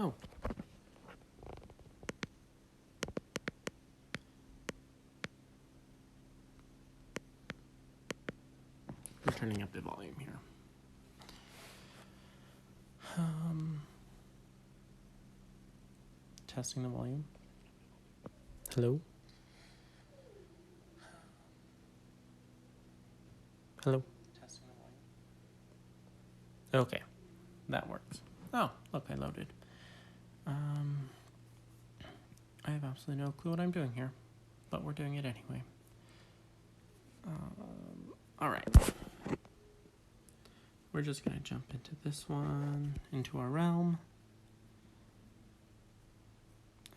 Oh. We're turning up the volume here. Testing the volume. Hello? Hello? Testing the volume. Okay, that works. Oh, look, I loaded. I have absolutely no clue what I'm doing here, but we're doing it anyway. All right. We're just gonna jump into this one, into our realm.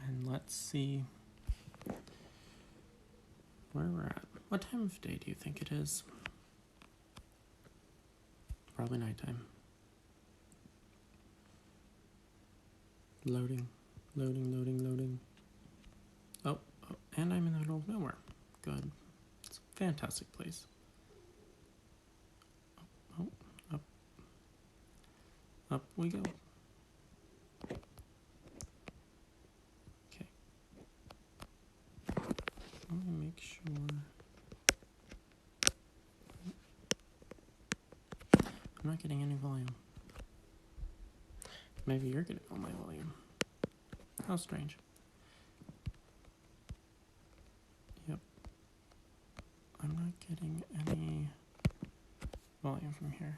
And let's see where we're at. What time of day do you think it is? Probably nighttime. Loading, loading, loading, loading. Oh, and I'm in the middle of nowhere. Good. It's a fantastic place. Oh, up. Up we go. Okay. Let me make sure. I'm not getting any volume. Maybe you're getting all my volume. How strange. Yep. I'm not getting any volume from here.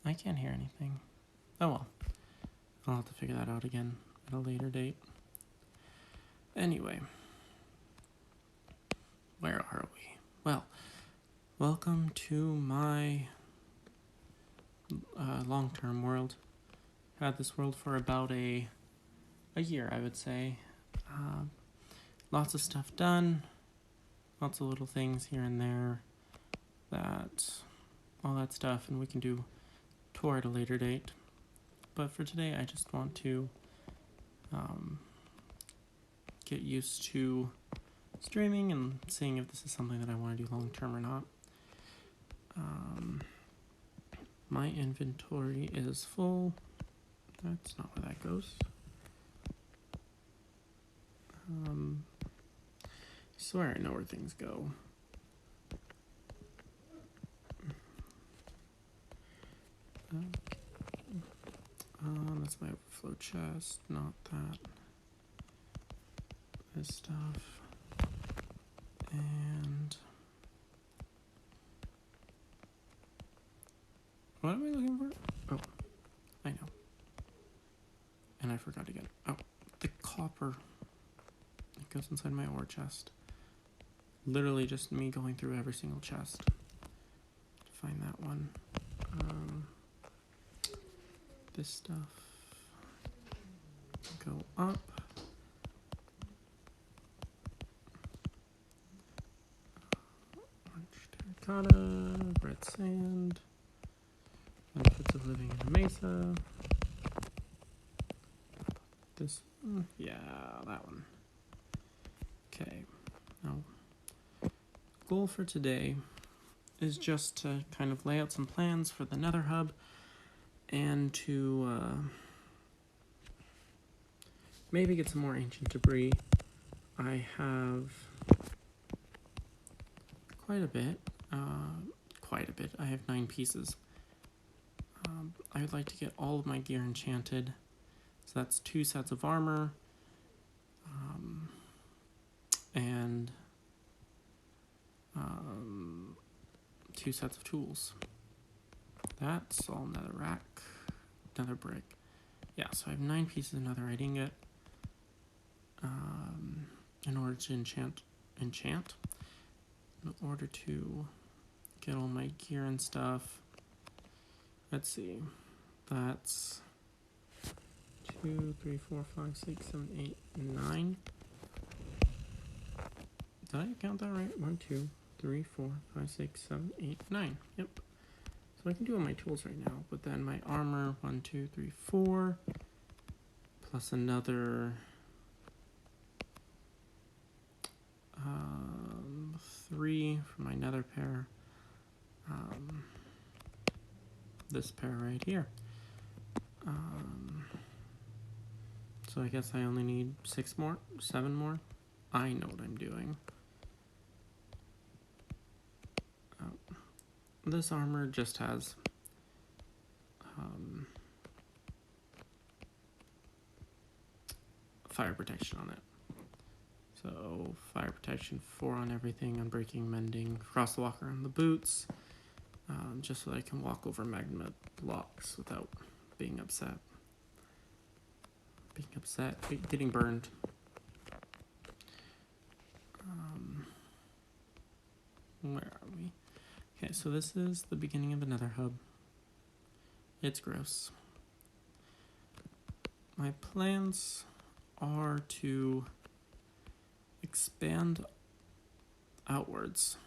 I can't hear anything. Oh well. I'll have to figure that out again at a later date. Anyway. Where are we? Well, welcome to my long-term world. Had this world for about a year, I would say. Lots of stuff done. Lots of little things here and there. All that stuff, and we can do tour at a later date. But for today, I just want to get used to streaming and seeing if this is something that I want to do long term or not. My inventory is full. That's not where that goes. I swear I know where things go. That's my overflow chest, not that. This stuff. And what am I looking for? Oh, I know. And I forgot again. Oh, the copper. It goes inside my ore chest. Literally just me going through every single chest to find that one. This stuff. Go up. Orange terracotta, red sand. Benefits of living in a mesa. This, yeah, that one. Okay, now, goal for today is just to kind of lay out some plans for the Nether hub and to maybe get some more ancient debris. I have quite a bit. I have 9 pieces. I would like to get all of my gear enchanted. So that's 2 sets of armor. And 2 sets of tools. That's all nether rack, nether brick. Yeah, so I have 9 pieces of netherite ingot. In order to enchant, in order to get all my gear and stuff. Let's see, that's 2, 3, 4, 5, 6, 7, 8, 9. Did I count that right? 1, 2, 3, 4, 5, 6, 7, 8, 9. Yep. So I can do all my tools right now, but then my armor, 1, 2, 3, 4, plus another 3 for my nether pair. This pair right here. So I guess I only need 6 more, 7 more. I know what I'm doing. This armor just has fire protection on it. So fire protection 4 on everything, unbreaking, mending, crosswalker on the boots, just so I can walk over magma blocks without being upset. Getting burned. Where are we? Okay, so this is the beginning of another hub. It's gross. My plans are to expand outwards.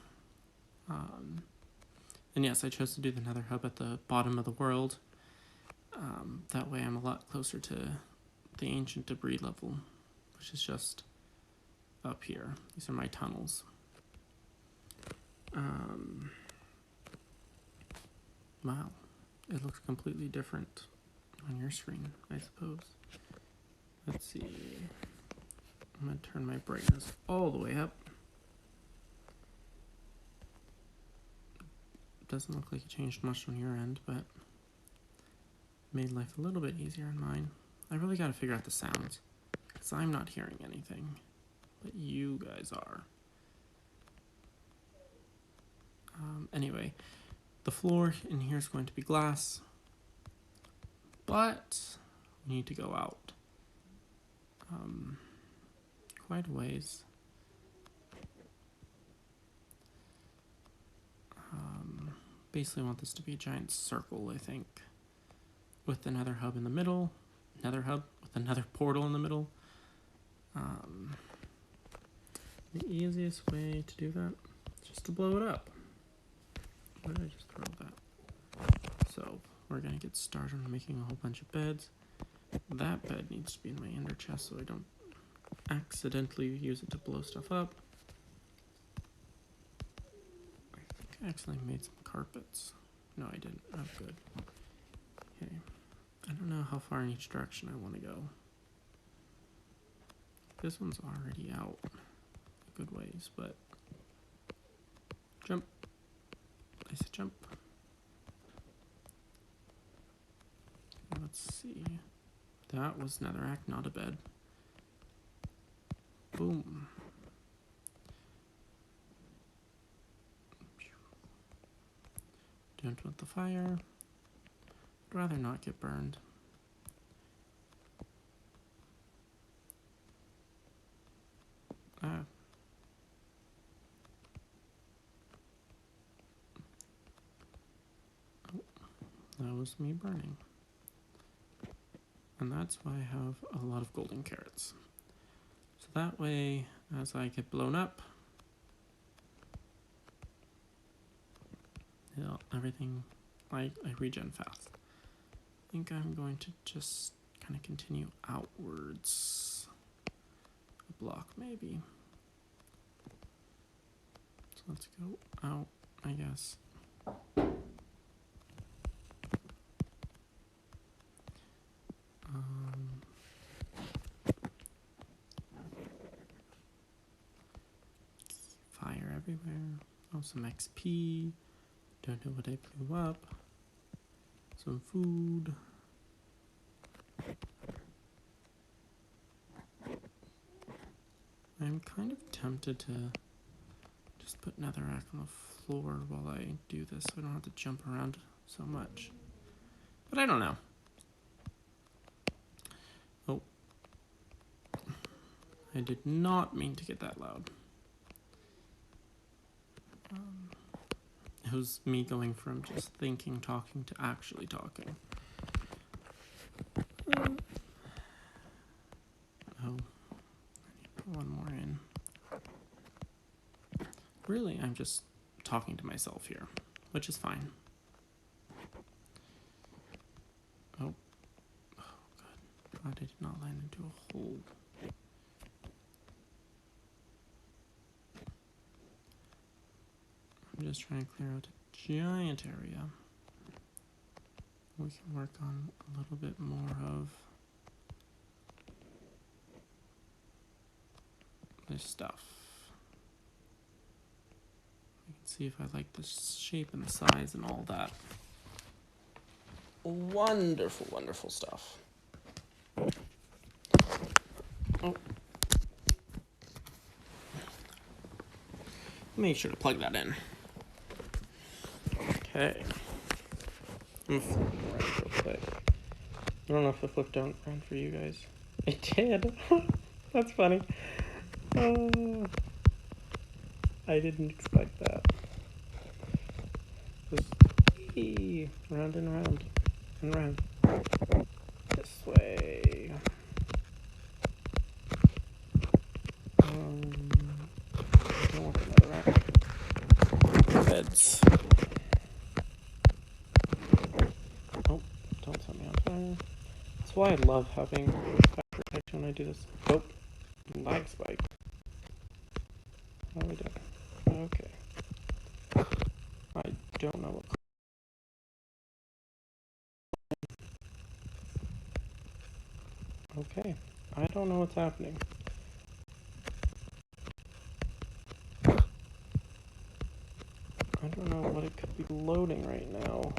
And yes, I chose to do the nether hub at the bottom of the world. That way I'm a lot closer to the ancient debris level, which is just up here. These are my tunnels. Wow, it looks completely different on your screen, I suppose. Let's see. I'm gonna turn my brightness all the way up. Doesn't look like it changed much on your end, but made life a little bit easier on mine. I really gotta figure out the sounds, because I'm not hearing anything, but you guys are. Anyway, the floor in here is going to be glass, but we need to go out quite a ways. Basically want this to be a giant circle, I think, with another hub in the middle, another hub with another portal in the middle. The easiest way to do that is just to blow it up. Where did I just throw that? So we're gonna get started on making a whole bunch of beds. That bed needs to be in my ender chest so I don't accidentally use it to blow stuff up. I think I actually made some carpets. No, I didn't. Oh, good. Okay. I don't know how far in each direction I want to go. This one's already out a good ways, but jump. I said jump. Let's see. That was netherrack, not a bed. Boom. Don't want the fire. I'd rather not get burned. Ah. Oh, that was me burning. And that's why I have a lot of golden carrots. So that way, as I get blown up, everything, I regen fast. I think I'm going to just kind of continue outwards. A block, maybe. So let's go out, I guess. Fire everywhere. Oh, some XP. Don't know what I blew up. Some food. I'm kind of tempted to just put netherrack on the floor while I do this so I don't have to jump around so much. But I don't know. Oh. I did not mean to get that loud. It was me going from just thinking, talking, to actually talking. Oh. I need to put one more in. Really, I'm just talking to myself here, which is fine. glad I did not land into a hole. I'm just trying to clear out a giant area. We can work on a little bit more of this stuff. I can see if I like the shape and the size and all that. Wonderful, wonderful stuff. Oh. Make sure to plug that in. Okay. I'm gonna flip around real quick. I don't know if I flipped around for you guys. It did. That's funny. I didn't expect that. Just round and round and round. This way. I don't want another rack. Beds. Oh, don't set me on fire. That's why I love having fire protection when I do this. Oh, lag spike. How are we doing? Okay. I don't know what. Okay. I don't know what's happening. I don't know what it could be loading right now.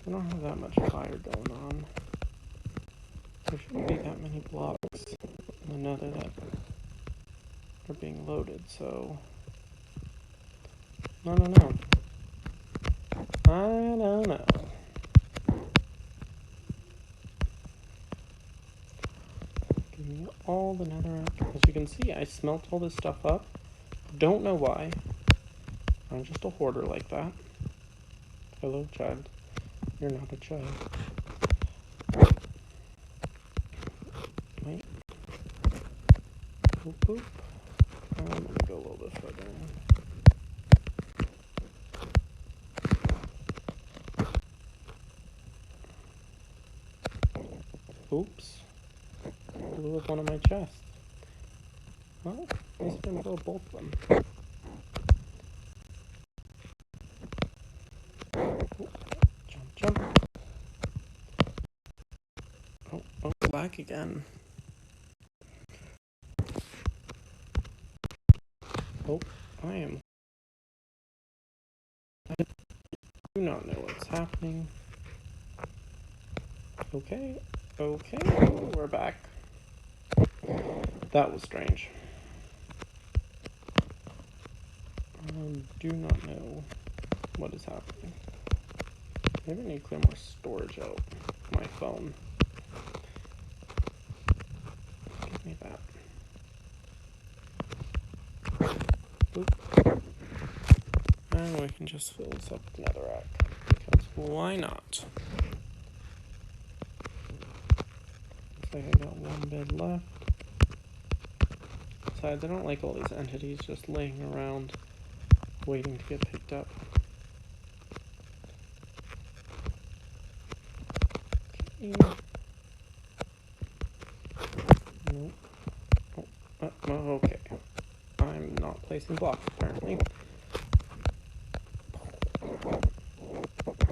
I don't have that much fire going on. There shouldn't be that many blocks in the Nether that are being loaded, so I don't know. I don't know. Give me all the netherrack. As you can see, I smelt all this stuff up. Don't know why. I'm just a hoarder like that. Hello, child. You're not a child. Wait. Boop, boop. I'm gonna go a little bit further in. Oops. Blew up one of my chests. Well, at least I didn't blow both of them. Jump, jump. Oh, black again. Oh, I do not know what's happening. Okay, we're back. That was strange. I do not know what is happening. Maybe I need to clear more storage out my phone. Give me that. Boop. And we can just fill this up with netherrack. Because why not? Looks like I got one bed left. Besides, I don't like all these entities just laying around waiting to get picked up. Okay. Nope. Oh, okay. I'm not placing blocks, apparently.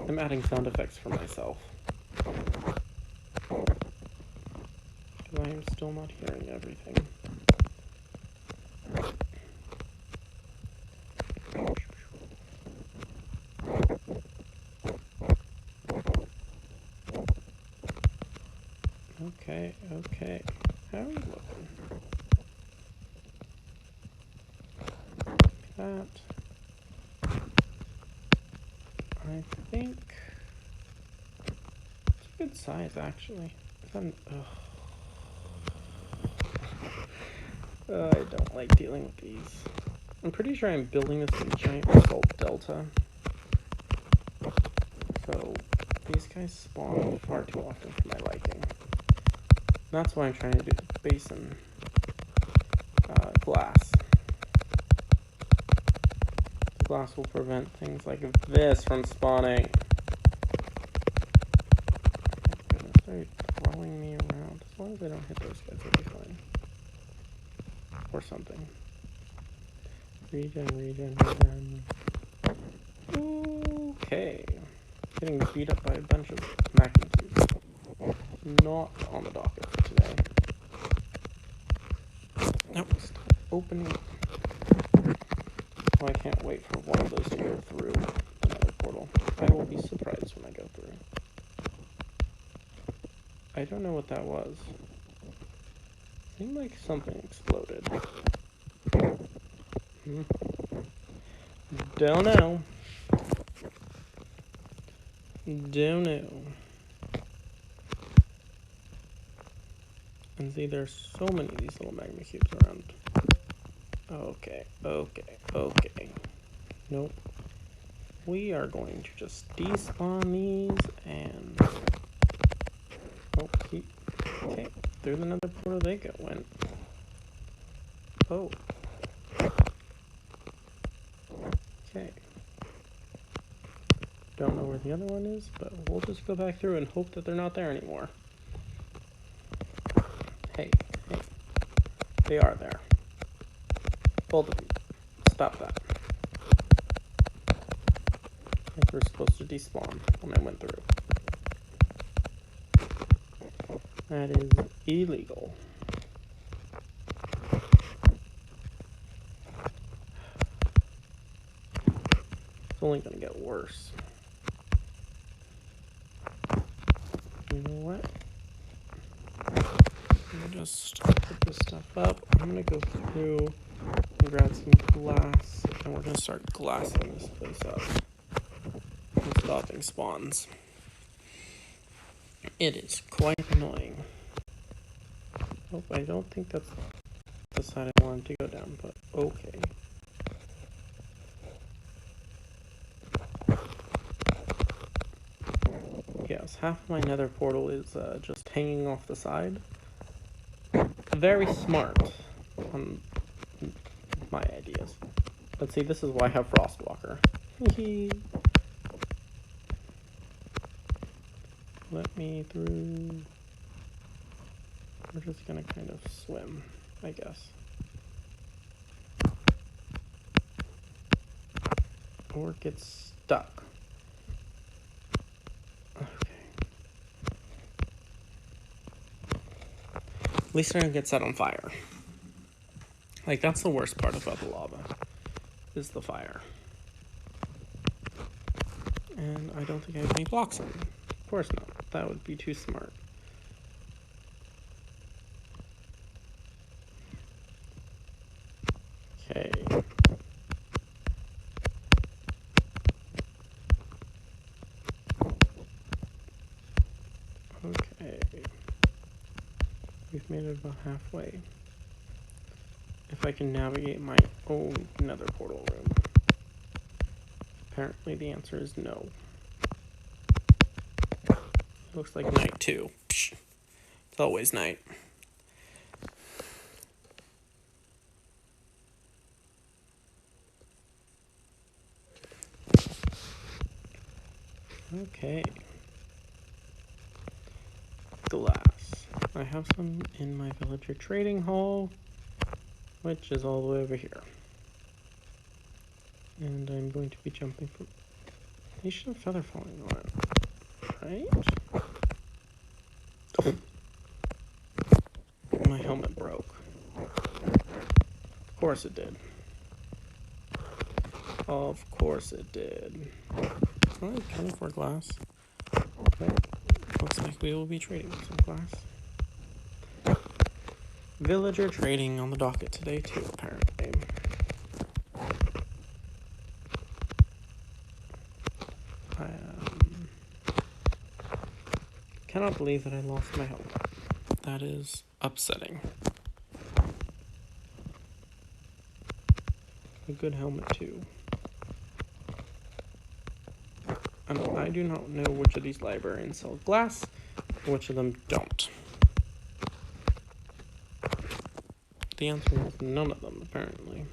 I'm adding sound effects for myself. Because I am still not hearing everything. Okay. How are you looking? That. I think it's a good size, actually. I don't like dealing with these. I'm pretty sure I'm building this in a giant salt delta. So these guys spawn far too often for my liking. That's why I'm trying to do the basin glass. The glass will prevent things like this from spawning. Oh my goodness, they're throwing me long as I don't hit those guys, I'll be fine. Or something. Regen. Okay. Getting beat up by a bunch of magma cubes. Not on the docket for today. Nope. Stop opening. Oh, I can't wait for one of those to go through another portal. I will be surprised when I go through. I don't know what that was. Seemed like something exploded. Don't know. Don't know. And see, there's so many of these little magma cubes around. Okay. Nope. We are going to just despawn these and... Oh, okay. Through the nether portal they went. Oh. Okay. Don't know where the other one is, but we'll just go back through and hope that they're not there anymore. Hey. They are there. Both of you. Stop that. I think we're supposed to despawn when I went through. That is illegal. It's only gonna get worse. You know what? I'm gonna just put this stuff up. I'm gonna go through and grab some glass, and we're gonna start glassing this place up and stopping spawns. It is quite annoying. Oh, I don't think that's the side I wanted to go down, but okay. Yes, half of my nether portal is just hanging off the side. Very smart on my ideas. Let's see, this is why I have Frostwalker. Let me through. We're just gonna kind of swim, I guess. Or get stuck. At least I don't get set on fire. Like, that's the worst part about the lava, is the fire. And I don't think I have any blocks on. Of course not. That would be too smart. Okay. Okay. We've made it about halfway. If I can navigate my own nether portal room. Apparently the answer is no. It looks like night too. Psh. It's always night. Okay. Glass. I have some in my villager trading hall, which is all the way over here. And I'm going to be jumping from... They should have feather falling on it, right? Oh. My helmet broke. Of course it did. Of course it did. Oh, 24 glass. Okay. Looks like we will be trading some glass. Villager trading on the docket today too, apparently. I cannot believe that I lost my helmet. That is upsetting. A good helmet too. And I do not know which of these librarians sell glass, and which of them don't. The answer is none of them, apparently.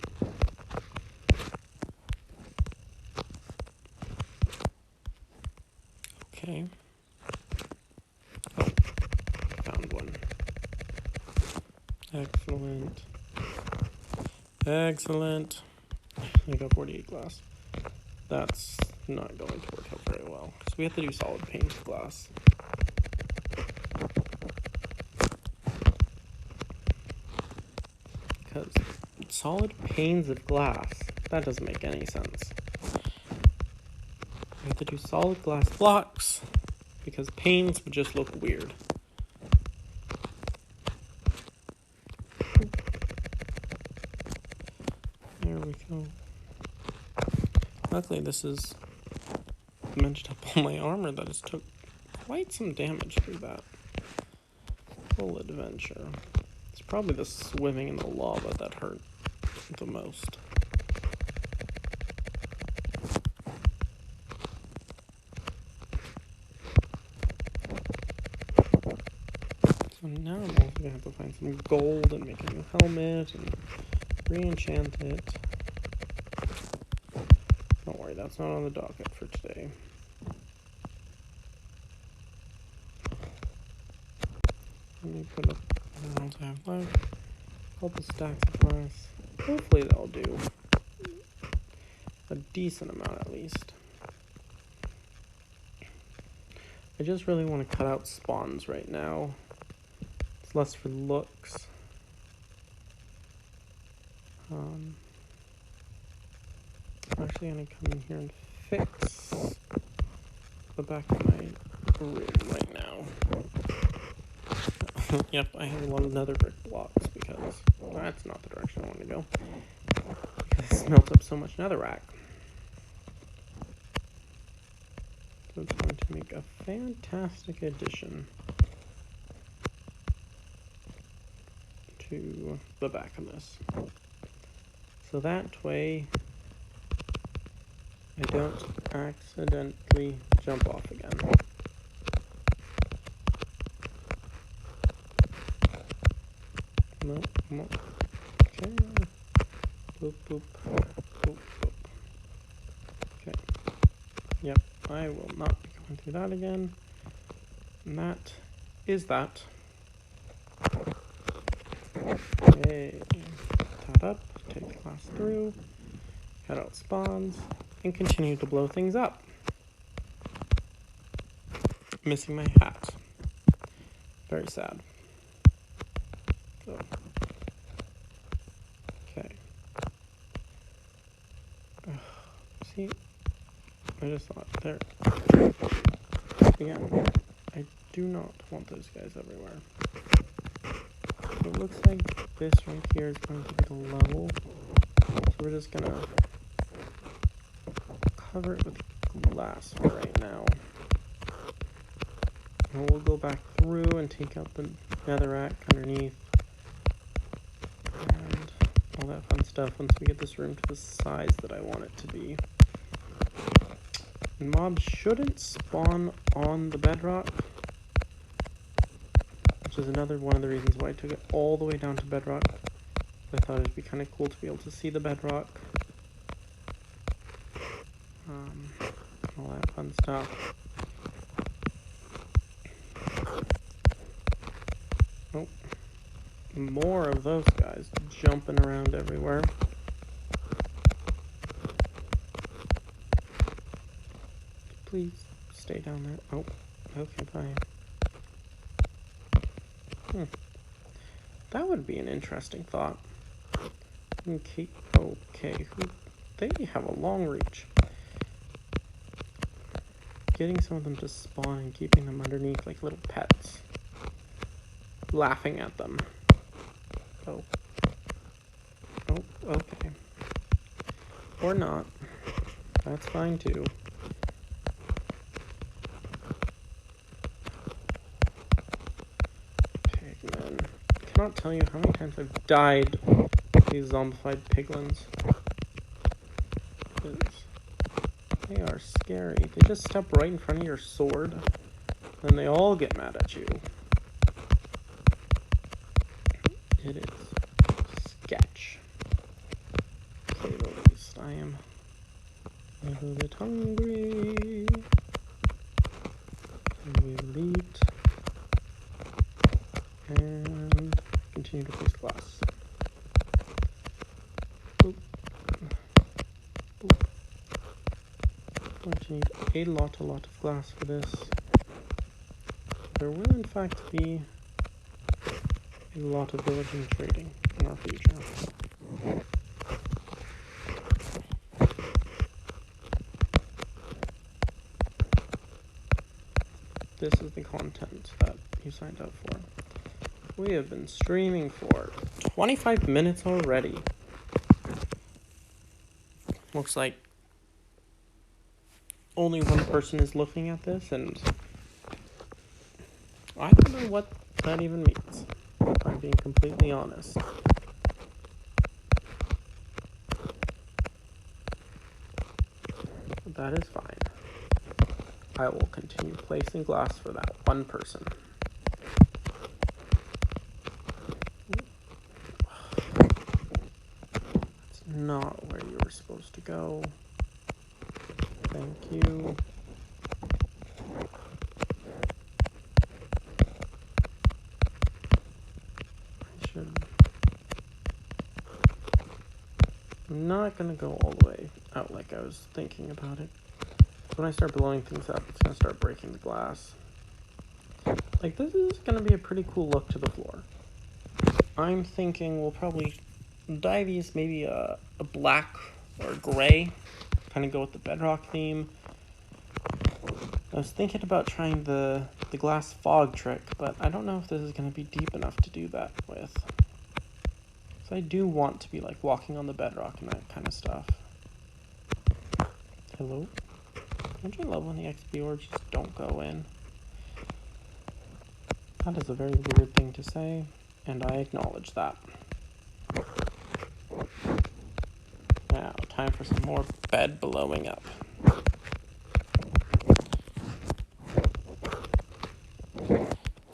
Okay. Oh, found one. Excellent. Excellent. I got 48 glass. That's not going to work out very well, because we have to do solid panes of glass. Because solid panes of glass, that doesn't make any sense. We have to do solid glass blocks, because panes would just look weird. There we go. Luckily, this is matched up on my armor that has took quite some damage through that whole adventure. It's probably the swimming in the lava that hurt the most. So now I'm also gonna have to find some gold and make a new helmet and re-enchant it. Don't worry, that's not on the docket for today. Let me put up the ones I have left. Couple stacks of glass. Hopefully they'll do a decent amount at least. I just really want to cut out spawns right now. It's less for looks. I'm actually going to come in here and fix the back of my room right now. Yep, I have a lot of nether brick blocks because that's not the direction I want to go. Because I smelt up so much netherrack. So it's going to make a fantastic addition to the back of this. So that way I don't accidentally jump off again. No, come on. Okay. Boop, boop, boop, boop. Okay. Yep, I will not be going through that again. And that is that. Okay. Tap up, take the glass through, cut out spawns, and continue to blow things up. Missing my hat. Very sad. So. Okay. See? I just thought there. Again, I do not want those guys everywhere. So it looks like this right here is going to be the level. So we're just gonna cover it with glass for right now. And we'll go back through and take out the netherrack underneath. And all that fun stuff once we get this room to the size that I want it to be. And mobs shouldn't spawn on the bedrock, which is another one of the reasons why I took it all the way down to bedrock. I thought it'd be kind of cool to be able to see the bedrock. All that fun stuff. Oh, more of those guys jumping around everywhere. Please stay down there. Oh, okay, bye. That would be an interesting thought. Okay, they have a long reach. Getting some of them to spawn and keeping them underneath like little pets. Laughing at them. Oh. Oh, okay. Or not. That's fine too. Pigmen. I cannot tell you how many times I've died with these zombified piglins. They are scary. They just step right in front of your sword, and they all get mad at you. It is sketch. To say the least. I am a little bit hungry. And we will eat. And continue to place glass. going to need a lot of glass for this. There will in fact be a lot of villaging trading in our future. This is the content that you signed up for. We have been streaming for 25 minutes already. Looks like only one person is looking at this, and I don't know what that even means, if I'm being completely honest. But that is fine. I will continue placing glass for that one person. That's not where you were supposed to go. Thank you. I'm not gonna go all the way out like I was thinking about it. When I start blowing things up, it's gonna start breaking the glass. Like, this is gonna be a pretty cool look to the floor. I'm thinking we'll probably dye these maybe a black or gray, kind of go with the Bedrock theme. I was thinking about trying the glass fog trick, but I don't know if this is gonna be deep enough to do that with. So I do want to be like walking on the bedrock and that kind of stuff. Hello? Don't you love when the XP orbs just don't go in? That is a very weird thing to say, and I acknowledge that. Now, time for some more bed blowing up.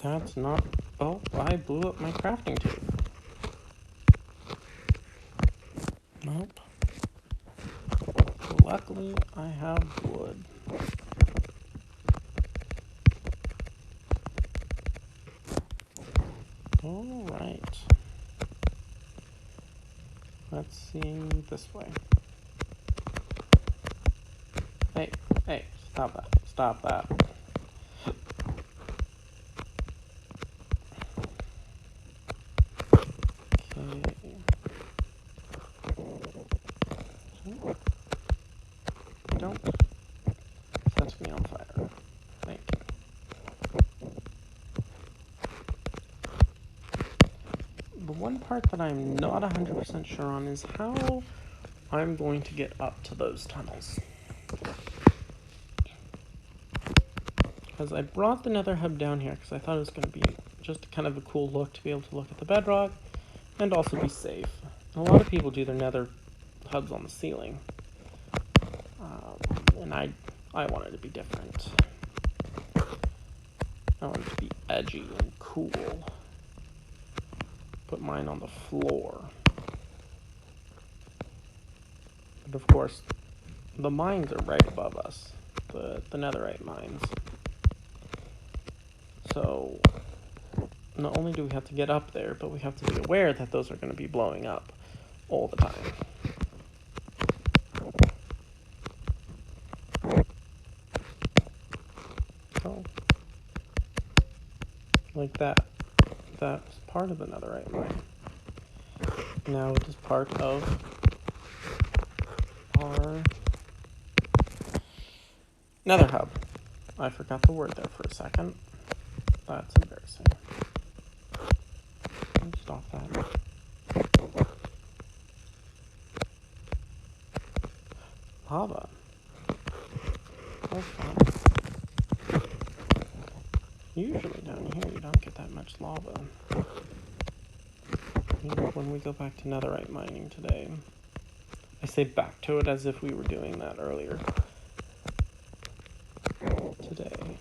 That's not... Oh, I blew up my crafting table. Nope. Luckily, I have wood. Alright. Let's see this way. Hey, stop that. Stop that. Okay. Don't set me on fire. Thank you. The one part that I'm not 100% sure on is how I'm going to get up to those tunnels. Because I brought the Nether hub down here because I thought it was going to be just kind of a cool look to be able to look at the bedrock and also be safe. And a lot of people do their Nether hubs on the ceiling. And I wanted to be different. I wanted to be edgy and cool. Put mine on the floor. But of course, the mines are right above us. The netherite mines. So, not only do we have to get up there, but we have to be aware that those are going to be blowing up all the time. So, like that. That's part of the netherite mine. Now it is part of our Nether hub. I forgot the word there for a second. That's embarrassing. Stop that. Lava. Oh, fun. Usually down here you don't get that much lava. When we go back to netherite mining today. I say back to it as if we were doing that earlier. Today.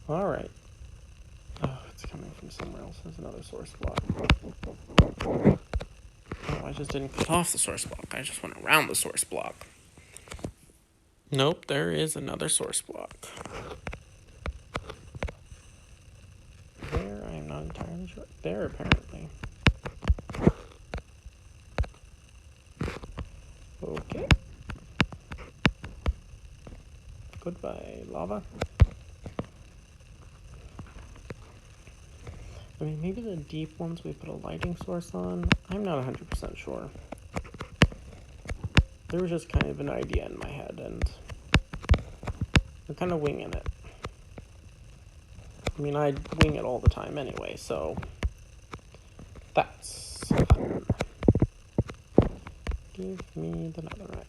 Alright. Oh, it's coming from somewhere else. There's another source block. Oh, I just didn't cut off the source block. I just went around the source block. Nope, there is another source block. There, I am not entirely sure. There, apparently. Okay. Goodbye, lava. I mean, maybe the deep ones we put a lighting source on. I'm not 100% sure. There was just kind of an idea in my head, and I'm kind of winging it. I mean, I wing it all the time anyway, so that's fun. Give me the netherrack.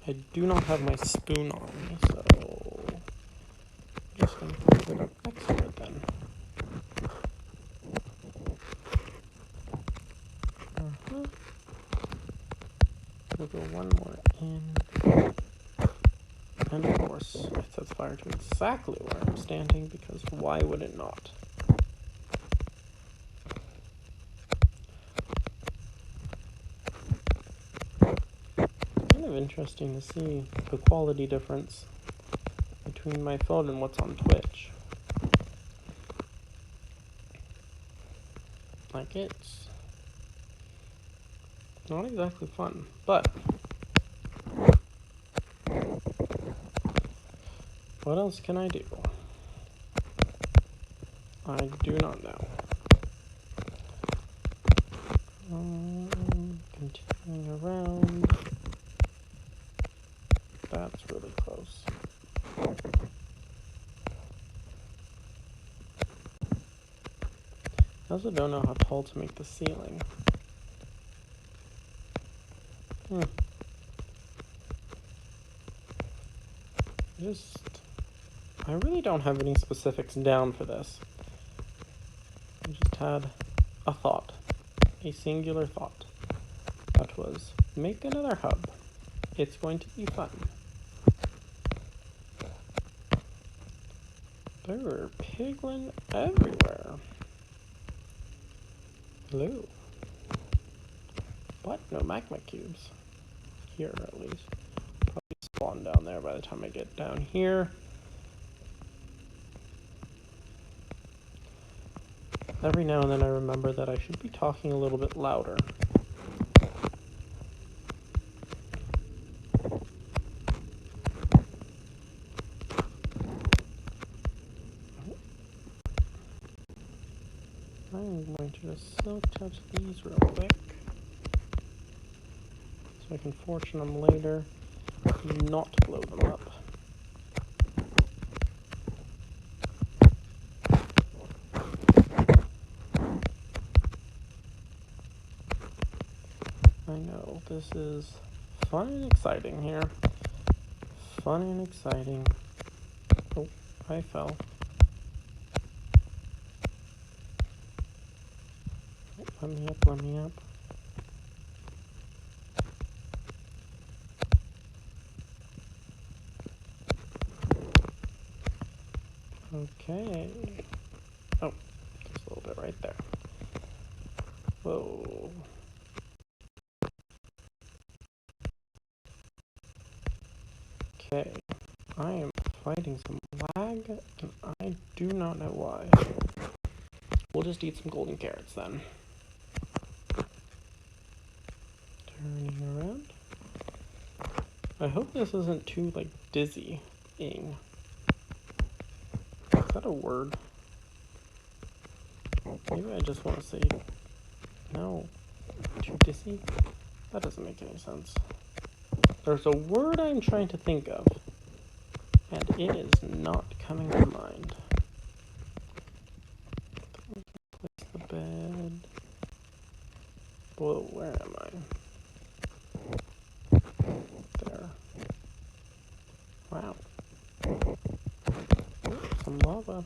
I do not have my spoon on me, so I'm just going to put it up next to it then. We'll go one more in. And of course, it sets fire to exactly where I'm standing, because why would it not? Kind of interesting to see the quality difference between my phone and what's on Twitch. Like, it's not exactly fun, but what else can I do? I do not know. Continuing around. That's really close. I also don't know how tall to make the ceiling. I really don't have any specifics down for this. I just had a thought. A singular thought. That was, make another hub. It's going to be fun. There were piglin everywhere. Hello. But no magma cubes. Here, at least. Probably spawn down there by the time I get down here. Every now and then I remember that I should be talking a little bit louder. I'm going to just silk touch these real quick, so I can fortune them later, not blow them up. I know, this is fun and exciting here. Fun and exciting. Oh, I fell. Let me up, let me up. Okay. Oh, just a little bit right there. Whoa. Okay. I am fighting some lag, and I do not know why. We'll just eat some golden carrots then. Turning around. I hope this isn't too, like, dizzying. Is that a word? Maybe I just want to say, no, too dizzy? That doesn't make any sense. There's a word I'm trying to think of, and it is not coming to mind. Place the bed. Whoa, where am I? There. Wow. Some lava.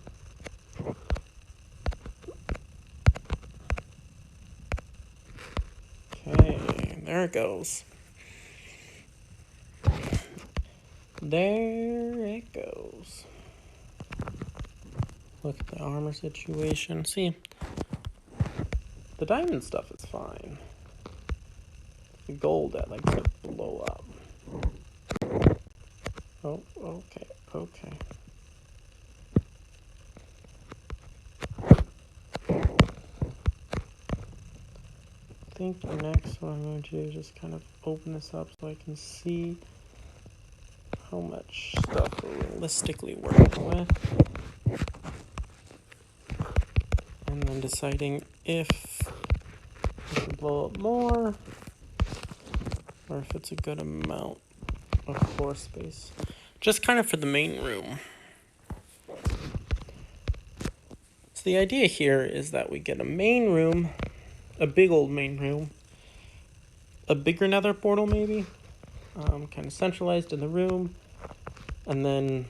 Okay, there it goes. There it goes. Look at the armor situation. See, the diamond stuff is fine. The gold that likes to blow up. Oh, okay, okay. I think next what I'm going to do is just kind of open this up so I can see how much stuff we're realistically working with. And then deciding if we should blow up more or if it's a good amount of floor space. Just kind of for the main room. So the idea here is that we get a main room, a big old main room, a bigger nether portal maybe, kind of centralized in the room, and then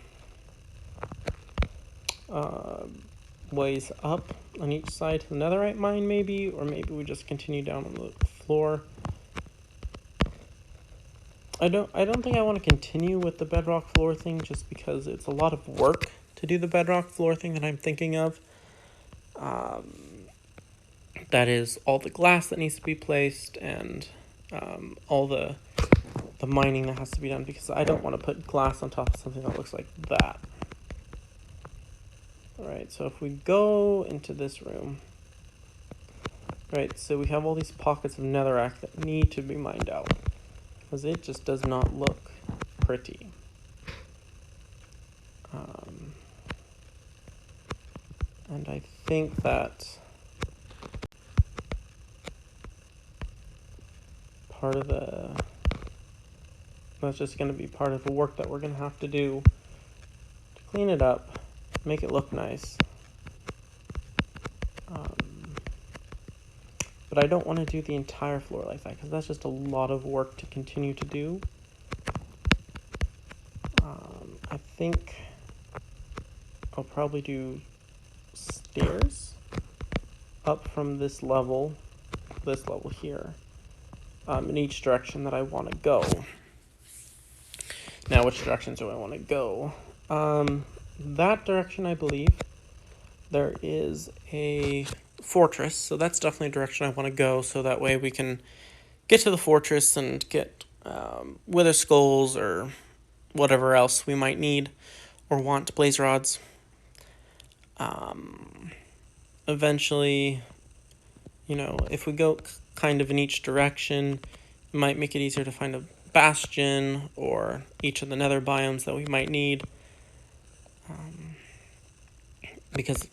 ways up on each side to the netherite mine maybe, or maybe we just continue down on the floor. I don't think I want to continue with the bedrock floor thing just because it's a lot of work to do the bedrock floor thing that I'm thinking of. That is all the glass that needs to be placed and all the mining that has to be done, because I don't want to put glass on top of something that looks like that. Alright, so if we go into this room, right, so we have all these pockets of netherrack that need to be mined out, because it just does not look pretty. And I think that that's just going to be part of the work that we're going to have to do to clean it up, make it look nice. But I don't want to do the entire floor like that, because that's just a lot of work to continue to do. I think I'll probably do stairs up from this level here, in each direction that I want to go. Now, which directions do I want to go? That direction, I believe, there is a fortress, so that's definitely a direction I want to go, so that way we can get to the fortress and get wither skulls or whatever else we might need or want, blaze rods. Eventually, you know, if we go kind of in each direction, it might make it easier to find a bastion or each of the nether biomes that we might need. Because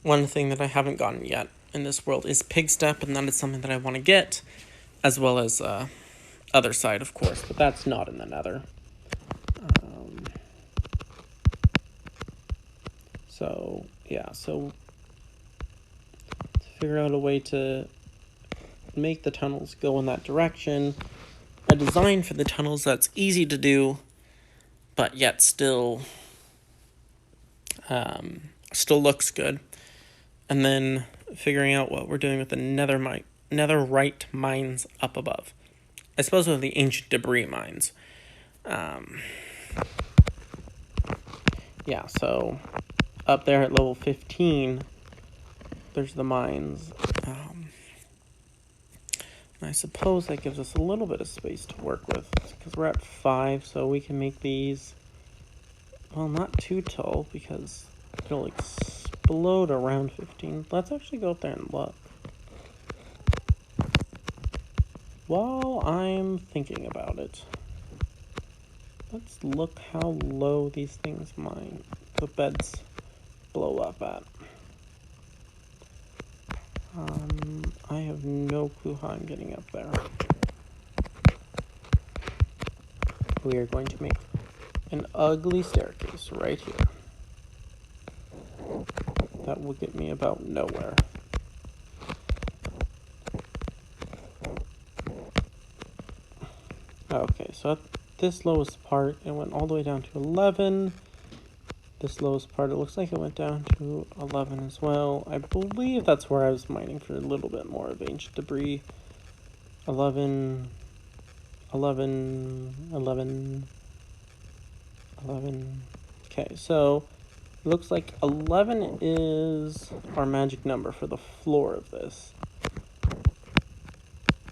one thing that I haven't gotten yet in this world is pig step, and that is something that I want to get, as well as other side, of course, but that's not in the nether. So yeah, so to figure out a way to make the tunnels go in that direction, a design for the tunnels that's easy to do, but yet still looks good, and then figuring out what we're doing with the netherite mines up above. I suppose with the ancient debris mines. Yeah, so up there at level 15, there's the mines. I suppose that gives us a little bit of space to work with, because we're at 5, so we can make these, well, not too tall, because it'll explode around 15. Let's actually go up there and look. While I'm thinking about it, let's look how low these things mine, the beds blow up at. I have no clue how I'm getting up there. We are going to make an ugly staircase right here. That will get me about nowhere. Okay, so at this lowest part, it went all the way down to 11. This lowest part, it looks like it went down to 11 as well. I believe that's where I was mining for a little bit more of ancient debris. 11, 11, 11, 11. Okay, so it looks like 11 is our magic number for the floor of this.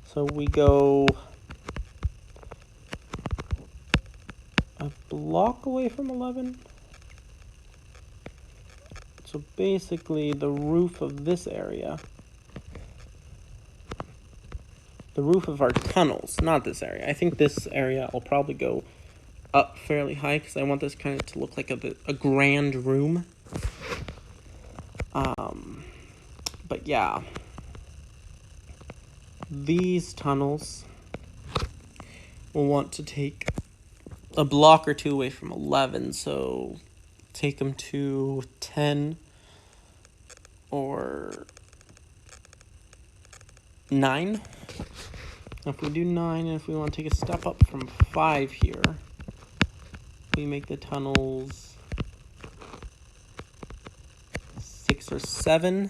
So we go a block away from 11. So basically the roof of this area the roof of our tunnels, not this area. I think this area I'll probably go up fairly high because I want this kind of to look like a grand room. But yeah, these tunnels we'll want to take a block or two away from 11, so take them to 10 or 9. If we do 9, and if we want to take a step up from 5 here, we make the tunnels 6 or 7.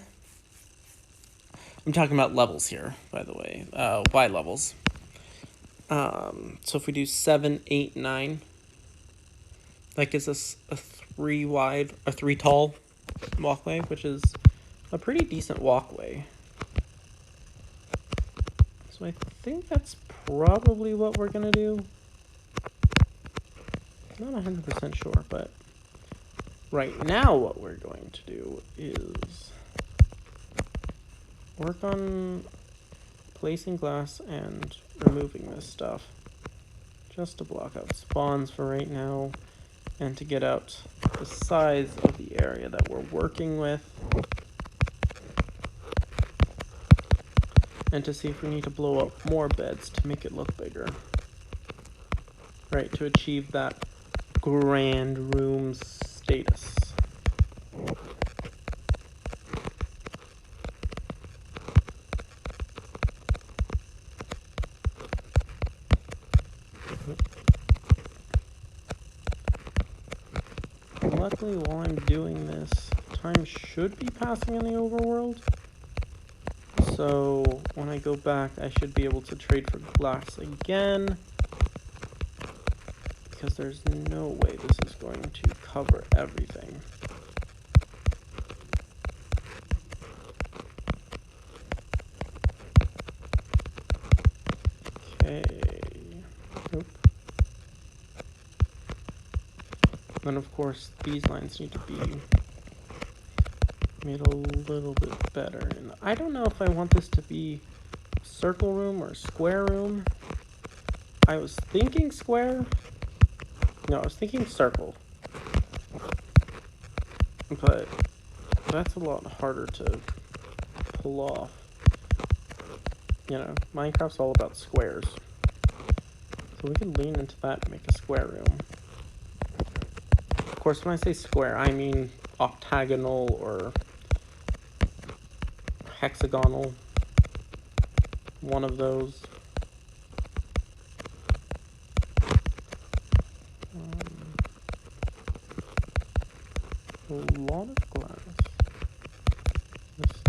I'm talking about levels here, by the way, Y levels. So if we do 7, 8, 9, that gives us a 3 wide, or 3 tall walkway, which is a pretty decent walkway. So I think that's probably what we're gonna do. Not 100% sure, but right now what we're going to do is work on placing glass and removing this stuff just to block out spawns for right now and to get out the size of the area that we're working with and to see if we need to blow up more beds to make it look bigger, right, to achieve that grand room status. Luckily, while I'm doing this, time should be passing in the overworld. So when I go back, I should be able to trade for glass again, because there's no way this is going to cover everything. Okay. Nope. Then of course these lines need to be made a little bit better. And I don't know if I want this to be a circle room or a square room. I was thinking square. No, I was thinking circle. But that's a lot harder to pull off. You know, Minecraft's all about squares. So we can lean into that and make a square room. Of course, when I say square, I mean octagonal or hexagonal. One of those. A lot of glass.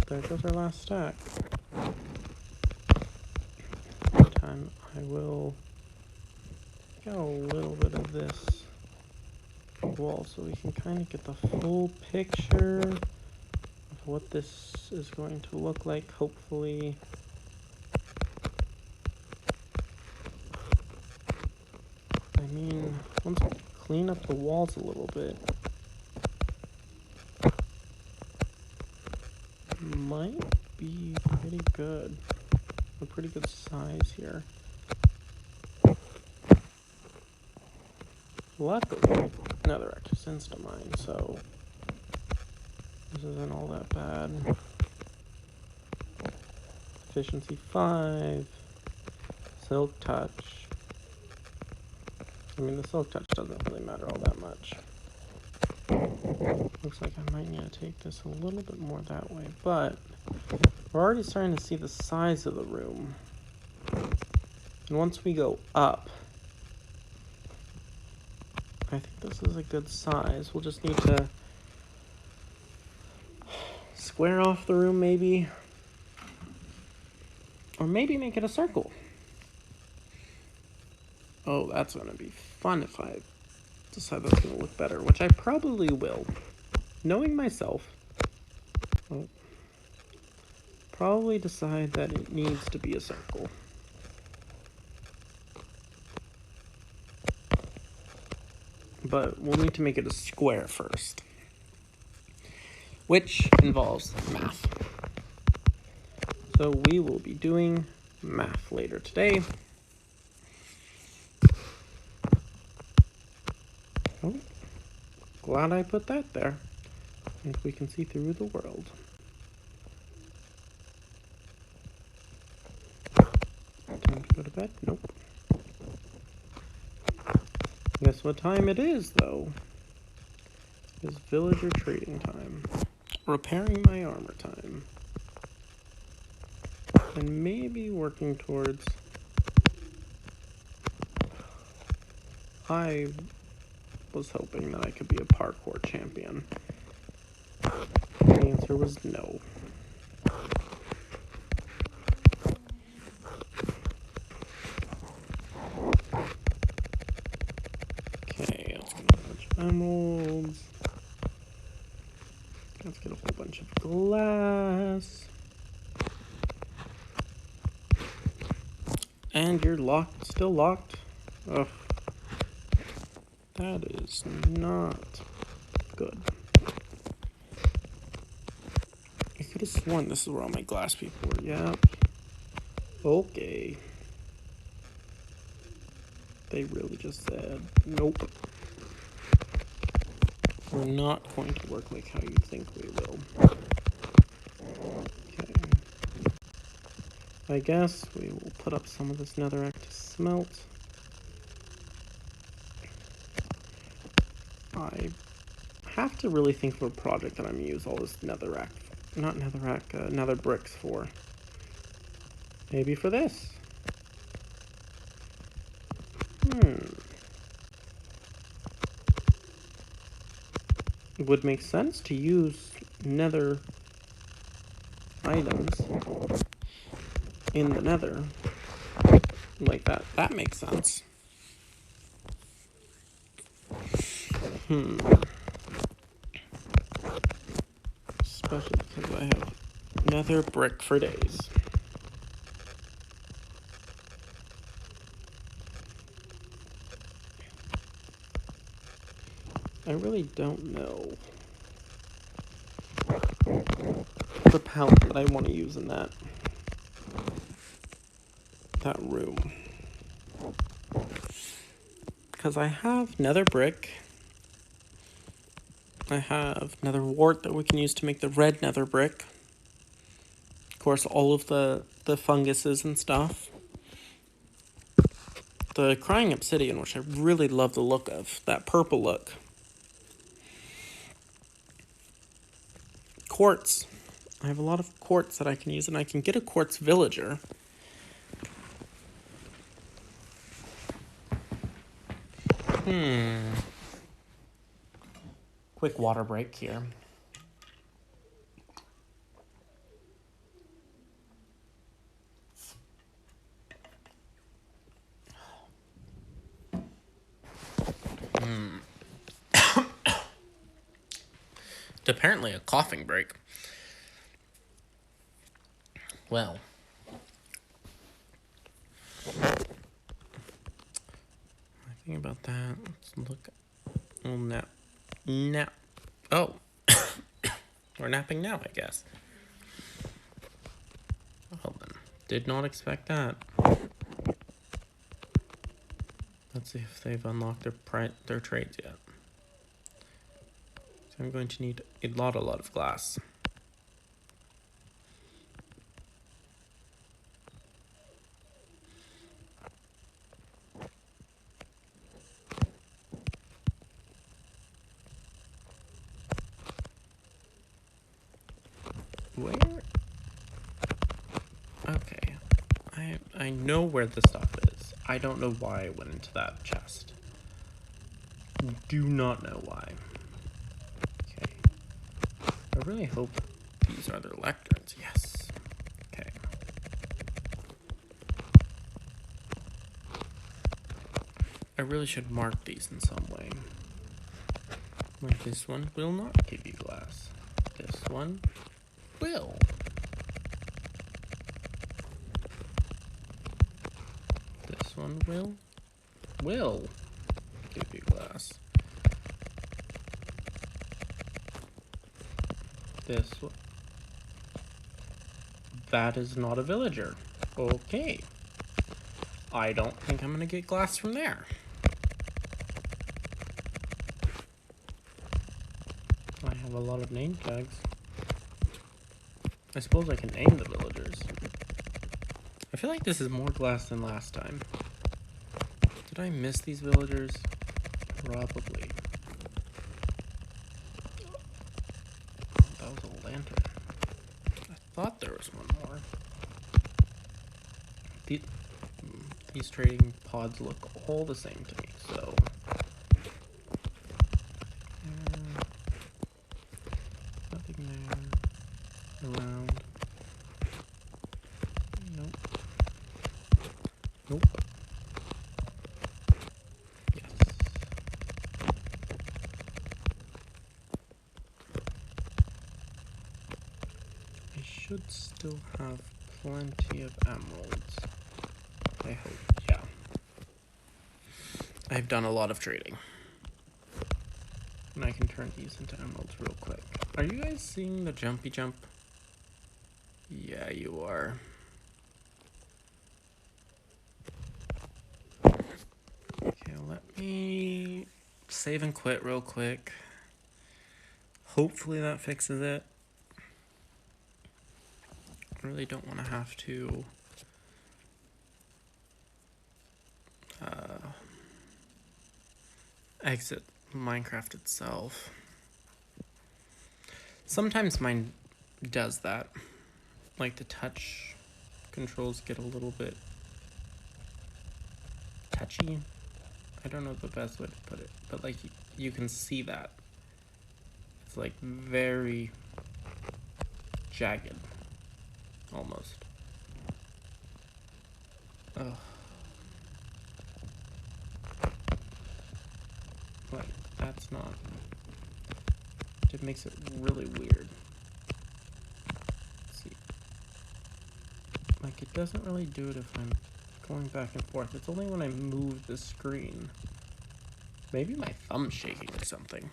There goes our last stack. Next time I will get a little bit of this wall so we can kind of get the full picture of what this is going to look like, hopefully. I mean, once we clean up the walls a little bit, might be pretty good. A pretty good size here. Luckily, Nether is insta-mine, so this isn't all that bad. Efficiency 5. Silk touch. I mean, the silk touch doesn't really matter all that much. Looks like I might need to take this a little bit more that way, but we're already starting to see the size of the room. And once we go up, I think this is a good size. We'll just need to square off the room maybe, or maybe make it a circle. Oh, that's gonna be fun if I decide that's gonna look better, which I probably will. Knowing myself, I'll probably decide that it needs to be a circle. But we'll need to make it a square first, which involves math. So we will be doing math later today. Oh, glad I put that there. And we can see through the world. Time to go to bed? Nope. Guess what time it is, though? It's villager trading time. Repairing my armor time. And maybe working towards... I was hoping that I could be a parkour champion. The answer was no. Okay, let's get a bunch of emeralds. Let's get a whole bunch of glass. And you're locked, still locked. Ugh. That is not good. I could have sworn this is where all my glass people were. Yep. Okay. They really just said, nope. We're not going to work like how you think we will. Okay. I guess we will put up some of this netherrack to smelt. I have to really think of a project that I'm going to use all this netherrack, not netherrack, nether bricks for. Maybe for this. It would make sense to use nether items in the nether. Like that. That makes sense. Especially because I have nether brick for days. I really don't know the palette that I want to use in that room. Because I have nether brick. I have nether wart that we can use to make the red nether brick. Of course, all of the funguses and stuff. The crying obsidian, which I really love the look of. That purple look. Quartz. I have a lot of quartz that I can use, and I can get a quartz villager. Quick water break here. It's apparently a coughing break. Well. I think about that. Let's look. Oh, nap. Oh. We're napping now, I guess. Well then. Did not expect that. Let's see if they've unlocked their trades yet. So I'm going to need a lot of glass. Where? Okay. I know where the stuff is. I don't know why I went into that chest. Do not know why. Okay. I really hope these are their lecterns. Yes. Okay. I really should mark these in some way. Like this one will not give you glass. This one will. This one will give you glass. This one. That is not a villager. Okay. I don't think I'm gonna get glass from there. I have a lot of name tags. I suppose I can name the villagers. I feel like this is more glass than last time. Did I miss these villagers? Probably. That was a lantern. I thought there was one more. These trading pods look all the same to me, so... nothing there. Around. Nope. Nope. Yes. I should still have plenty of emeralds. I hope, yeah. I've done a lot of trading. And I can turn these into emeralds real quick. Are you guys seeing the jumpy jump? Yeah, you are. Okay, let me save and quit real quick. Hopefully that fixes it. I really don't want to have to exit Minecraft itself. Sometimes mine does that. Like the touch controls get a little bit touchy. I don't know the best way to put it, but like you can see that. It's like very jagged, almost. Ugh. Like, that's not... It makes it really weird. Let's see. Like, it doesn't really do it if I'm going back and forth. It's only when I move the screen. Maybe my thumb's shaking or something.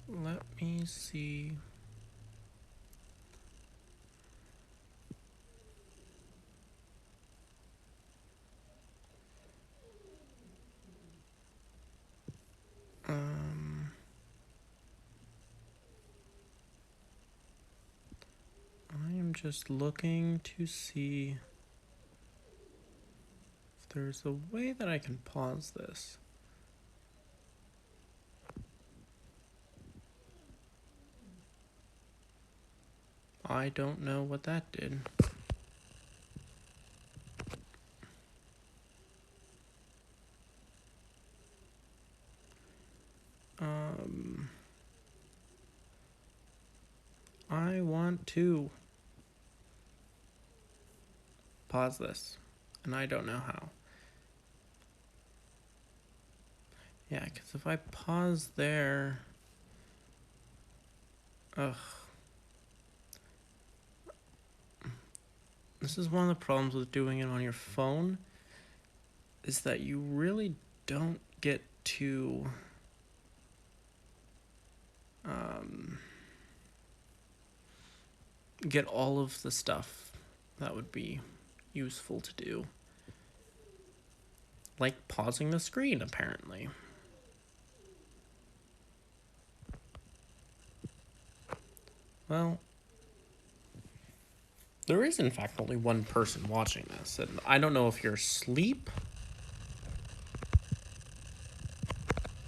Let me see. I am just looking to see if there's a way that I can pause this. I don't know what that did. I want to pause this, and I don't know how. Yeah, because if I pause there... Ugh. This is one of the problems with doing it on your phone, is that you really don't get to get all of the stuff that would be useful to do. Like pausing the screen, apparently. Well, there is in fact only one person watching this, and I don't know if you're asleep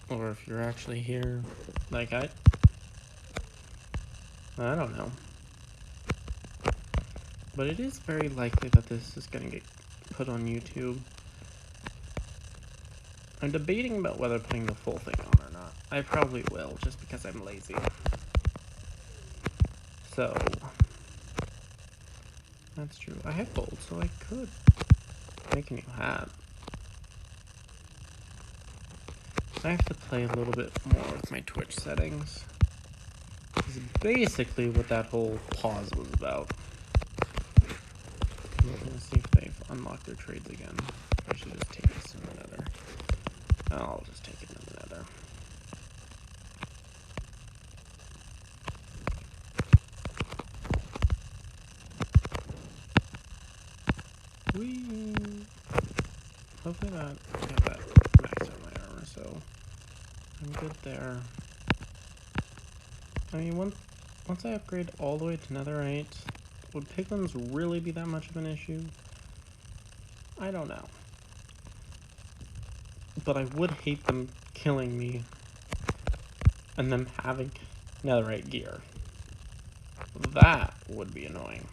or if you're actually here. Like, I don't know. But it is very likely that this is going to get put on YouTube. I'm debating about whether putting the full thing on or not. I probably will, just because I'm lazy. So, that's true. I have gold, so I could make a new hat. I have to play a little bit more with my Twitch settings. This is basically what that whole pause was about. I'm gonna see if they've unlocked their trades again. I should just take this in the Nether. I'll just take it in the Nether. Whee! Hopefully that maxed out my armor, so I'm good there. I mean, once I upgrade all the way to netherite, would piglins really be that much of an issue? I don't know. But I would hate them killing me and them having netherite gear. That would be annoying.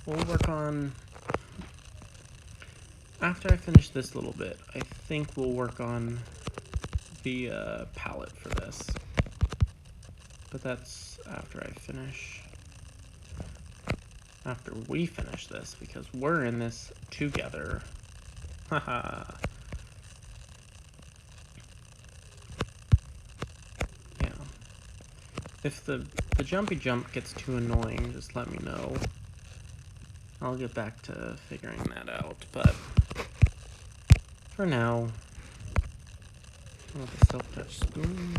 We'll work on... After I finish this little bit, I think we'll work on the palette for this. But that's after I finish... After we finish this, because we're in this together. Haha. Yeah. If the jumpy jump gets too annoying, just let me know. I'll get back to figuring that out, but for now, with the self-touch spoon,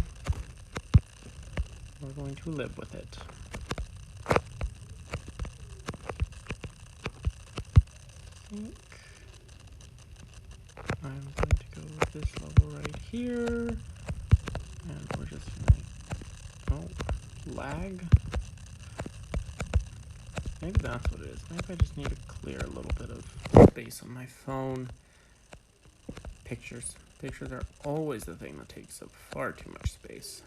we're going to live with it. I think I'm going to go with this level right here, and we're just gonna, oh, lag? Maybe that's what it is. Maybe I just need to clear a little bit of space on my phone. Pictures. Pictures are always the thing that takes up far too much space.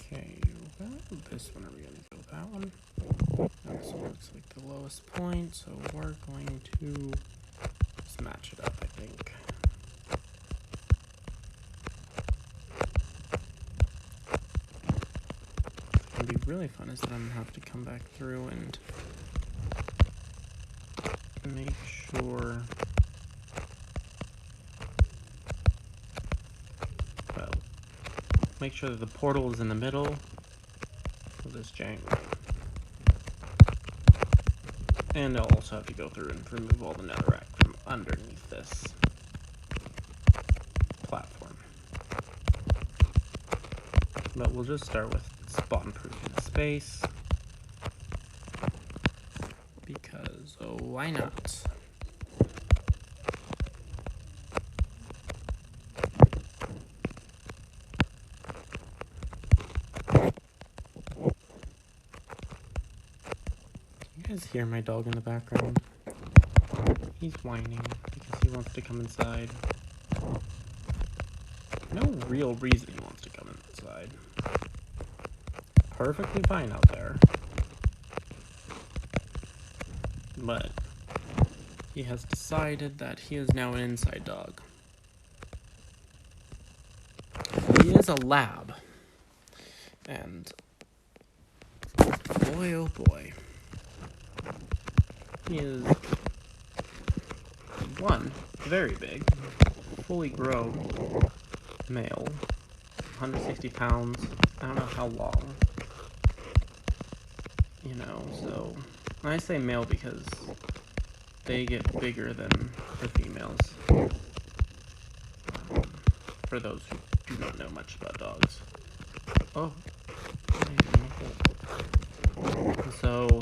Okay, well, this one, are we going to go with that one? This one looks like the lowest point, so we're going to just match it up, I think. What's going to be really fun is that I'm going to have to come back through and make sure, well, make sure that the portal is in the middle of this jank. And I'll also have to go through and remove all the netherrack from underneath this platform. But we'll just start with spawn-proofing the space. Because, oh, why not? You guys hear my dog in the background? He's whining because he wants to come inside. No real reason he wants to come inside. Perfectly fine out there. But he has decided that he is now an inside dog. He is a lab. And boy, oh boy. He is, one, very big, fully grown male, 160 pounds, I don't know how long, you know, so, I say male because they get bigger than the females, for those who do not know much about dogs. Oh, so,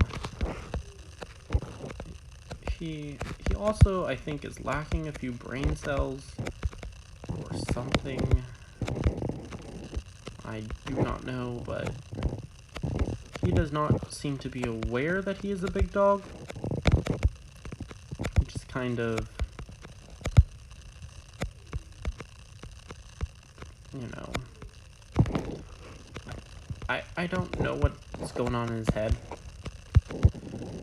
he also, I think, is lacking a few brain cells, or something. I do not know, but he does not seem to be aware that he is a big dog, which is kind of, you know, I don't know what's going on in his head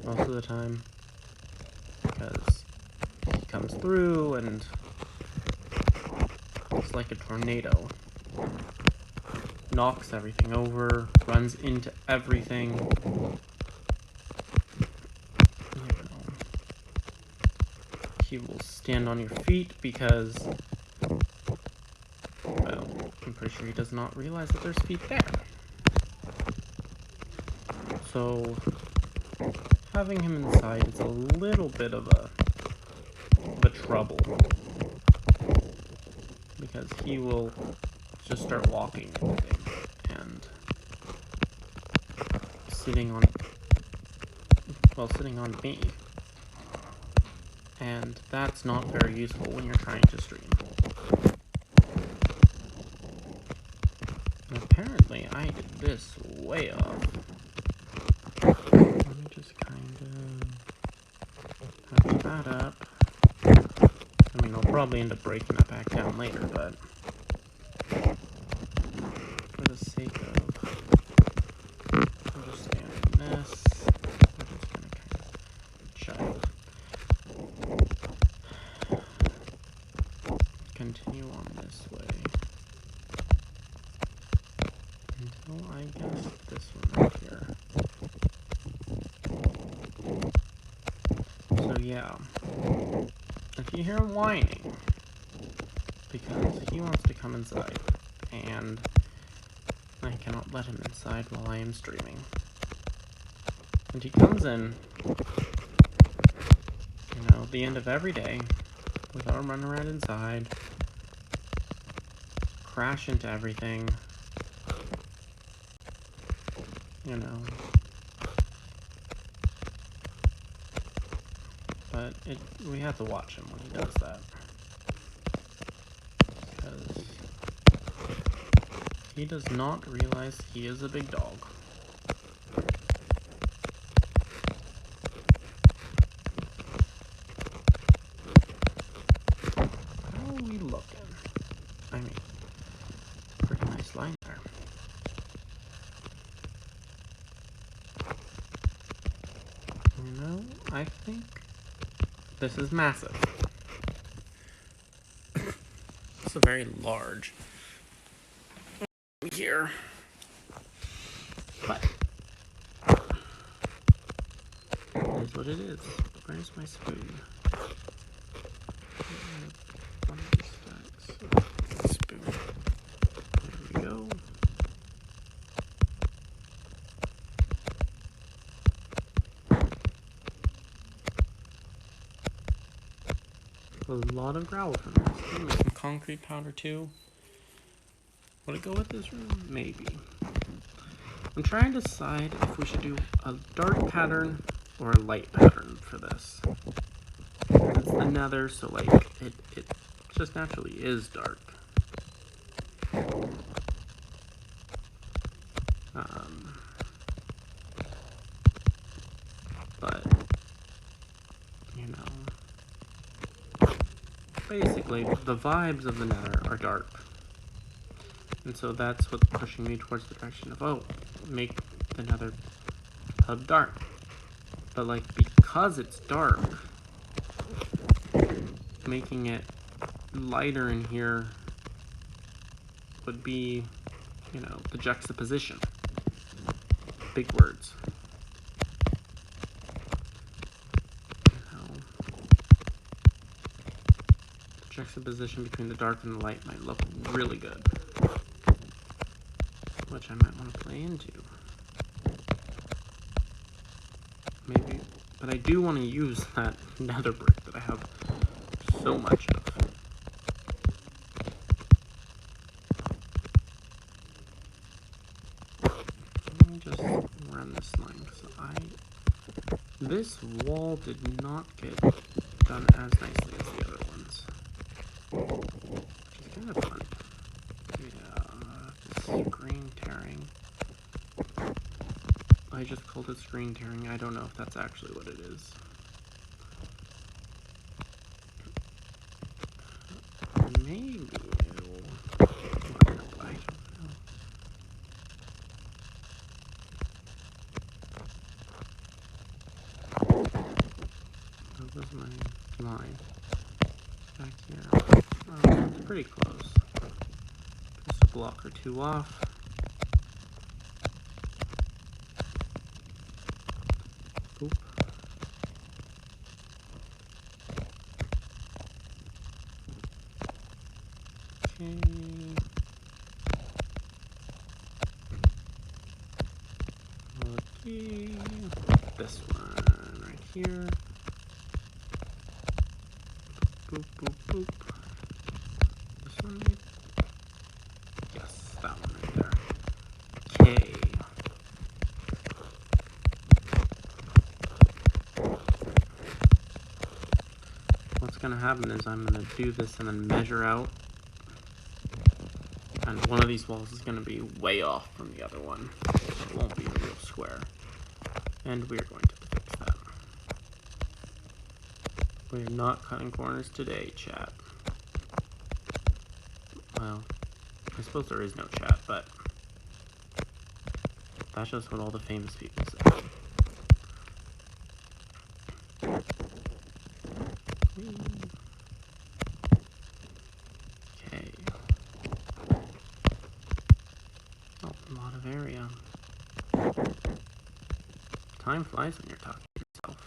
most of the time, because he comes through and it's like a tornado. Knocks everything over, runs into everything. You know, he will stand on your feet because, well, I'm pretty sure he does not realize that there's feet there. So having him inside is a little bit of a trouble, because he will just start walking and sitting on me, and that's not very useful when you're trying to stream. And apparently I did this way off. Let me just kind of patch that up. I mean, I'll probably end up breaking that back down later, but for the sake of understanding this, we're just going to kind of child. Continue on this way until I get this one right here. So yeah, if you hear him whining, because he wants to come inside, and I cannot let him inside while I am streaming. And he comes in, the end of every day, without him running around inside, crash into everything, But we have to watch him when he does that, because he does not realize he is a big dog. How are we looking? I mean, pretty nice line there. I think this is massive. It's a very large here, but it is what it is. Where's my spoon? One of these stacks. Spoon. There we go. A lot of gravel from this. Maybe some concrete powder too. Would it go with this room? Maybe. I'm trying to decide if we should do a dark pattern or a light pattern for this. It's the Nether, so like it just naturally is dark. But basically the vibes of the Nether are dark. And so that's what's pushing me towards the direction of, make the Nether hub dark. But like, because it's dark, making it lighter in here would be, the juxtaposition. Big words. The juxtaposition between the dark and the light might look really good, which I might want to play into. Maybe, but I do want to use that nether brick that I have so much of. Let me just run this line, because this wall did not get done as nicely as the other ones, which is kind of fun. Yeah, screen tearing. I just called it screen tearing. I don't know if that's actually what it is. Maybe it'll line up. I don't know. That was my line back here. Oh, it's pretty close. Just a block or two off. Oop. Okay. Okay. this one right here. Boop, boop, boop. This one, maybe? Yes, that one right there. Okay. What's gonna happen is I'm gonna do this and then measure out. And one of these walls is gonna be way off from the other one. So it won't be a real square. And we're going to fix that. We're not cutting corners today, chat. Well, I suppose there is no chat, but that's just what all the famous people say. Okay. Oh, a lot of area. Time flies when you're talking to yourself.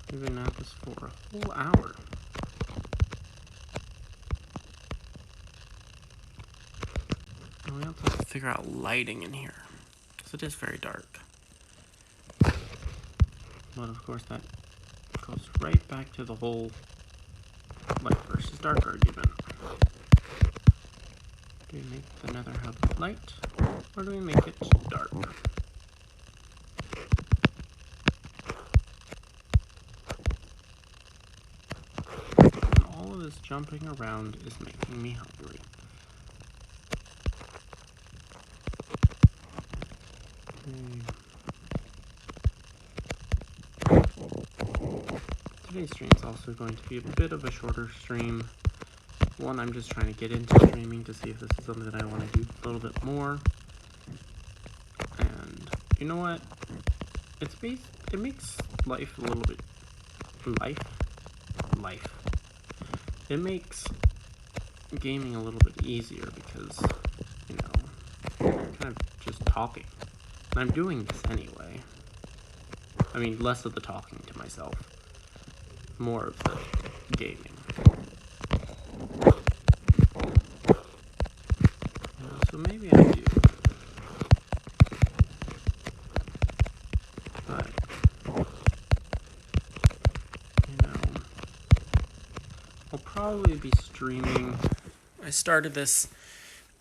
We've been at this for a whole hour. And we also have to figure out lighting in here, because it is very dark. But of course that goes right back to the whole light versus dark argument. Do we make the nether hub light, or do we make it dark? And all of this jumping around is making me hungry. Today's stream is also going to be a bit of a shorter stream. One, I'm just trying to get into streaming to see if this is something that I want to do a little bit more. And you know what? It makes life a little bit... Life? It makes gaming a little bit easier because, you know, I'm kind of just talking. And I'm doing this anyway. I mean, less of the talking to myself. More of the gaming. So maybe I do. But, you know, I'll probably be streaming. I started this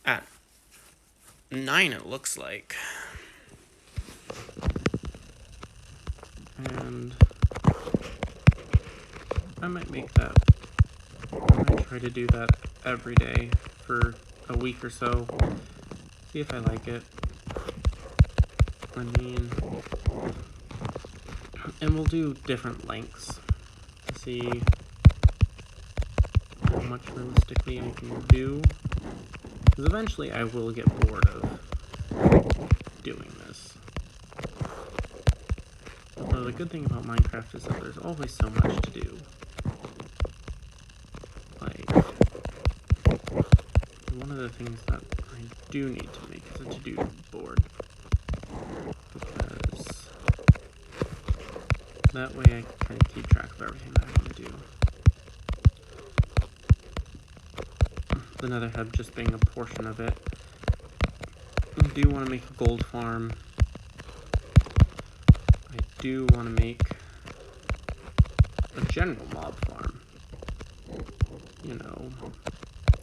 at 9, it looks like. And I might make that. I might try to do that every day for a week or so. See if I like it. I mean, and we'll do different lengths to see how much realistically I can do. Because eventually I will get bored of doing this. Although the good thing about Minecraft is that there's always so much to do. Like, one of the things that I do need to make is a to-do board. Because that way I can kind of keep track of everything that I want to do. The nether hub just being a portion of it. I do want to make a gold farm. I do want to make a general mob farm. You know,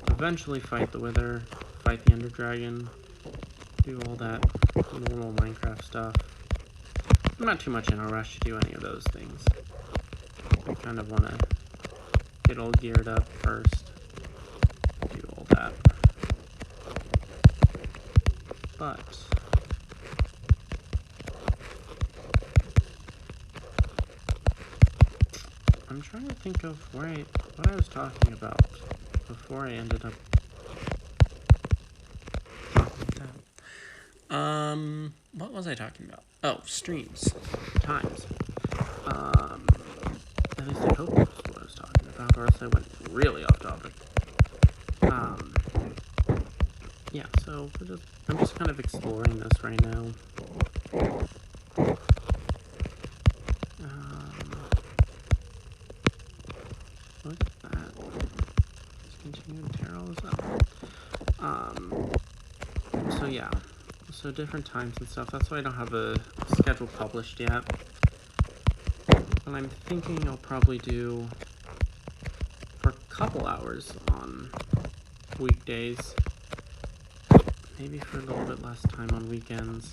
eventually fight the wither, fight the ender dragon, do all that normal Minecraft stuff. I'm not too much in a rush to do any of those things. I kind of want to get all geared up first, do all that. But I'm trying to think of what I was talking about before I ended up talking about that. What was I talking about? Oh, streams. Times. At least I hope that's what I was talking about, or else I went really off topic. Yeah, so I'm just kind of exploring this right now. Look at that. Let's continue to tear all this up. So yeah. So different times and stuff. That's why I don't have a schedule published yet. But I'm thinking I'll probably do for a couple hours on weekdays. Maybe for a little bit less time on weekends.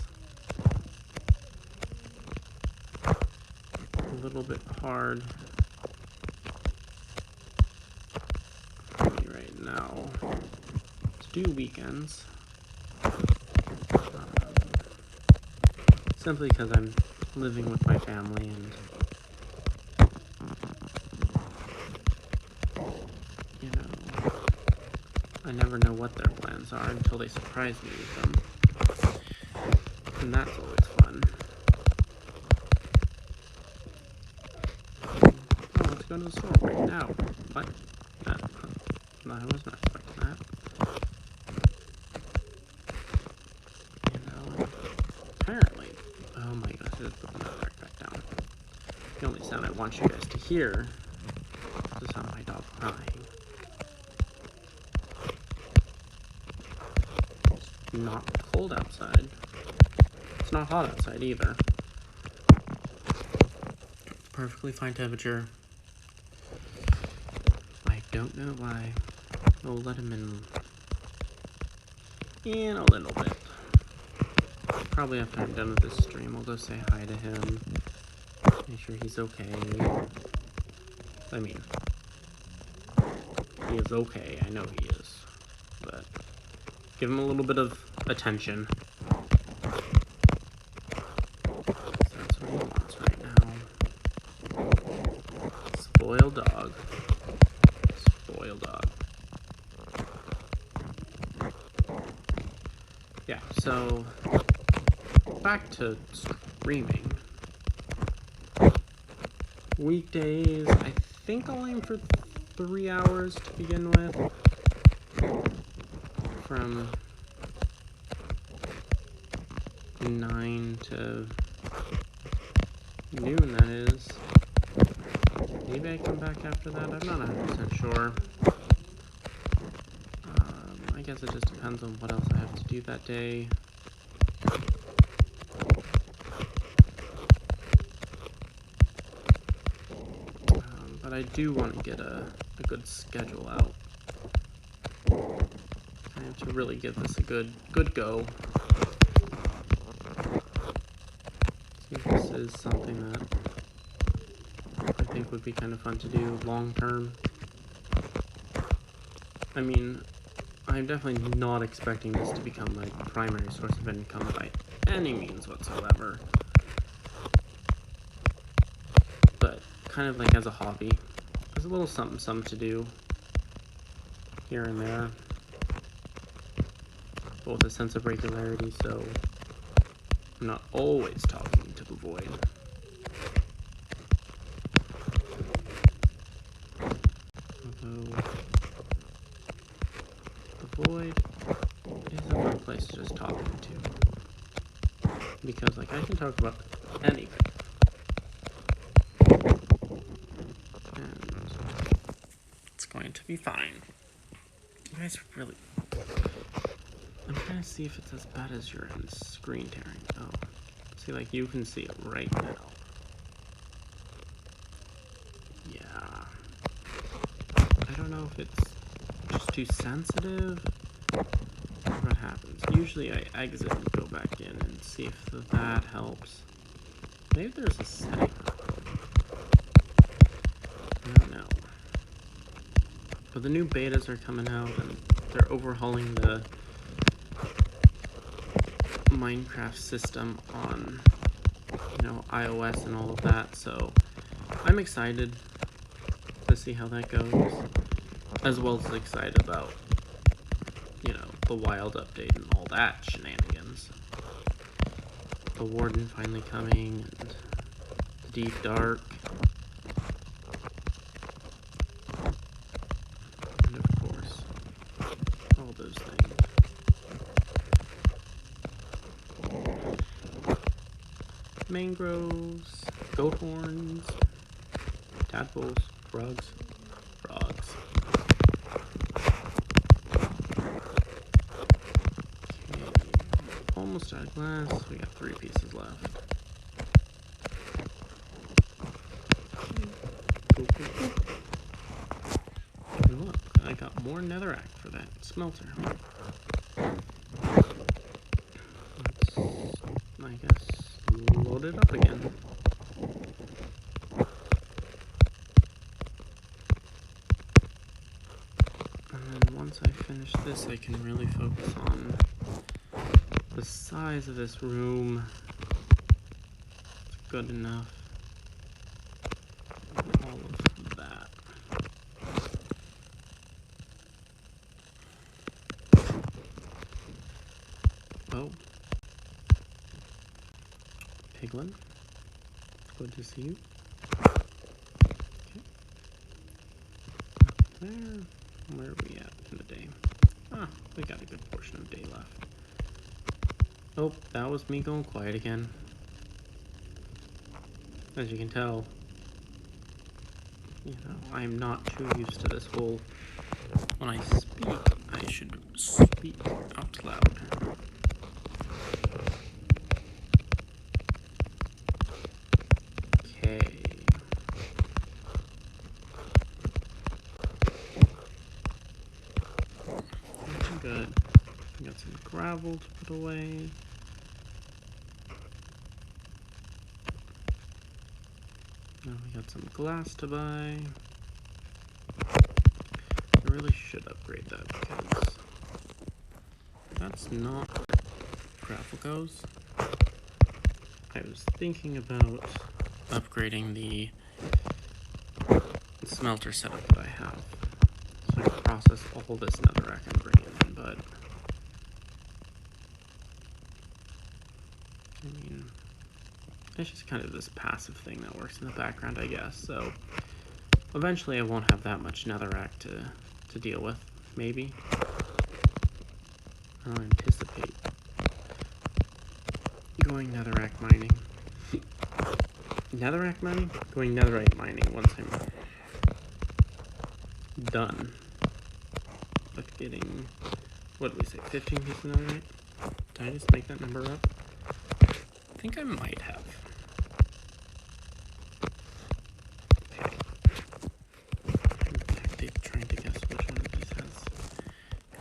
A little bit hard for me right now to do weekends. Simply because I'm living with my family and you know, I never know what their plans are until they surprise me with them. And that's always fun. Oh, let's go to the store right now. What? No, I was not expecting that. You know, apparently. Oh my gosh, I just put the nether back down. The only sound I want you guys to hear is the sound of my dog crying. It's not cold outside. It's not hot outside either. Perfectly fine temperature. I don't know why. We'll let him in a little bit. Probably after I'm done with this stream, I'll go say hi to him. Make sure he's okay. I mean, he is okay. I know he is. But give him a little bit of attention. That's what he wants right now. Spoiled dog. Spoiled dog. Yeah, so back to streaming. Weekdays, I think I'll aim for 3 hours to begin with. From 9 to noon, that is. Maybe I come back after that, I'm not 100% sure. I guess it just depends on what else I have to do that day. But I do want to get a good schedule out. I have to really give this a good go. See if this is something that I think would be kind of fun to do long term. I mean, I'm definitely not expecting this to become my primary source of income by any means whatsoever. But kind of like as a hobby, as a little something to do here and there. Both a sense of regularity, so I'm not always talking to the void. Although the void is a fun place to just talk to. Because like I can talk about anything. And it's going to be fine. You guys really... I'm trying to see if it's as bad as your end screen tearing. Oh, see, like you can see it right now. Yeah. I don't know if it's just too sensitive. What happens? Usually I exit and go back in and see if that helps. Maybe there's a setting. I don't know. But the new betas are coming out and they're overhauling the Minecraft system on, you know, iOS and all of that, so I'm excited to see how that goes, as well as excited about, you know, the wild update and all that shenanigans. The Warden finally coming, and the Deep Dark, and of course, all those things. Mangroves, goat horns, tadpoles, frogs. Okay, almost out of glass. We got 3 pieces left. got more netherrack for that smelter. Let's, I guess, load it up again. And then once I finish this, I can really focus on the size of this room. It's good enough. All of that. Oh. Piglin. Good to see you. Okay. There. Where are we at in the day? Ah, we got a good portion of day left. Oh, that was me going quiet again. As you can tell, you know, I'm not too used to this whole, when I speak, I should speak out loud. Okay. Looking good. We got some gravel to put away. Now we got some glass to buy. I really should upgrade that because that's not where gravel goes. I was thinking about upgrading the smelter setup that I have so I can process all this netherrack and bring it in, but I mean, it's just kind of this passive thing that works in the background, I guess. So eventually I won't have that much netherrack to deal with, maybe. I'll anticipate going netherrack mining. Netherrack mining? Going netherite mining once I'm done with getting, what did we say, 15 pieces of netherite? Did I just make that number up? I think I might have. Okay. I'm trying to guess which one of these has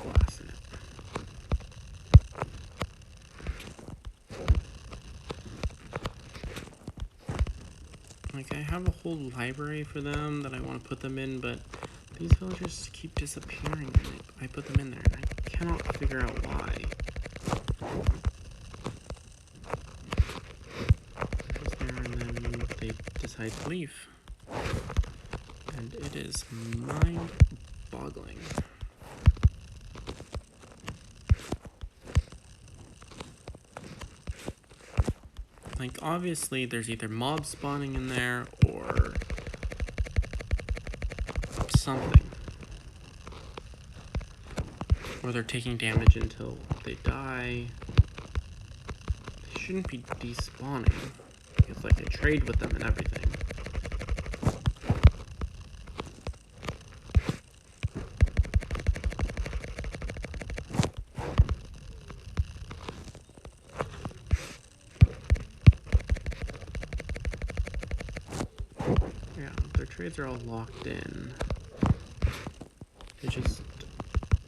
glass in it. Like, I have a whole library for them that I want to put them in, but these villagers keep disappearing and I put them in there and I cannot figure out why. They're just there and then they decide to leave. And it is mind-boggling. Like, obviously there's either mobs spawning in there or something. Or they're taking damage until they die. They shouldn't be despawning. It's like I trade with them and everything. Yeah, their trades are all locked in. They just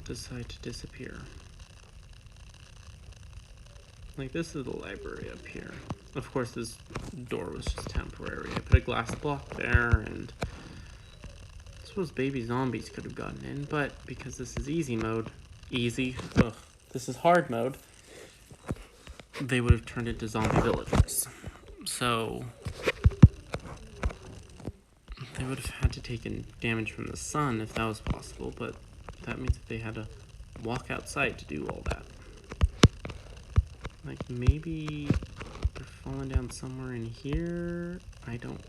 decide to disappear. Like, this is the library up here. Of course, this door was just temporary. I put a glass block there, and I suppose baby zombies could have gotten in, but because this is easy mode, this is hard mode, they would have turned into zombie villagers. So they would have had to take in damage from the sun if that was possible, but that means that they had to walk outside to do all that. Like, maybe they're falling down somewhere in here. I don't...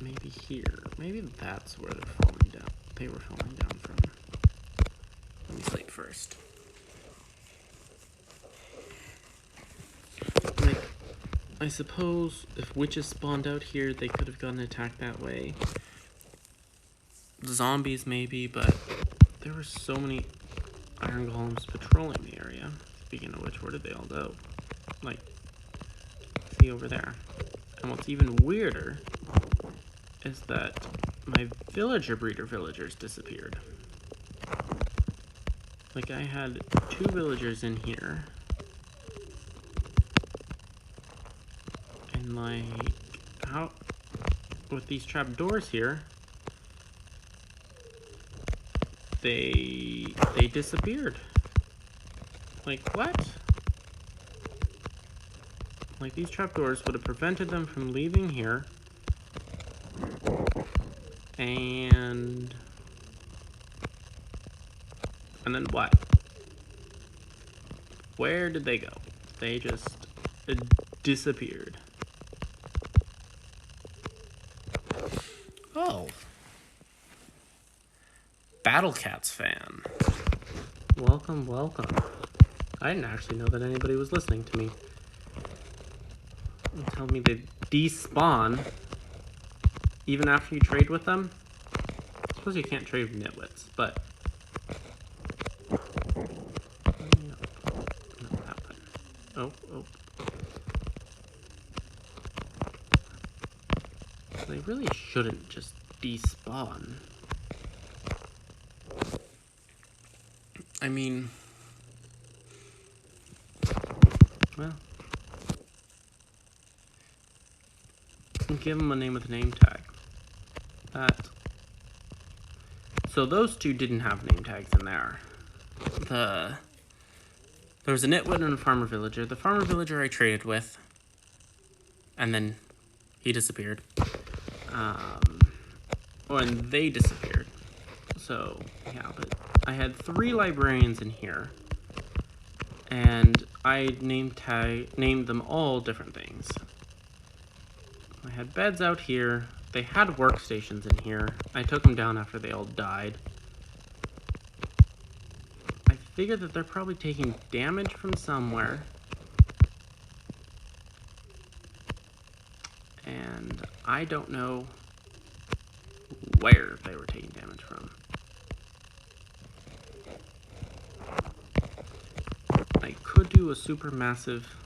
Maybe here. Maybe that's where they're falling down. They were falling down from. Let me sleep first. Like, I suppose if witches spawned out here, they could have gotten attacked that way. Zombies maybe, but there were so many iron golems patrolling the area. Speaking of which, where did they all go? Like, see over there. And what's even weirder is that my villager breeder villagers disappeared. Like, I had 2 villagers in here. And, like, how... with these trapdoors here, they disappeared. Like, what? Like, these trapdoors would have prevented them from leaving here. And then what? Where did they go? They just disappeared. Oh. Battle Cats fan. Welcome, welcome. I didn't actually know that anybody was listening to me. You tell me they despawn even after you trade with them? I suppose you can't trade with nitwits, but... Oh. They really shouldn't just despawn. I mean... well... give them a name with a name tag. So those 2 didn't have name tags in there. There was a nitwit and a farmer villager. The farmer villager I traded with, and then he disappeared. And they disappeared. So, yeah, but I had 3 librarians in here, and I named them all different things. I had beds out here. They had workstations in here. I took them down after they all died. I figured that they're probably taking damage from somewhere. And I don't know where they were taking damage from. I could do a super massive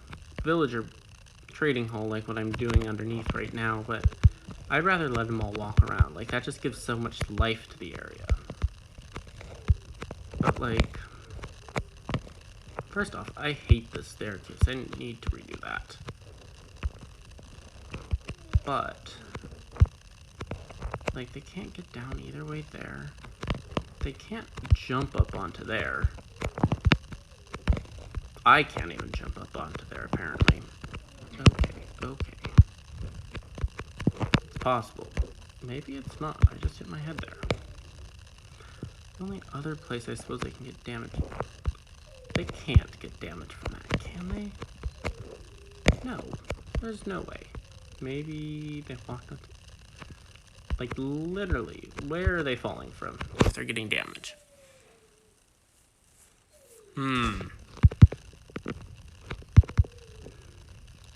villager trading hole like what I'm doing underneath right now, but I'd rather let them all walk around. Like, that just gives so much life to the area. But, like, first off, I hate this staircase. I didn't need to redo that. But, like, they can't get down either way there. They can't jump up onto there. I can't even jump up onto there, apparently. Okay. It's possible. Maybe it's not. I just hit my head there. The only other place I suppose they can get damage... they can't get damage from that, can they? No. There's no way. Maybe they walked up... like, literally, where are they falling from if they're getting damage?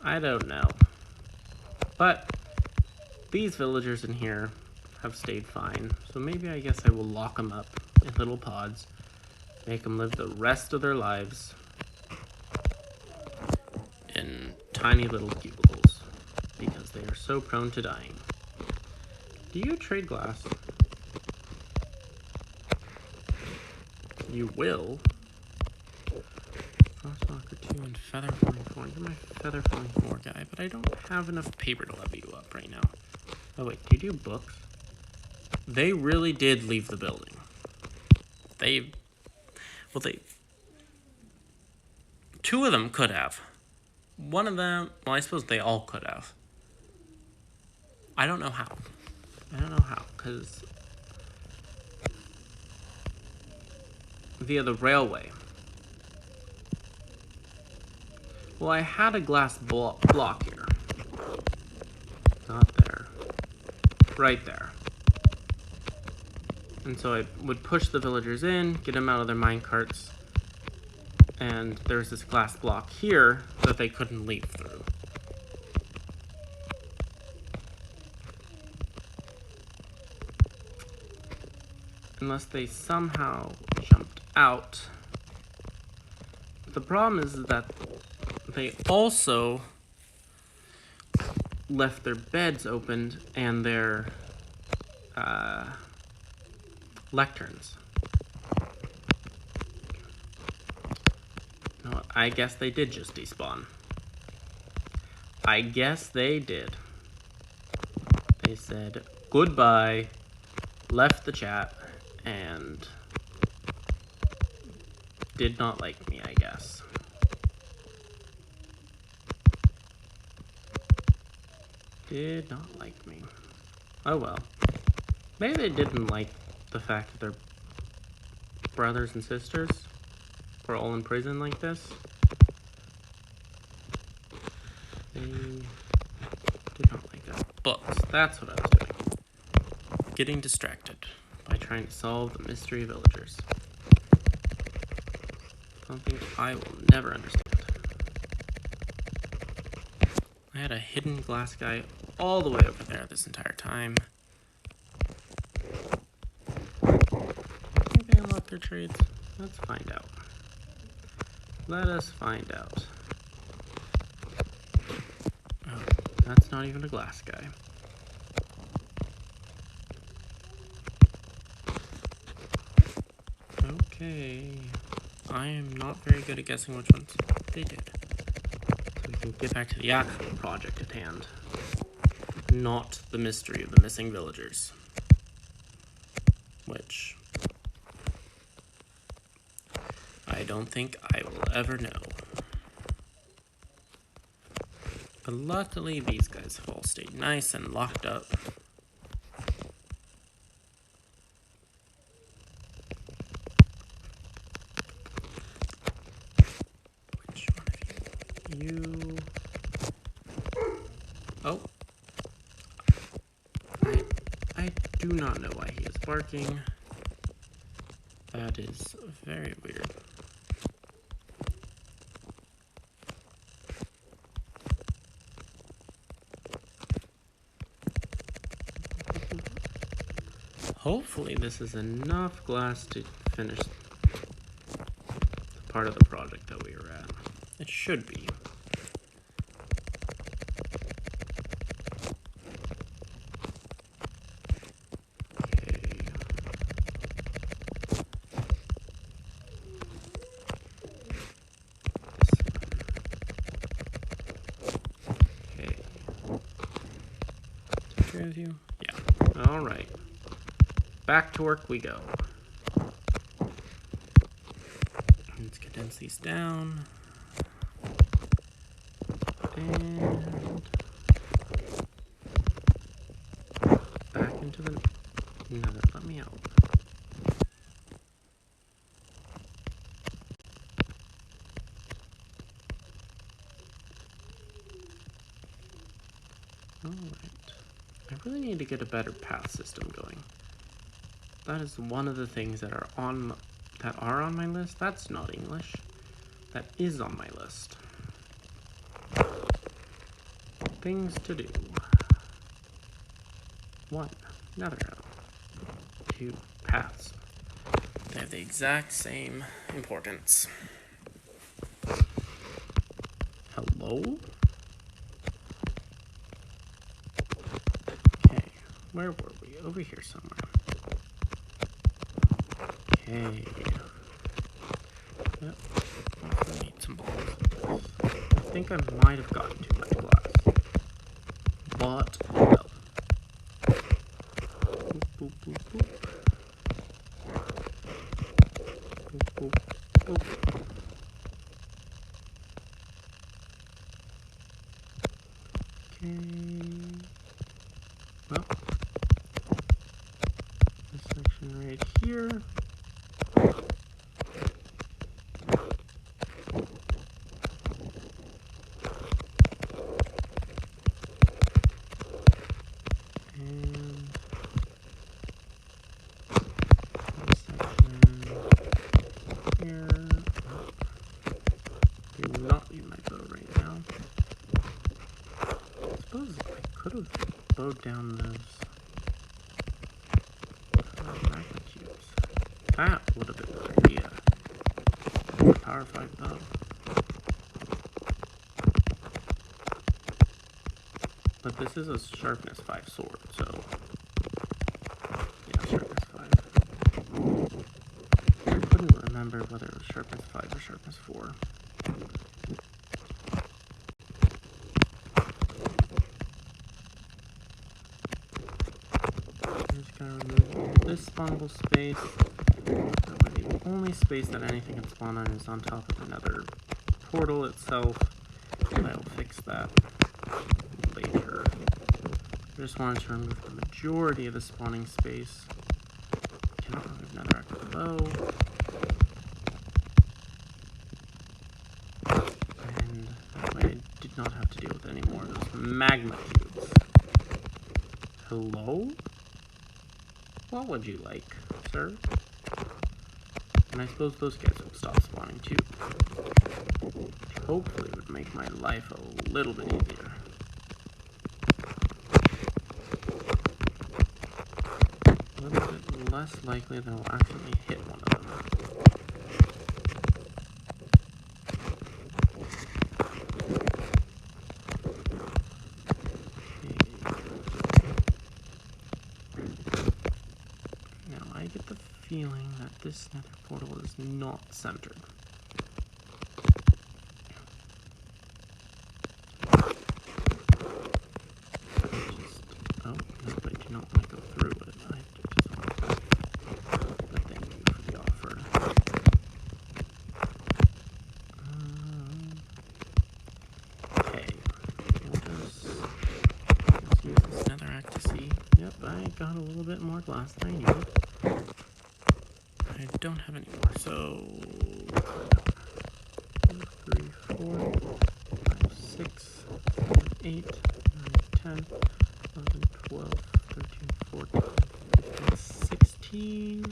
I don't know. But these villagers in here have stayed fine, so maybe I guess I will lock them up in little pods, make them live the rest of their lives in tiny little cubicles, because they are so prone to dying. Do you trade glass? You will. Frostwalker 2 and Feather Falling 4. You're my Feather Falling 4 guy, but I don't have enough paper to level you up right now. Oh wait, do you do books? They really did leave the building. Two of them could have. One of them, well, I suppose they all could have. I don't know how. Because via the railway. Well, I had a glass block here. Not there. Right there. And so I would push the villagers in, get them out of their minecarts, and there's this glass block here that they couldn't leap through. Unless they somehow jumped out. The problem is that they also left their beds opened and their lecterns. No, I guess they did just despawn. I guess they did. They said goodbye, left the chat, and did not like me, I guess. Did not like me. Oh well. Maybe they didn't like the fact that their brothers and sisters were all in prison like this. They did not like that. Books. That's what I was doing. Getting distracted by trying to solve the mystery villagers. Something I will never understand. I had a hidden glass guy all the way over there this entire time. I think they unlock their trades. Let's find out. Let us find out. Oh, that's not even a glass guy. Okay. I am not very good at guessing which ones they did. So we can get back to the actual project at hand. Not the mystery of the missing villagers. Which I don't think I will ever know. But luckily these guys have all stayed nice and locked up. Which one of you? Oh. I do not know why he is barking. That is very weird. Hopefully this is enough glass to finish the part of the project that we were at. It should be. With you? Yeah. All right. Back to work we go. Let's condense these down. And back into the Nether. Let me out. All right. I really need to get a better path system going. That is one of the things that are on my list. That's not English. That is on my list. Things to do. 1. Nether. 2. Paths. They have the exact same importance. Hello? Okay, where were we? Over here somewhere. Okay. Yep. I need some balls. I think I might have gotten too much glass. But no. Boop, boop, boop, boop. Boop, boop, boop. Okay. Well, this section right here. Bowed down those magnet cubes. That would have been an idea. Power 5 bow. But this is a sharpness 5 sword, so remember whether it was sharpness 5 or sharpness 4. I'm just gonna remove this spawnable space. That way the only space that anything can spawn on is on top of another portal itself. And I'll fix that later. I just wanted to remove the majority of the spawning space. Cannot remove netherrack below. And that way I did not have to deal with any more of those magma cubes. Hello? What would you like, sir? And I suppose those guys will stop spawning too. Which hopefully would make my life a little bit easier. A little bit less likely that I'll actually hit one of them. Feeling that this nether portal is not centered. Oh, no, I do not want to go through it. I just want to thank you for the offer. Okay, let's use this netherrack to see. Yep, I got a little bit more glass than I needed. I don't have any more, so 2, 3, 4, 5, 6, 7, 8, 9, 10, 11, 12, 13, 14, 15, 16.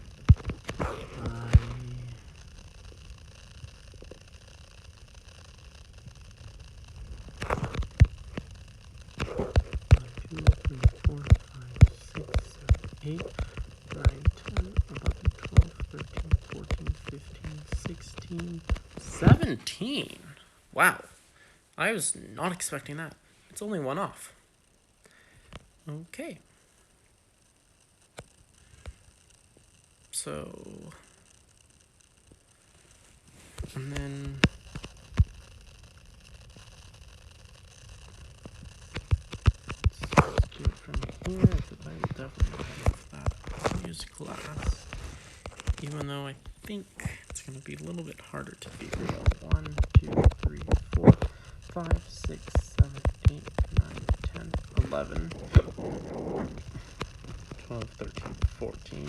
2, 3, 4, 5, 6, 7, 8, 9, 10, 11, 12, 13, 14, 15, 16, 17. Wow. I was not expecting that. It's only one off. Okay. So, and then let's do it from here, because I will definitely have that. Use glass, even though I think it's going to be a little bit harder to figure out. 1, 2, 3, 4, 5, 6, 7, 8, 9, 10, 11, 12, 13, 14,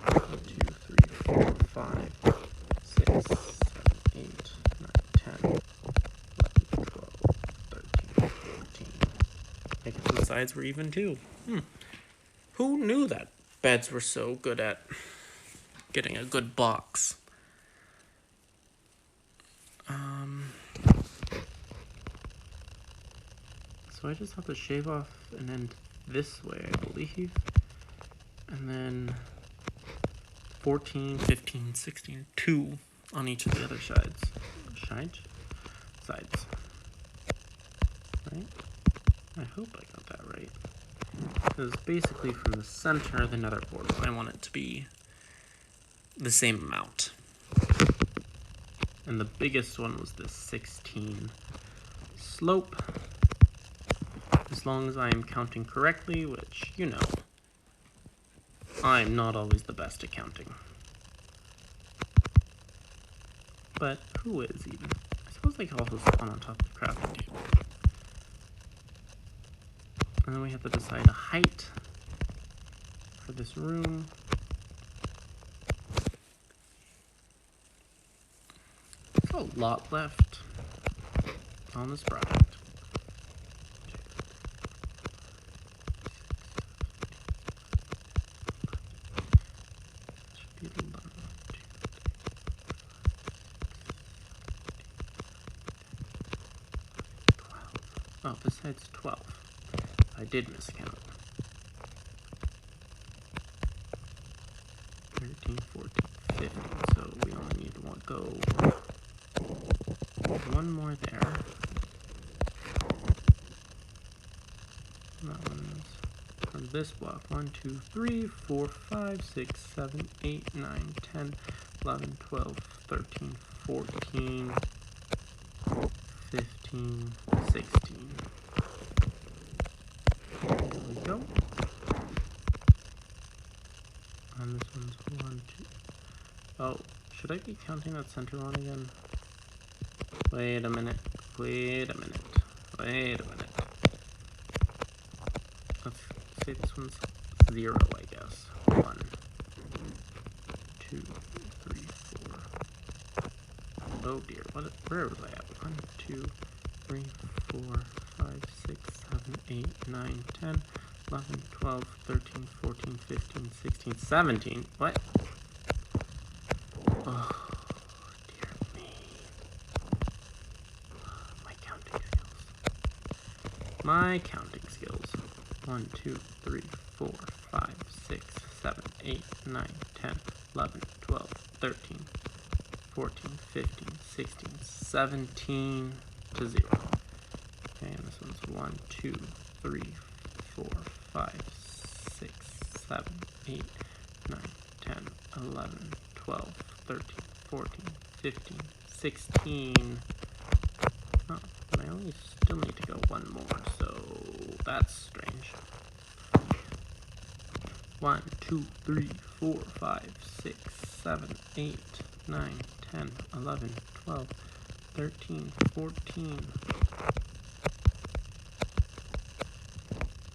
1, 2, 3, 4, 5, 6, 7, 8, 9, 10, 11, 12, 13, 14. I guess the sides were even too. Who knew that beds were so good at getting a good box? So I just have to shave off an end this way, I believe. And then 14, 15, 16, 2 on each of the other sides. Sides. Right? I hope I got that right. Because basically from the center of the nether portal, I want it to be the same amount. And the biggest one was the 16 slope. As long as I am counting correctly, which, you know, I'm not always the best at counting. But who is even? I suppose they could also spawn on top of the crafting table. And then we have to decide a height for this room. There's a lot left on this project. Oh, this side's 12. I did miscount. 13, 14, 15. So we only need to go one more there. That one's from this block. 1, 2, 3, 4, 5, 6, 7, 8, 9, 10, 11, 12, 13, 14, 15, 16. There we go. And this one's 1, 2. Oh, should I be counting that center one again? Wait a minute. Wait a minute. Wait a minute. Let's say this one's 0, I guess. 1, 2, 3, 4. Oh dear, where was I at? 1, 2, 3, 4, 5, 6, 7, 8, 9, 10, 11, 12, 13, 14, 15, 16, 17. What? Oh, dear me. My counting skills. My counting skills. 1, 2, 3, 4, 5, 6, 7, 8, 9, 10, 11, 12, 13, 14, 15, 16, 17 to 0. Okay, and this one's 1, 2, 3, 4, 5, 6, 7, 8, 9, 10, 11, 12, 13, 14, 15, 16. Oh, but I only still need to go one more, so that's strange. 1, 2, 3, 4, 5, 6, 7, 8, 9, 10, 11, 12, 13, 14.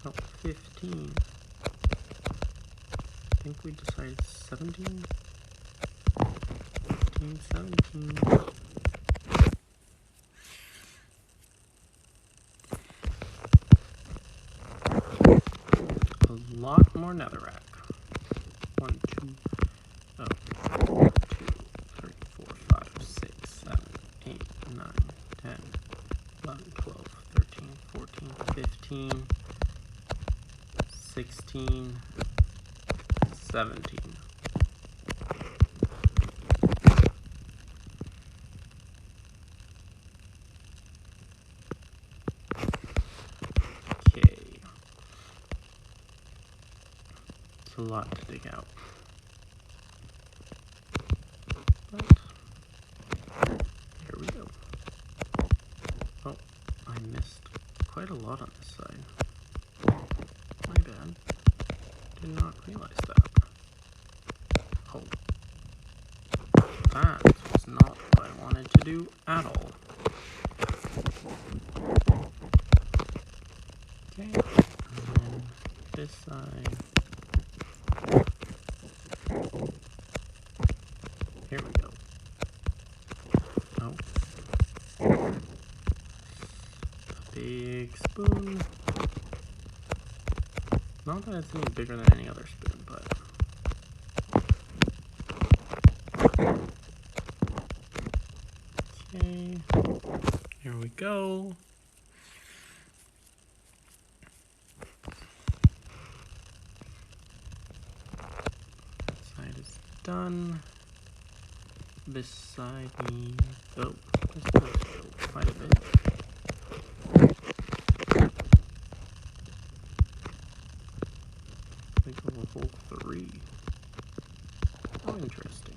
Oh, 15. I think we decided 17. 15, 17. A lot more netherrack. 1, 2, oh, 2, 3, 4, 5, 6, 7, 8, 9, 10, 11, 12, 13, 14, 15, 16, 17. Okay. It's a lot to dig out. But here we go. Oh, I missed quite a lot on this side. My bad. Did not realize that. Oh. That was not what I wanted to do at all. Okay, and then this side. Here we go. Oh. A big spoon. Not that it's any bigger than any other spoon, but... Okay. Here we go. That side is done. This side needs... Oh, this does go quite a bit. I think of a whole 3. Oh, interesting.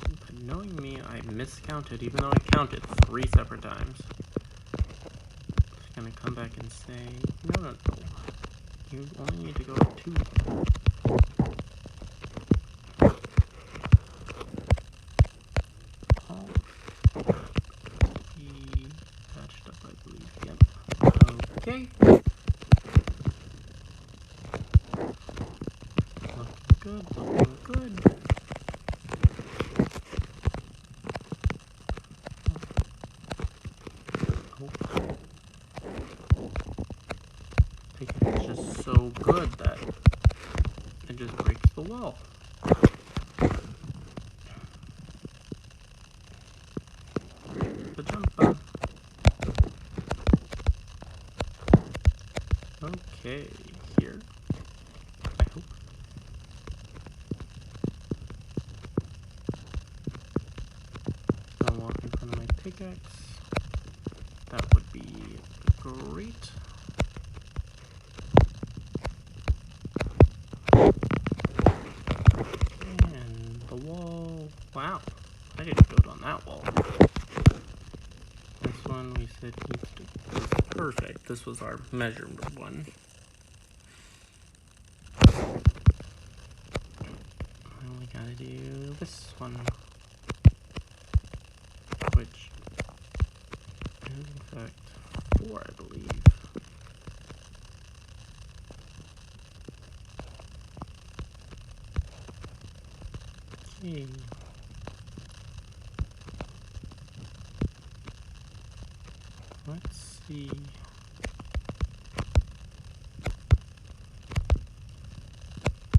But knowing me, I miscounted, even though I counted 3 separate times. It's gonna come back and say, no. You only need to go 2. All be patched up, I believe. Yep. Okay. Looking good, looking good. Oh. I think it's just so good that it just breaks the wall. The jump button. Okay, here. I hope. I'll walk in front of my pickaxe. That would be great. And the Wow, I didn't build on that wall. This one we said needs to be perfect. This was our measurement one. And we gotta do this one, which is in fact 4, I believe. Okay. Let's see.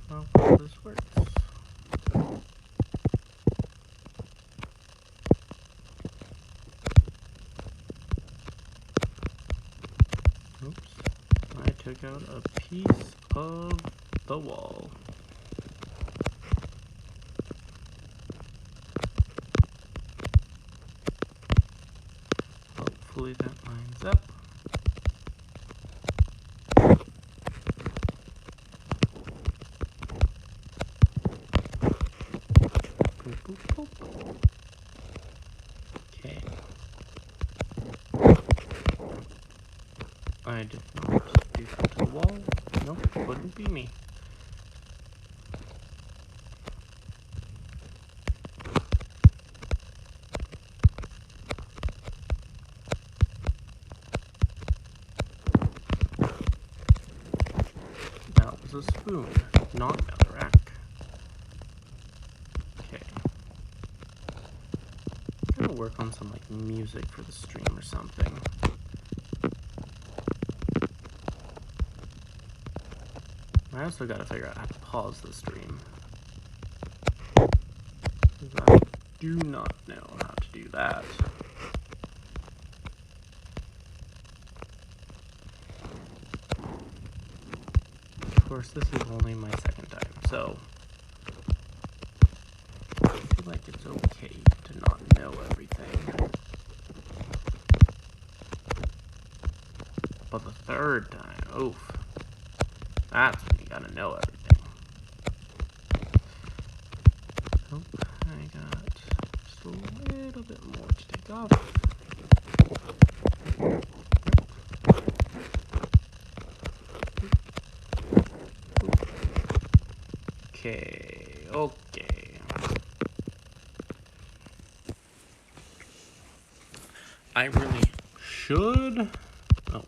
How this works. Oops. I took out a piece of the wall. Hopefully that lines up. Boop, boop, boop. Okay. I did not do that to the wall. Nope, wouldn't be me. That was a spoon, not netherrack. Okay. Gotta work on some like music for the stream or something. I also gotta figure out how to pause the stream. I do not know how to do that. Of course, this is only my second time, so I feel like it's okay to not know everything. But the third time, oof, that's when you gotta know everything. Oh, I got just a little bit more to take off. Okay. I really should, oh,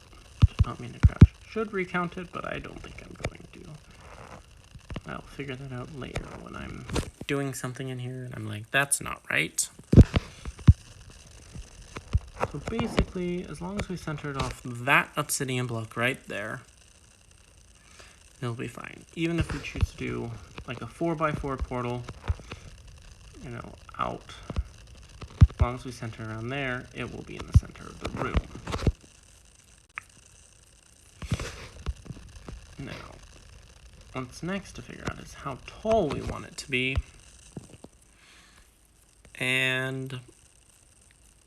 did not mean to crash. Should recount it, but I don't think I'm going to. I'll figure that out later when I'm doing something in here and I'm like, that's not right. So basically, as long as we center it off that obsidian block right there, it'll be fine. Even if we choose to do like a 4x4 portal, you know, out, as long as we center around there, it will be in the center of the room. Now, what's next to figure out is how tall we want it to be and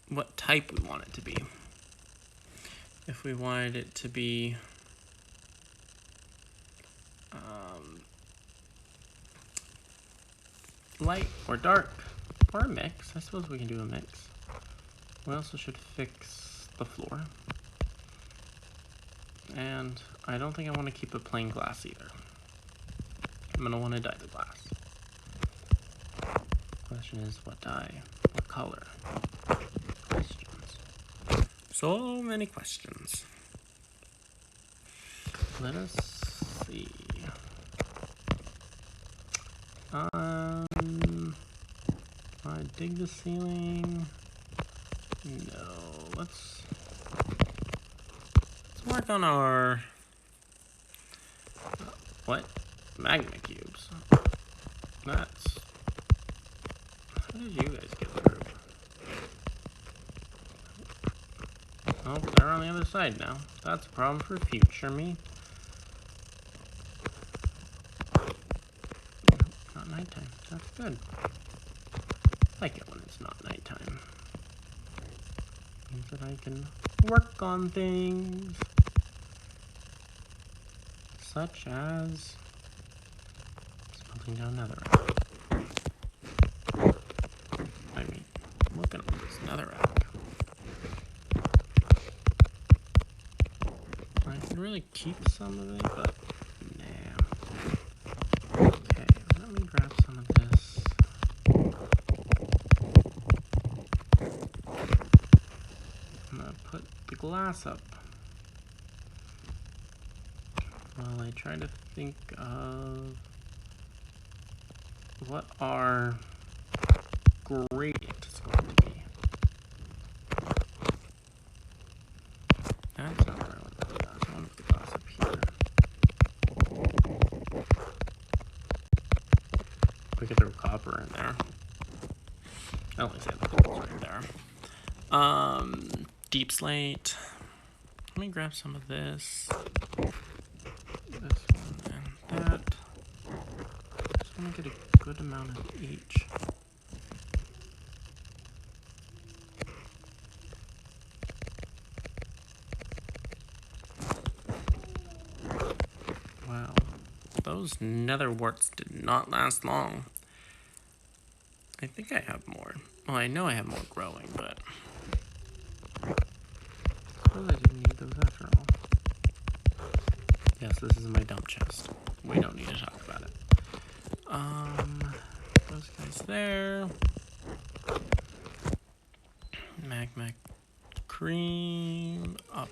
what type we want it to be. If we wanted it to be light or dark, or a mix. I suppose we can do a mix. We also should fix the floor. And I don't think I want to keep it plain glass either. I'm going to want to dye the glass. Question is, what dye? What color? Questions. So many questions. Let us see. I dig the ceiling. No, let's work on our what? Magma cubes. That's, how did you guys get through? Oh, they're on the other side now. That's a problem for future me. Not nighttime. That's good. I like it when it's not nighttime. Means that I can work on things. Such as smelting down netherrack. gonna put this netherrack. I can really keep some of it, but nah. Okay, let me grab some of this. I'm gonna put the glass up while I try to think of what our gradient is going to be. That's not where I want to put the glass. I want to put the glass up here. We could throw copper in there. I only say the coal's right there. Deep slate. Let me grab some of this. This one and that. Just want to get a good amount of each. Wow. Those nether warts did not last long. I think I have more. Well, I know I have more growing, but I suppose I didn't need those after all. Yes, this is my dump chest. We don't need to talk about it. Those guys there. Magma cream up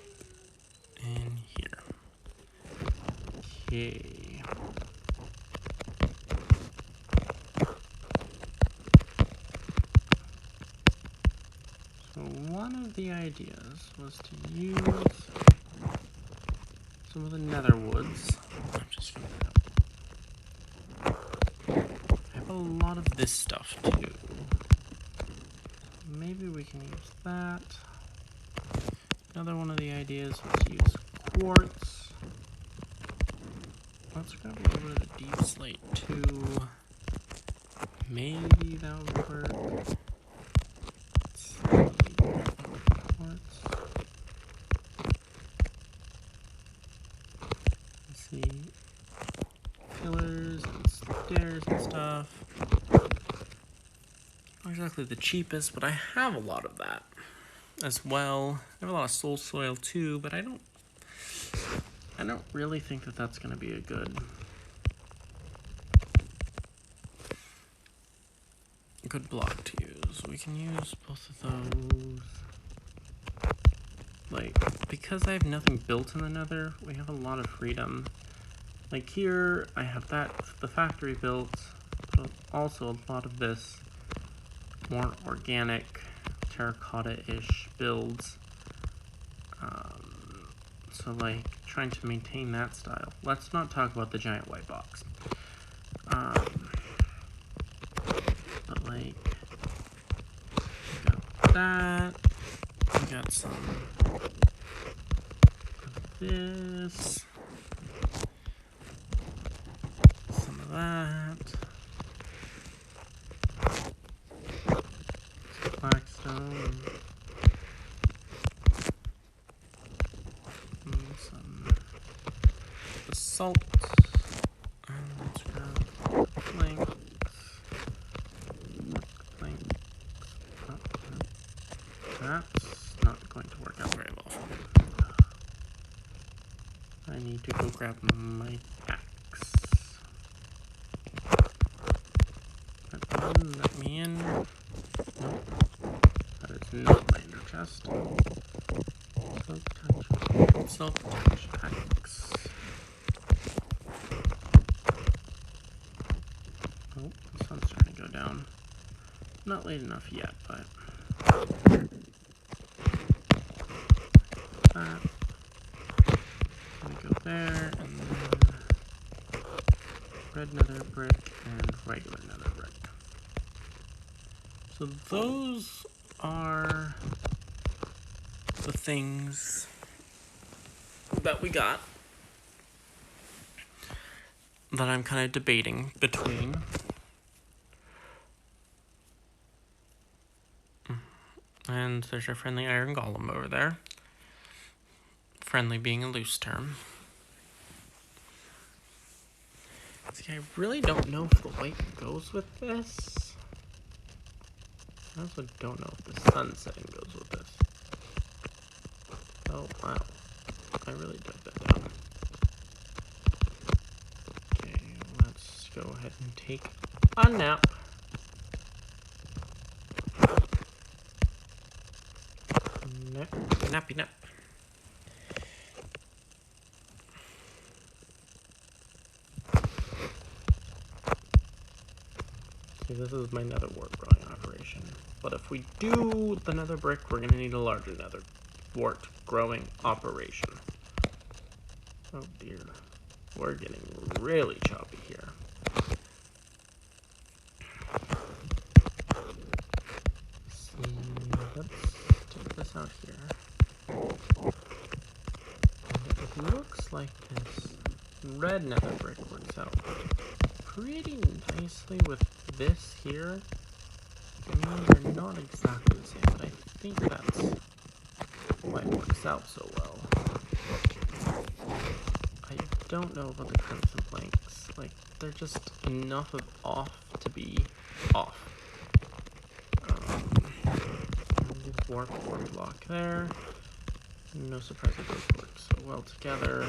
in here. Okay. So one of the ideas was to use some of the nether woods. I'm just gonna I have a lot of this stuff too. Maybe we can use that. Another one of the ideas was to use quartz. Let's grab a little bit of the deep slate too. Maybe that would work. Let's see. Pillars and stairs and stuff. Not exactly the cheapest, but I have a lot of that as well. I have a lot of soul soil too, but I don't really think that that's going to be a good block to use. We can use both of those. Like, because I have nothing built in the nether, we have a lot of freedom. Like here, I have the factory built, but also a lot of this more organic, terracotta-ish builds. So like, trying to maintain that style. Let's not talk about the giant white box. But like, we got that. We got some of this. Some of that. Some blackstone. Some basalt. And let's grab planks. Oh, that's not going to work out very well for me. I need to go grab my axe. Let me in. Nope. That is not my ender chest. Silk touch axe. Oh, the sun's starting to go down. Not late enough yet, but that. Gonna go there, and then red nether brick and regular nether brick. So those are the things that we got that I'm kind of debating between. And there's our friendly iron golem over there. Friendly being a loose term. See, I really don't know if the white goes with this. I also don't know if the sun setting goes with this. Oh, wow. I really dug that down. Okay, let's go ahead and take a nap. Nappy nap. See, this is my nether wart growing operation. But if we do the nether brick, we're going to need a larger nether wart growing operation. Oh dear. We're getting really choppy here. See, let's take this out here. And it looks like this red nether brick works out pretty nicely with this here. I mean, they're not exactly the same, but I think that's why it works out so well. I don't know about the crimson planks. Like, they're just enough of off to be off. Warp block there. No surprise it both work so well together.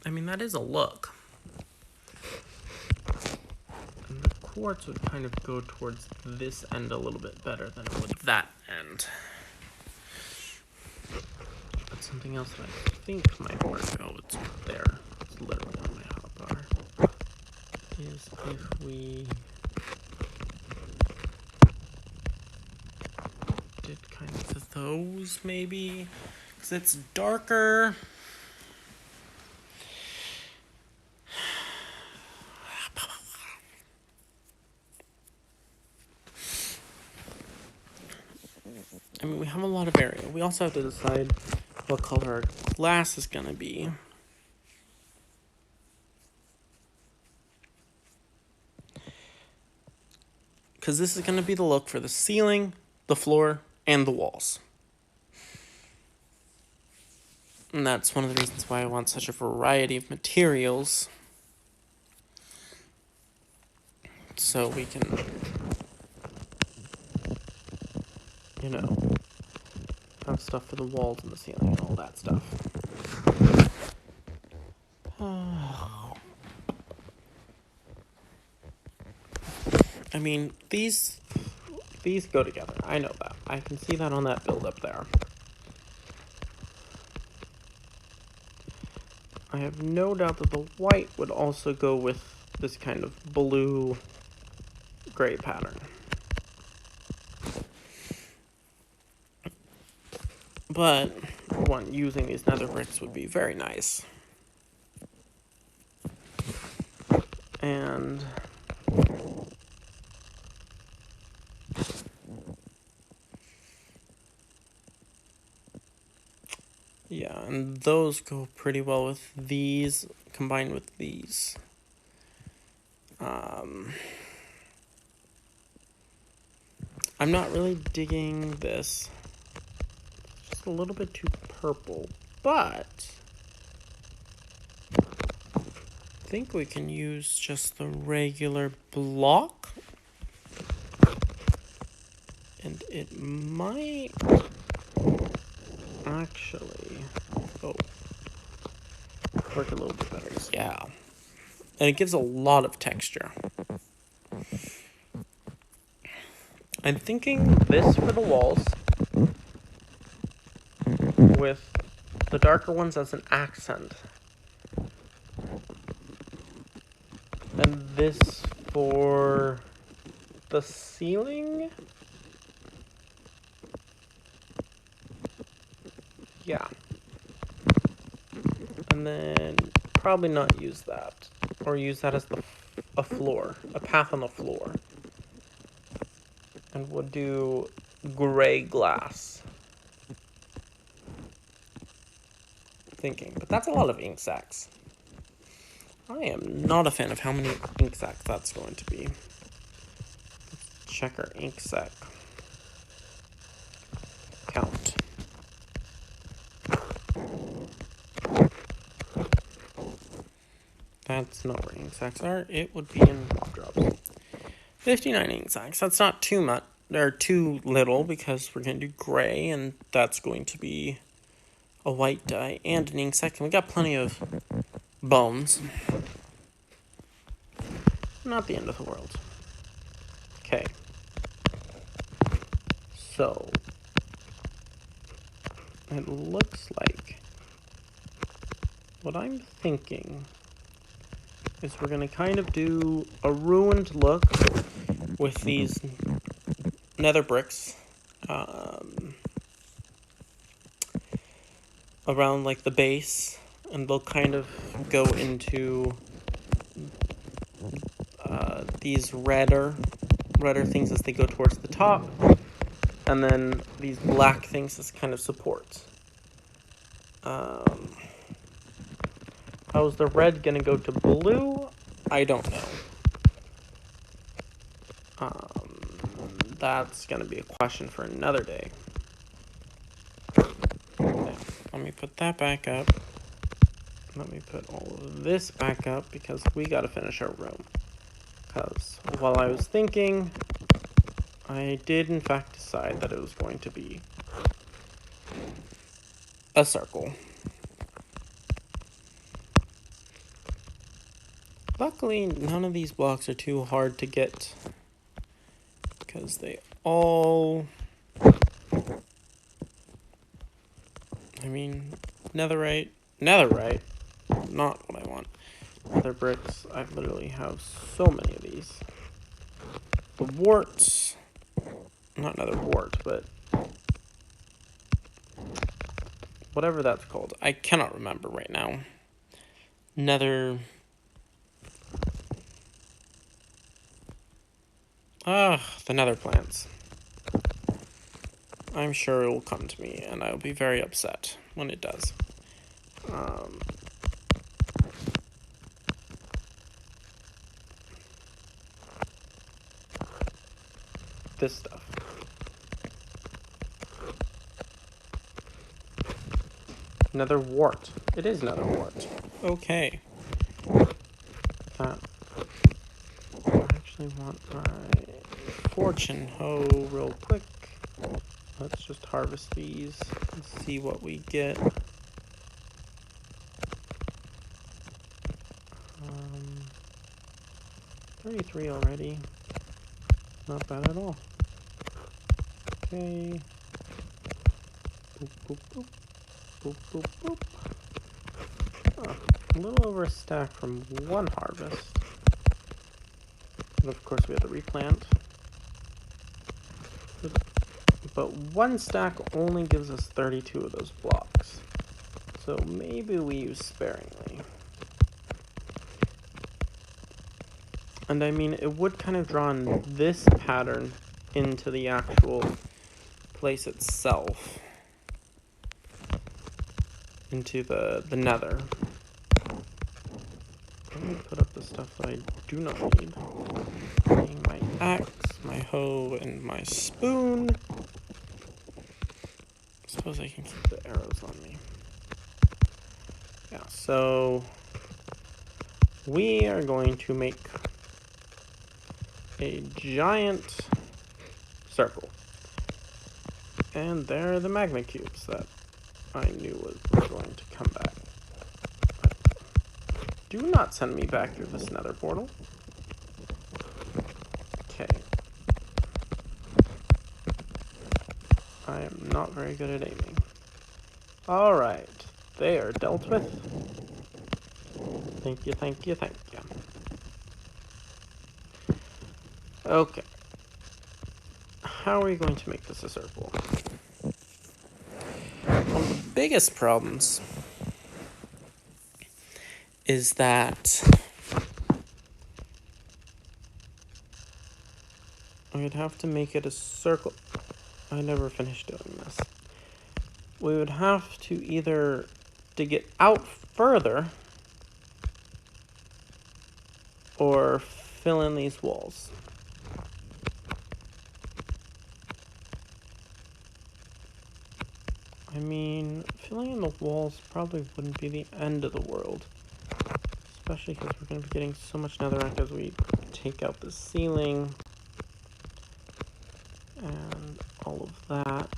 I mean, that is a look. And the quartz would kind of go towards this end a little bit better than it would that end. But something else that I think might work, oh, it's there. It's literally on my hotbar. Is if we did kind of those, maybe? Because it's darker. I mean, we have a lot of area. We also have to decide what color our glass is going to be. Because this is going to be the look for the ceiling, the floor, and the walls. And that's one of the reasons why I want such a variety of materials. So we can, you know, have stuff for the walls and the ceiling and all that stuff. I mean, these go together. I know that. I can see that on that build up there. I have no doubt that the white would also go with this kind of blue-gray pattern. But, one, using these nether bricks would be very nice. And yeah, and those go pretty well with these, combined with these. I'm not really digging this. Just a little bit too purple, but I think we can use just the regular block. And it might actually work a little bit better. Yeah. And it gives a lot of texture. I'm thinking this for the walls, with the darker ones as an accent. And this for the ceiling? Yeah. And then probably not use that. Or use that as a floor, a path on the floor. And we'll do gray glass. Thinking, but that's a lot of ink sacs. I am not a fan of how many ink sacs that's going to be. Let's check our ink sac count. That's not where ink sacks are. It would be in block drops. 59 ink sacks. That's not too much. They're too little because we're going to do gray, and that's going to be a white dye and an ink sac. And we got plenty of bones. Not the end of the world. Okay. So, it looks like what I'm thinking is we're going to kind of do a ruined look with these nether bricks around like the base, and they'll kind of go into these redder things as they go towards the top, and then these black things as kind of supports. How's the red gonna go to blue? I don't know. That's gonna be a question for another day. Now, let me put that back up. Let me put all of this back up because we gotta finish our room. Because while I was thinking, I did in fact decide that it was going to be a circle. Luckily, none of these blocks are too hard to get because they all, I mean, netherite, not what I want. Nether bricks, I literally have so many of these. The warts, not nether wart, but whatever that's called. I cannot remember right now. Nether, the nether plants. I'm sure it will come to me, and I'll be very upset when it does. This stuff. Nether wart. It is nether wart. Okay. I actually want my fortune hoe real quick. Let's just harvest these and see what we get. 33 already. Not bad at all. Okay. Boop, boop, boop. Boop, boop, boop. Oh, a little over a stack from one harvest. And of course we have to replant. But one stack only gives us 32 of those blocks. So maybe we use sparingly. And I mean, it would kind of draw in this pattern into the actual place itself. Into the nether. Let me put up the stuff that I do not need. My axe, my hoe, and my spoon. I suppose I can keep the arrows on me. Yeah, so we are going to make a giant circle. And there are the magma cubes that I knew was going to come back. But do not send me back through this nether portal. Okay. I am not very good at aiming. Alright. They are dealt with. Thank you, thank you, thank you. Okay. How are we going to make this a circle? One of the biggest problems is that I would have to make it a circle. I never finished doing this. We would have to either dig it out further or fill in these walls. I mean, filling in the walls probably wouldn't be the end of the world. Especially because we're going to be getting so much netherrack as we take out the ceiling and all of that.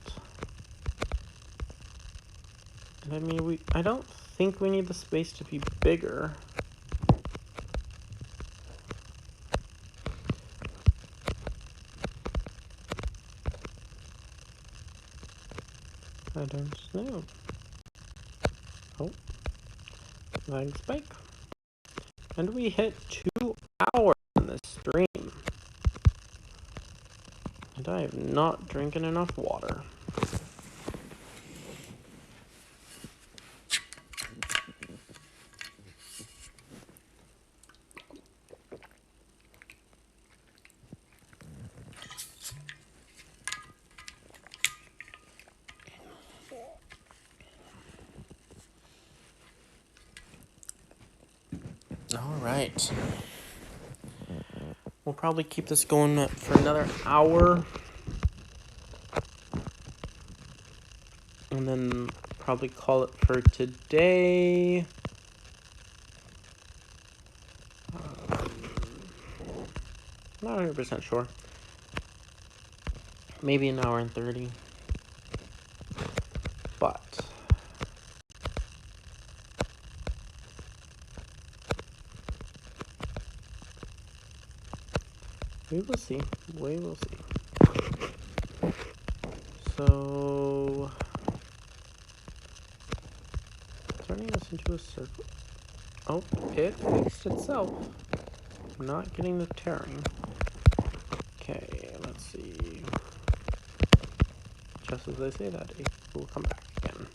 And I mean, I don't think we need the space to be bigger. I don't know. Oh, lag spike. And we hit 2 hours in this stream. And I have not drinking enough water. Alright. We'll probably keep this going for another hour. And then probably call it for today. Not 100% sure. Maybe an hour and 30. But we will see. We will see. So, turning this into a circle. Oh, it fixed itself. Not getting the tearing. Okay, let's see. Just as I say that, it will come back again.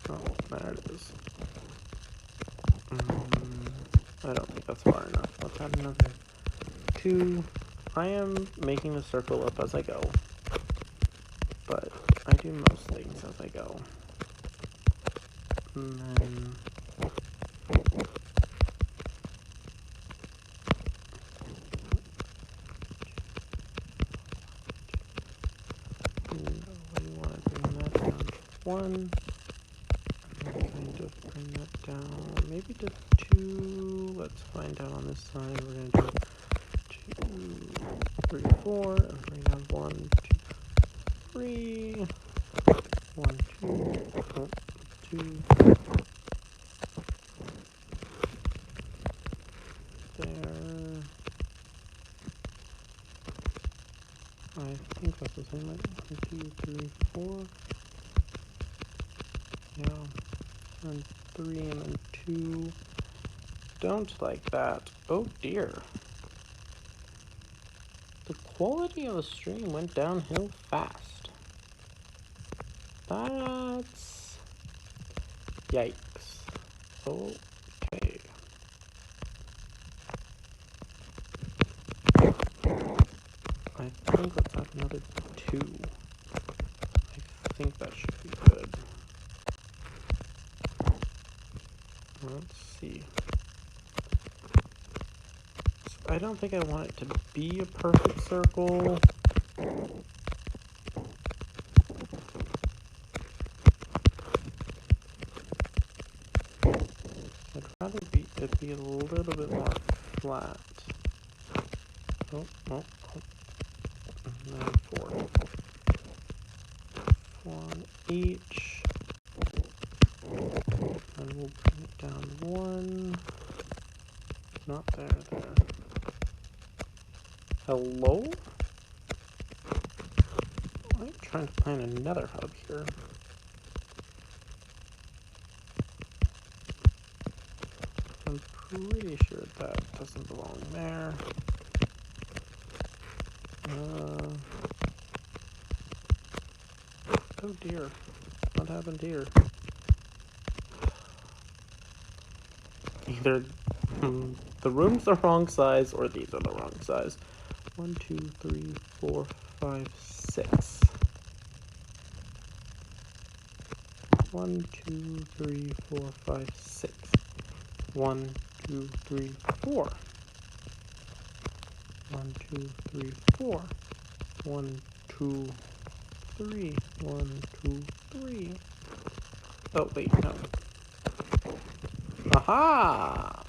Oh, there it is. I don't think that's far enough. Let's add another 2. I am making the circle up as I go. But I do most things as I go. And then we want to bring that down to 1. And kind of bring that down maybe to 2. Let's find out on this side. We're going to do 2, 3, 4, and bring down 1, 2, 3. 1, 2, oh, 2. There. I think that's the same, like 1, 2, 3, 4. Yeah. And 3 and then 2. Don't like that. Oh dear. The quality of the stream went downhill fast. That's... Yikes. Okay. I think let's add another 2. I think that should be good. Let's see. I don't think I want it to be a perfect circle. I'd rather it be a little bit more flat. Oh. And then 4. 4 on each. And we'll bring it down 1. Not there. Hello? I'm trying to find another hub here. I'm pretty sure that doesn't belong there. Oh dear. What happened here? Either the room's the wrong size or these are the wrong size. 1, 2, 3, 4, 5, 6. 1, 2, 3, 4, 5, 6. 1, 2, 3, 4. 1, 2, 3, 4. 1, 2, 3. 1, 2, 3. Oh wait, no. Aha!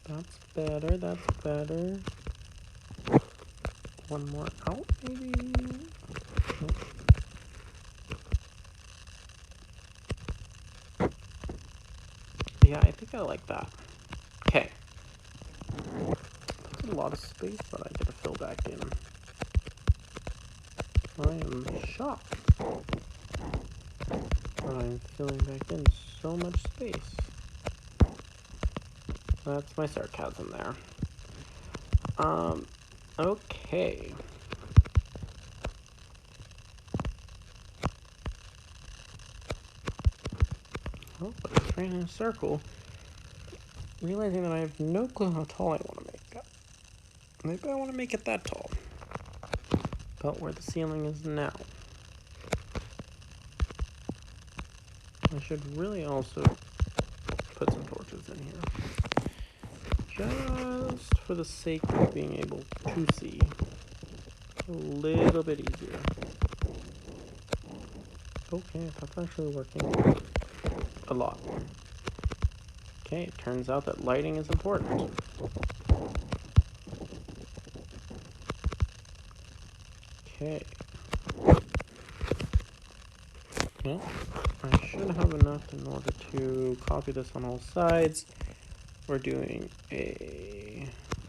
That's better, that's better. One more out, maybe? Nope. Yeah, I think I like that. Okay. That's a lot of space that I gotta fill back in. I am shocked that I'm filling back in so much space. That's my sarcasm there. Okay. Oh, but it's ran in a circle. Realizing that I have no clue how tall I want to make that. Maybe I want to make it that tall. About where the ceiling is now. I should really also put some torches in here. Just for the sake of being able to see. A little bit easier. Okay, that's actually working a lot. Okay, it turns out that lighting is important. Okay. Well, I should have enough in order to copy this on all sides. We're doing a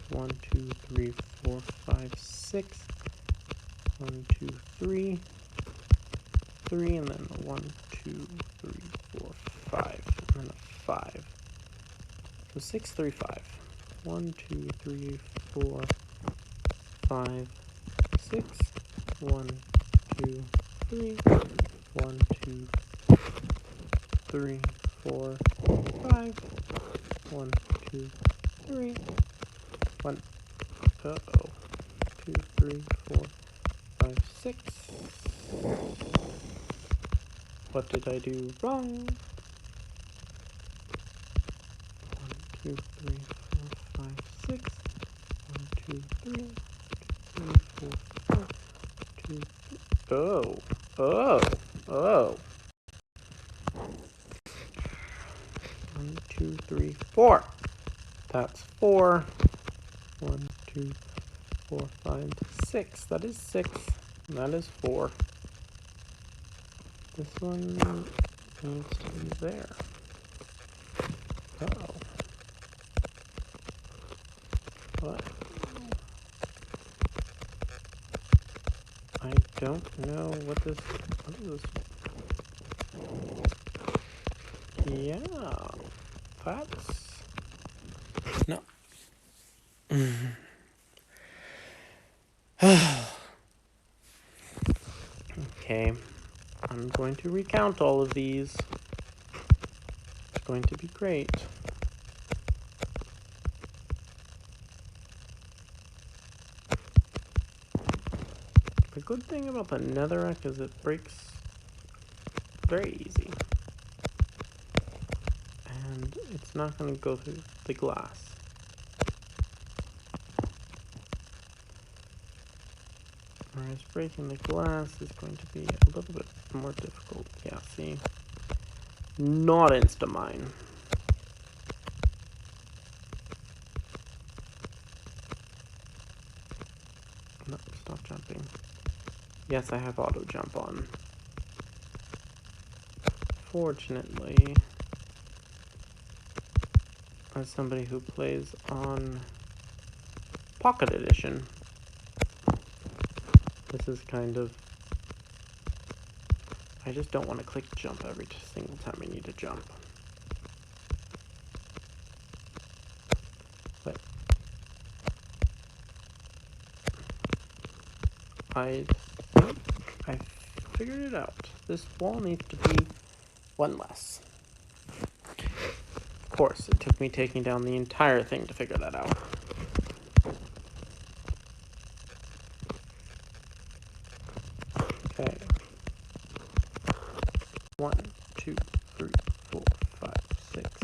1, 2, 3, 4, 5, 6. 1, 2, 3. 3, and then a 1, 2, 3, 4, 5. And then a 5. So 6, 3, 5. 1, 2, 3, 4, 5, 6. 1, 2, 3. 1, 2, 3, 4, 5. 1, 2, 3. 1. Uh-oh. 2, 3, 4, 5, 6. What did I do wrong? 1, 2, 3, 4, 5, 6. 1, 2, 3. 3, 4, 5. 2, 3. Oh. Oh. Oh. 1, 2, 3, 4. That's 4. 1, 2, 4, 5, 6. That is 6. And that is 4. This one needs to be there. Uh-oh. What? I don't know what is this? Yeah. That's... No. Okay. I'm going to recount all of these. It's going to be great. The good thing about the netherrack is it breaks very easy. And it's not going to go through the glass. Whereas breaking the glass is going to be a little bit more difficult. Yeah, see? Not insta-mine. No, stop jumping. Yes, I have auto jump on. Fortunately, as somebody who plays on Pocket Edition, this is kind of... I just don't want to click jump every single time I need to jump. But I think I figured it out. This wall needs to be one less. Of course, it took me taking down the entire thing to figure that out. Okay. 1, 2, 3, 4, 5, 6,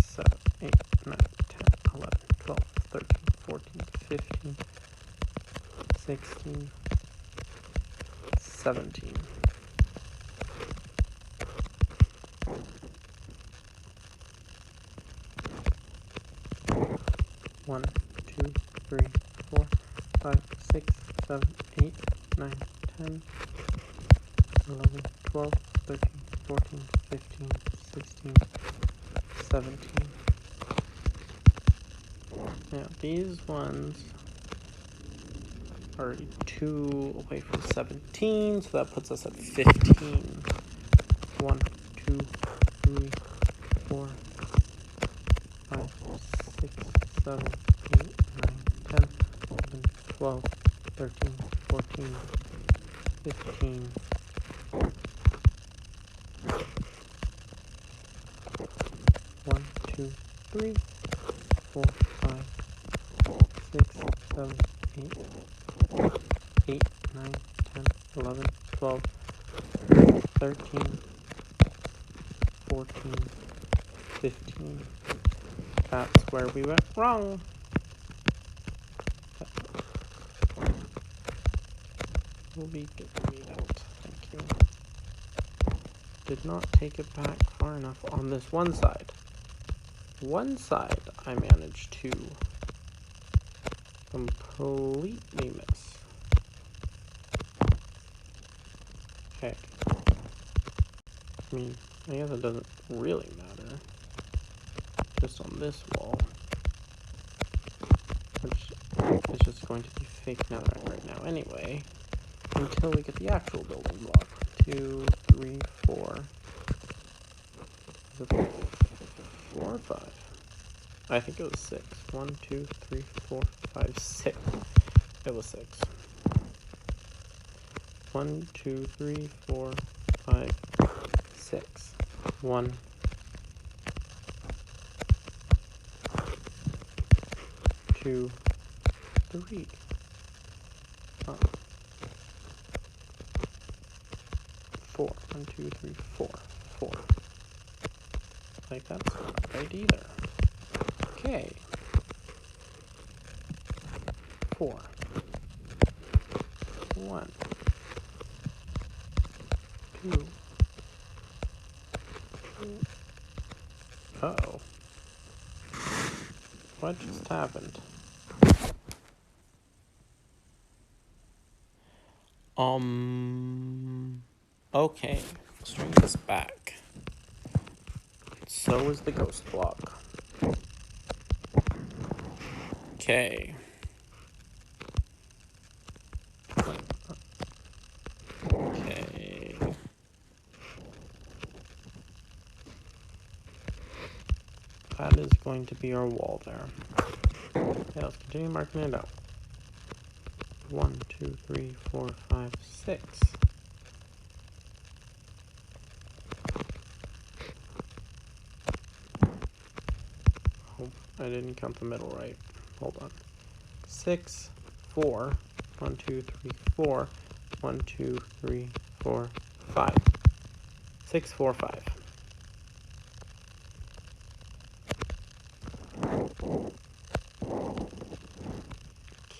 16, 17. One, two, three, 4, 5, 6, 7, 8, 9, 10, 11, 12, 13, 14, 15, 16, 17. Now these ones are already 2 away from 17, so that puts us at 15. 1, 2, 3, 4, 5, 6, 7, 8, 9, 10, 11, 12, 13, 14, 15. 1, 2, 3, 4, 5, 6, 7, 8, 8, 9, 10, 11, 12, 13, 14, 15. That's where we went wrong. We get out. Thank you. Did not take it back far enough on this one side. One side I managed to completely miss. Okay. I mean, I guess it doesn't really matter. Just on this wall. Which is just going to be fake netherite right now anyway. Until we get the actual building block. 2, 3, 4. Is it 4 or 5? I think it was 6. 1, 2, 3, 4, 5, 6. It was 6. 1, 2, 3, 4, 5, 6. 1, 2, 3. Oh. 4. 1, 2, 3, 4. 4. Like, that's not right either. Okay. 4. 1. 2. Uh-oh. What just happened? Okay. Let's bring this back. So is the ghost block. Okay. Okay. That is going to be our wall there. Okay, let's continue marking it out. 1, 2, 3, 4, 5, 6. Oh, I didn't count the middle right. Hold on. 6, 4. 1, 2, 3, 4. 1, 2, 3, 4, 5. 6, 4, 5.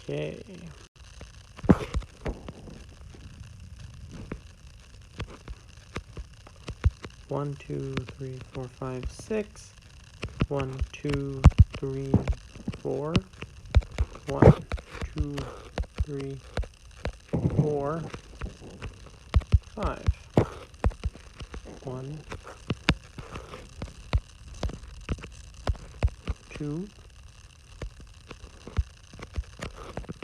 Okay. One, 2, 3, 4, 5, 6. 1, 2, 3, 4. 1, 2, 3, 4, 5. 1, 2,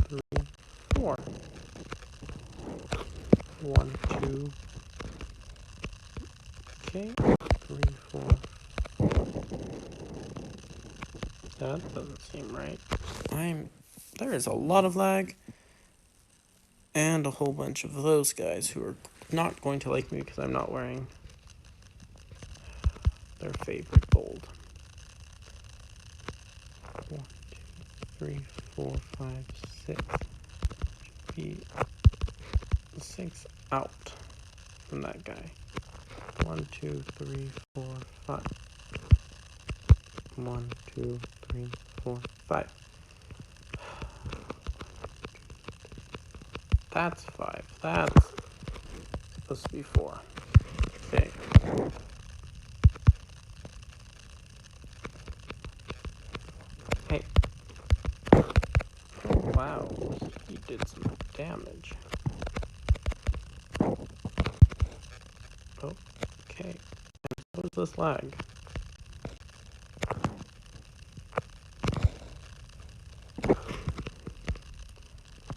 3, 4. 1, 2. Okay. 3, 4. That doesn't seem right. There is a lot of lag. And a whole bunch of those guys who are not going to like me because I'm not wearing their favorite gold. 1, 2, 3, 4, 5, 6. Should be 6 out from that guy. 1, 2, 3, 4, 5. 1, 2, 3, 4, 5. That's 5. That's supposed to be 4. Okay. Hey. Oh, wow. He did some damage. Okay. What is this lag?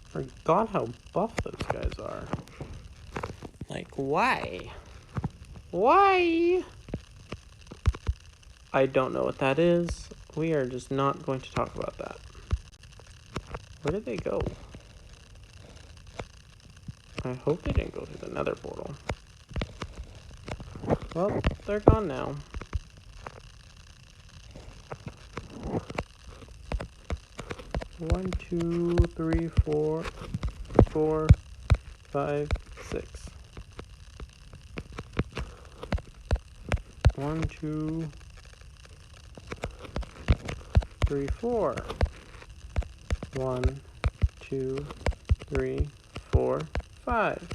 Forgot how buff those guys are. Like, why? Why? I don't know what that is. We are just not going to talk about that. Where did they go? I hope they didn't go through the Nether portal. Well, they're gone now. One, 2, 3, 4, 4, 5, 6. 1, 2, 3, 4. 1, 2, 3, 4, 5.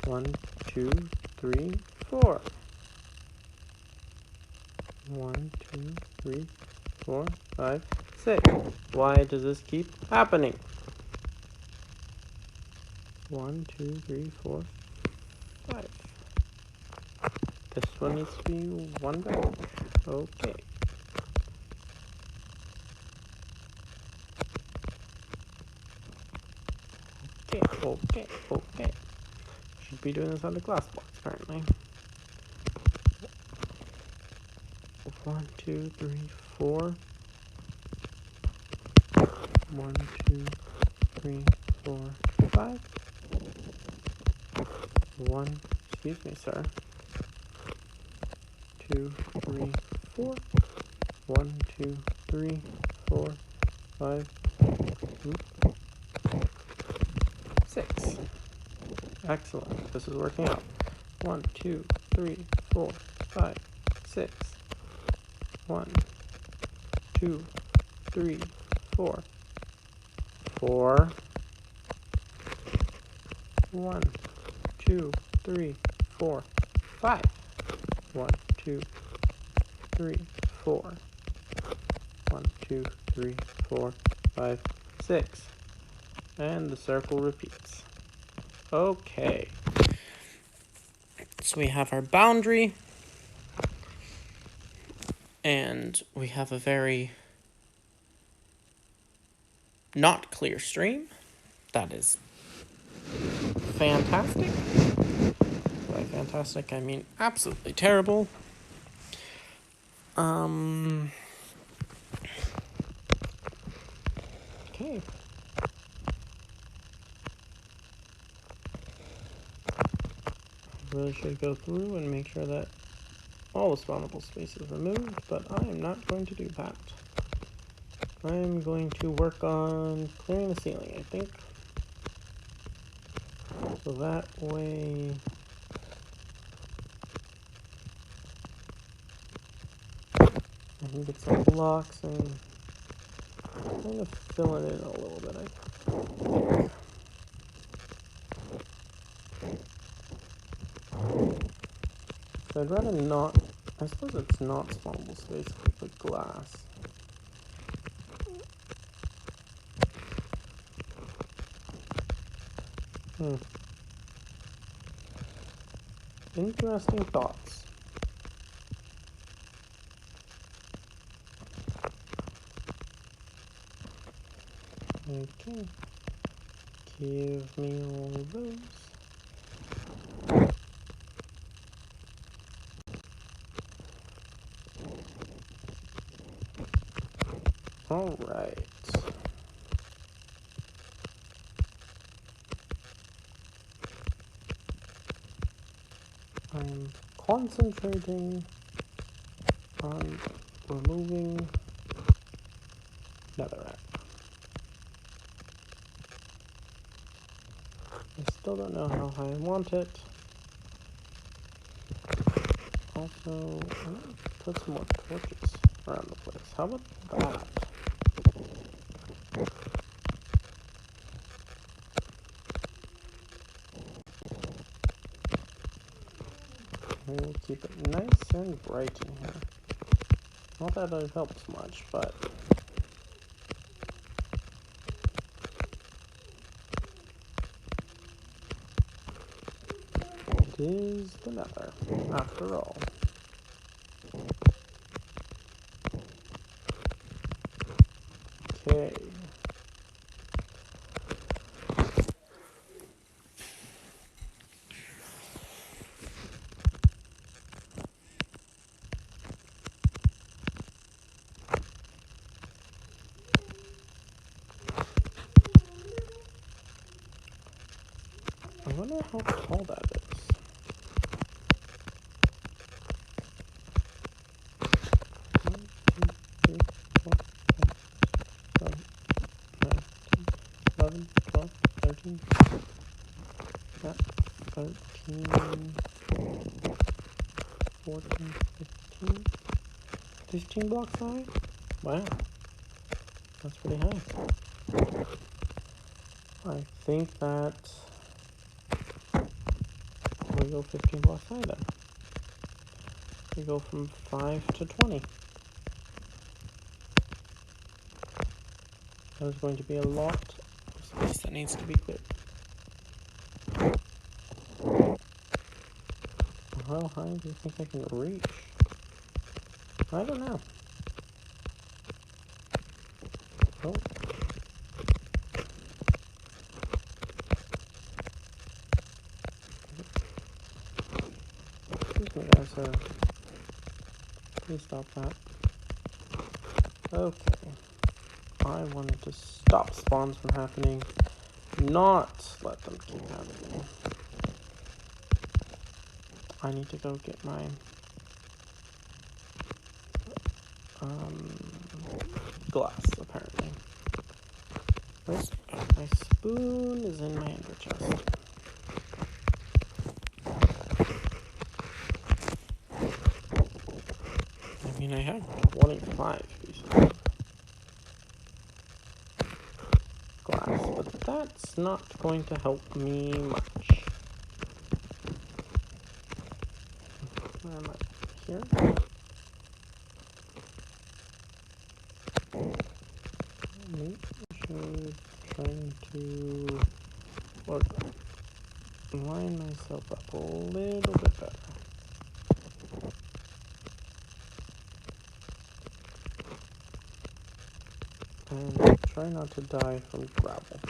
1, 2, 3, 4. 1, 2, 3, 4, 5, 6. Why does this keep happening? 1, 2, 3, 4, 5. This one needs to be 1 back. Okay. Okay. Should be doing this on the glass blocks, apparently. 1, 2, 3, 4. 1, 2, 3, 4, 5. 1, excuse me, sir. 2, 3, 4. 1, 2, 3, 4, 5, 6. Excellent. This is working out. 1, 2, 3, 4, 5, 6. 1, 2, 3, 4. 4. 1, 2, 3, 4, 5. 1, 2, 3, 4. 1, 2, 3, 4, 5, 6. And the circle repeats. Okay. So we have our boundary. And we have a very not clear stream. That is fantastic. By fantastic, I mean absolutely terrible. Okay. Really should go through and make sure that all the spawnable space is removed, but I am not going to do that. I'm going to work on clearing the ceiling, I think. So that way I can get some blocks and kind of fill it in a little bit, I think. So I'd rather not, I suppose it's not spawnable space with glass. Interesting thoughts. Okay. Give me all of those. Alright. I'm concentrating on removing netherrack. I still don't know how high I want it. Also, I'm going to put some more torches around the place. How about that? We will keep it nice and bright in here. Not that it helps much, but it is the Nether, after all. Okay. I wonder how tall that is. One, 2, 3, 4, 5, 6, 7, 8, 9, 10, 11, 12, 13. Yeah, 13, 14, 15. 15 blocks high? Wow, that's pretty high. I think that we go 15 blocks high then. We go from 5 to 20. There's going to be a lot of space that needs to be cleared. How high do you think I can reach? I don't know. Oh. Excuse me guys, please stop that. Okay. I wanted to stop spawns from happening, not let them keep happening. I need to go get my glass, apparently. Where's my spoon is in my ender chest. I mean, I have 25 pieces of glass, but that's not going to help me much. Where am I? Here? Maybe I should try to line myself up a little bit better. And try not to die from gravel.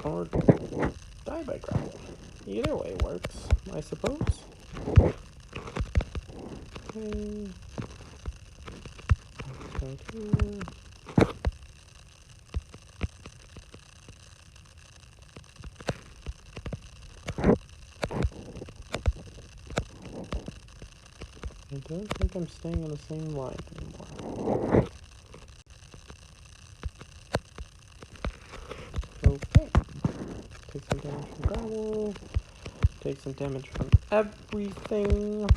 Or die by gravel. Either way works, I suppose. Okay. Right here. I don't think I'm staying on the same line anymore. Okay. Take some damage from gravel. Take some damage from everything.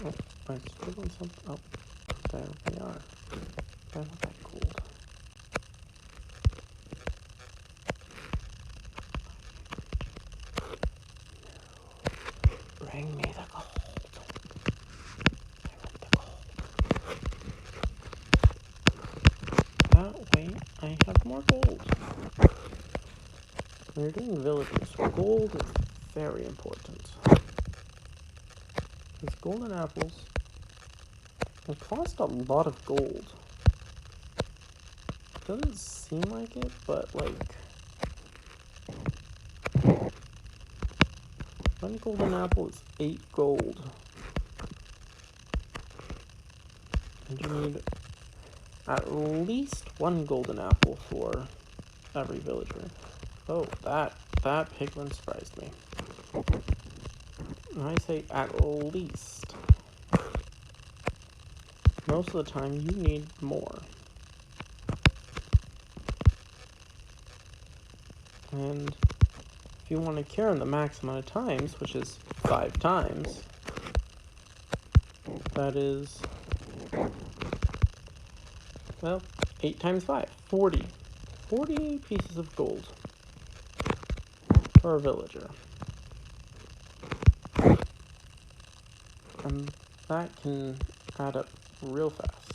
Oh, I still want some. Oh, there we are. I want that gold. Bring me the gold. I want the gold. That way, I have more gold. When you're doing villages, gold is very important. Because golden apples, they cost a lot of gold. Doesn't seem like it, but like, one golden apple is 8 gold. And you need at least 1 golden apple for every villager. Oh, that pigman surprised me. And I say at least. Most of the time you need more. And if you want to cure in the max amount of times, which is 5 times, Well, 8 times 5. 40. 40 pieces of gold for a villager. And that can add up real fast.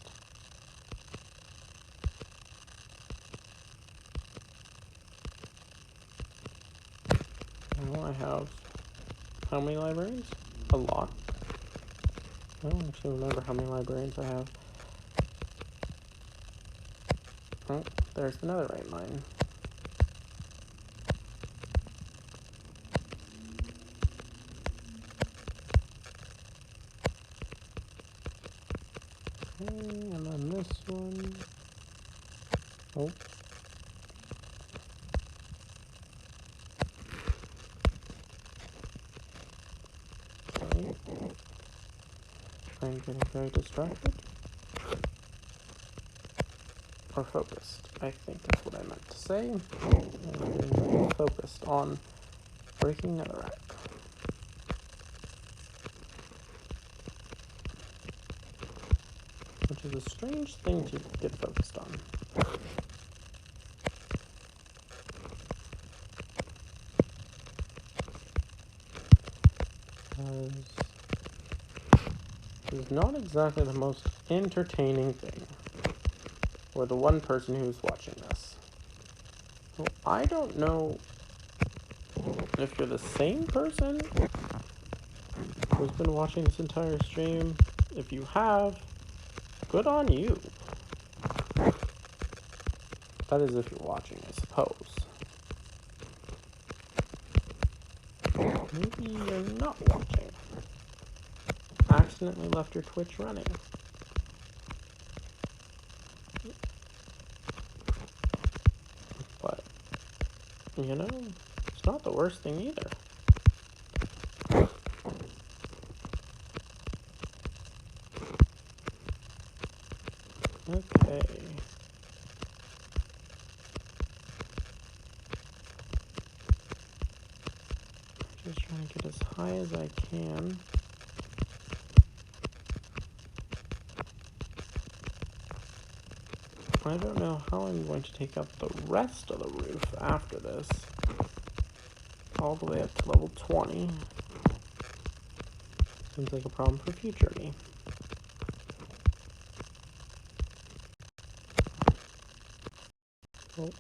Now I have how many librarians? A lot. I don't actually remember how many librarians I have. Oh, there's the netherite mine. Okay, and then this one. Oh. Okay. I'm getting very distracted. Or focused, I think that's what I meant to say. I'm getting very focused on breaking netherrack. Which is a strange thing to get focused on. Because it's not exactly the most entertaining thing for the one person who's watching this. So I don't know if you're the same person who's been watching this entire stream. If you have, good on you. That is if you're watching, I suppose. Maybe you're not watching. Accidentally left your Twitch running. But, you know, it's not the worst thing either. Okay. Just trying to get as high as I can. I don't know how I'm going to take up the rest of the roof after this. All the way up to level 20. Seems like a problem for future me. Oh.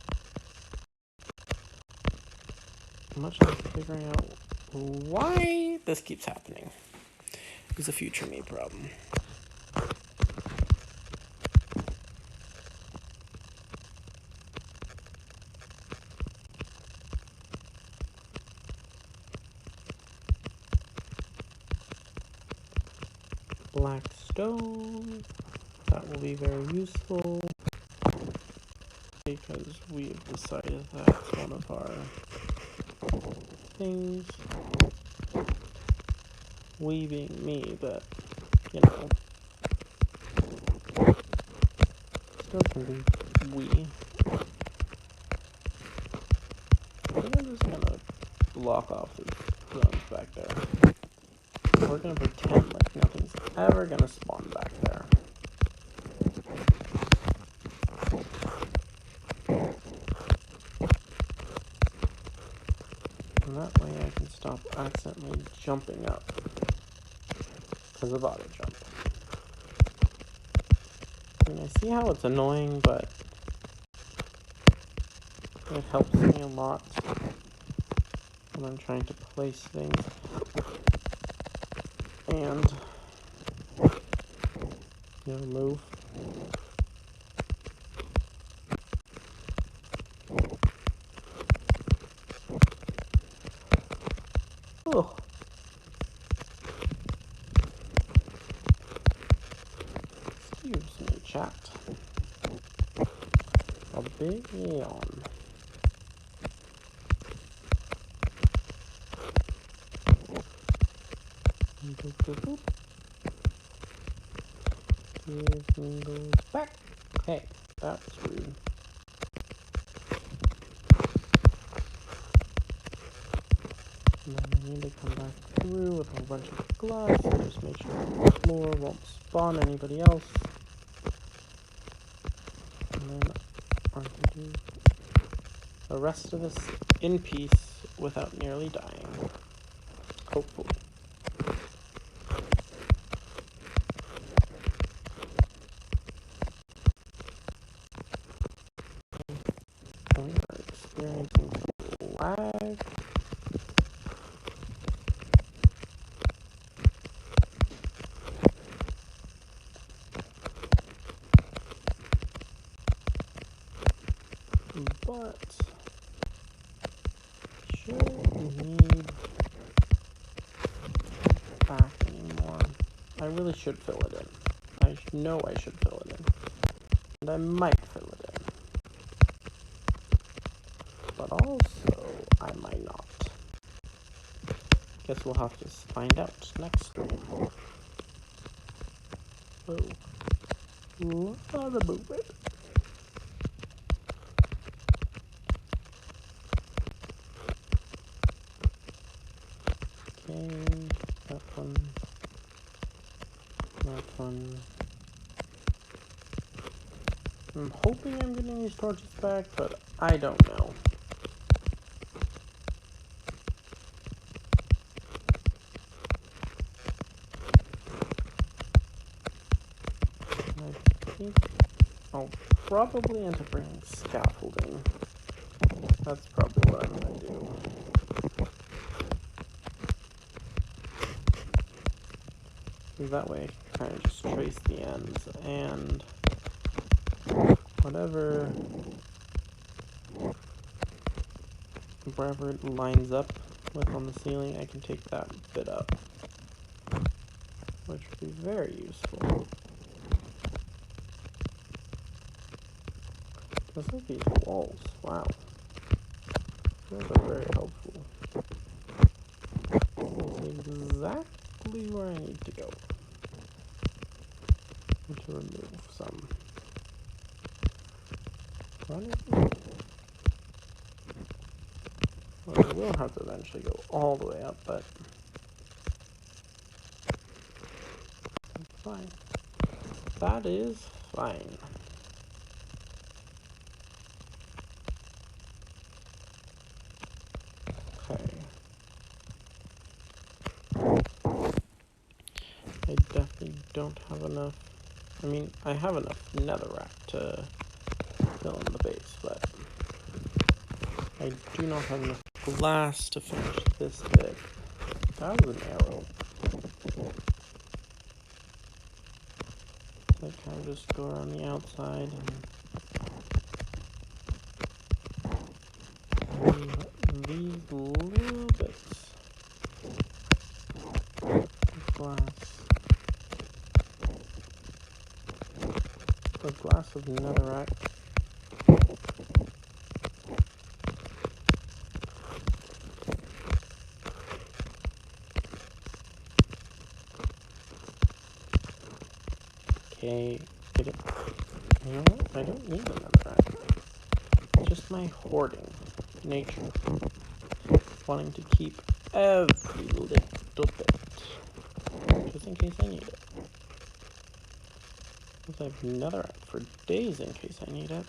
Much less figuring out why this keeps happening. It's a future me problem. Black stone. That will be very useful because we have decided that's one of our things. We being me, but you know, still can be we. I think I'm just gonna block off the zones back there. We're gonna pretend like nothing's ever gonna spawn back there. And that way I can stop accidentally jumping up because of auto jump. I mean, I see how it's annoying, but it helps me a lot when I'm trying to place things. And, you know, move. Oh. Excuse me, chat. A big yawn. Boop, boop, boop. Give me those back. Hey, that was rude. And then I need to come back through with a whole bunch of glass and just make sure the floor won't spawn anybody else. leave the rest of us in peace without nearly dying. Hopefully. We are experiencing some lag. But shouldn't need back anymore. I really should fill it in. I know I should fill it in. And I might fill it in. But also, I might not. Guess we'll have to find out next stream. Oh. Lot of movement. Okay, that one. That one. I'm hoping I'm getting these torches back, but I don't know. I think I'll probably end up bringing scaffolding. That's probably what I'm gonna do. That way I can kind of just trace the ends, and wherever it lines up with on the ceiling, I can take that bit up, which would be very useful. Just like these walls, wow. Those are very helpful. That's exactly where I need to go. To remove some. Well, I will have to eventually go all the way up, but that's fine. That is fine. Okay. I definitely don't have enough. I mean, I have enough netherrack to fill in the base, but I do not have enough glass to finish this bit. That was an arrow. So I kind of just go around the outside and leave these little bits of glass. A glass of netherrack. Okay, get it. You know what? I don't need another rack. It's just my hoarding nature. Wanting to keep every little bit. Just in case I need it. Because I have another rack for days in case I need it.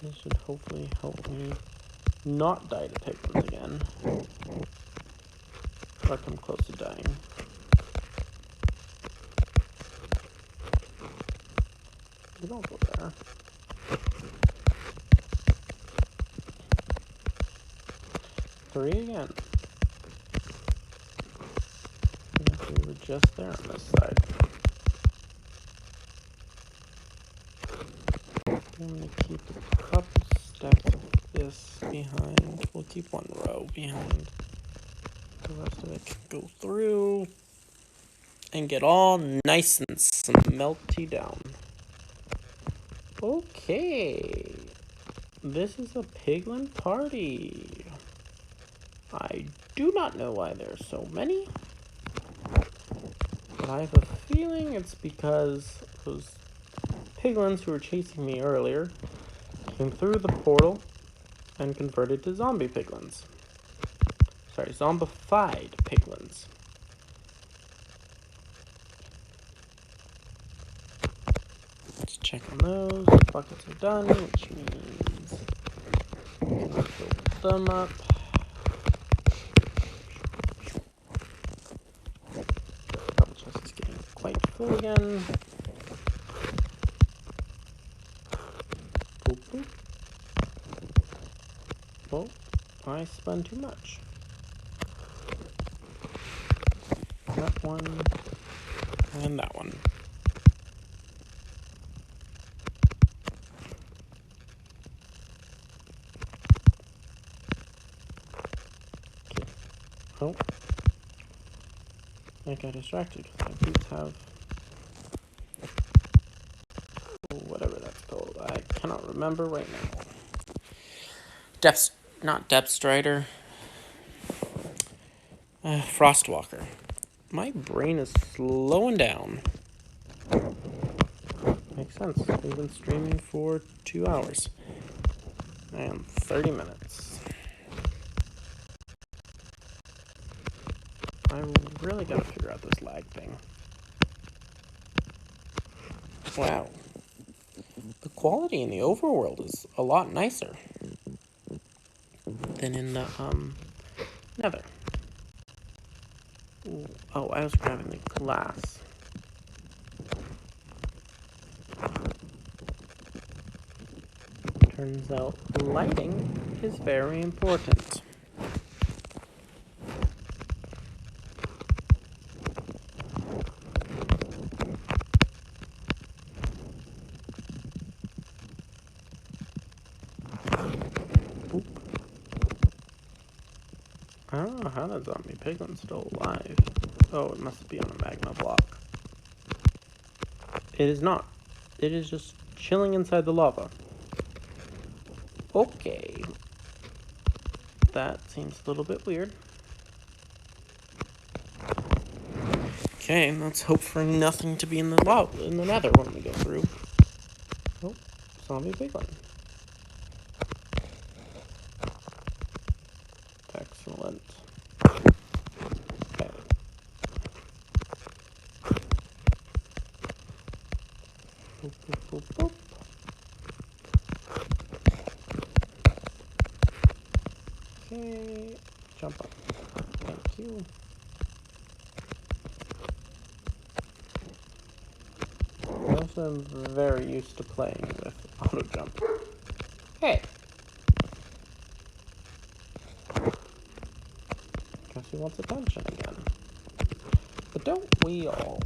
This should hopefully help me not die to piglins again. Or come close to dying. We don't go there. Three again. We were just there on this side. I'm going to keep a couple steps of this behind. We'll keep one row behind. The rest of it can go through and get all nice and melty down. Okay. This is a piglin party. I do not know why there's so many. But I have a feeling it's because those piglins who were chasing me earlier came through the portal and converted to zombie piglins. Sorry, zombified piglins. check on those. Buckets are done, which means we can fill them up. Double chest is getting quite full again. Boop, boop. Oh, I spun too much. That one, and that one. Okay. Oh. I got distracted because my boots have whatever that's called. I cannot remember right now. Not Depth Strider. Frostwalker. My brain is slowing down. Makes sense. We've been streaming for 2 hours and 30 minutes. I really gotta figure out this lag thing. Wow. The quality in the overworld is a lot nicer than in the Nether. Ooh. Oh, I was grabbing the glass. Turns out lighting is very important. Oop. I don't know how that zombie piglin's still alive. Oh, it must be on a magma block. It is not. It is just chilling inside the lava. Okay. That seems a little bit weird. Okay, let's hope for nothing to be in the nether when we go through. Oh, zombie piglin. Excellent. Okay. Boop, boop, boop, boop. Okay, jump up. Thank you. I also am very used to playing with auto jump. Hey! Guess he wants attention again. But don't we all?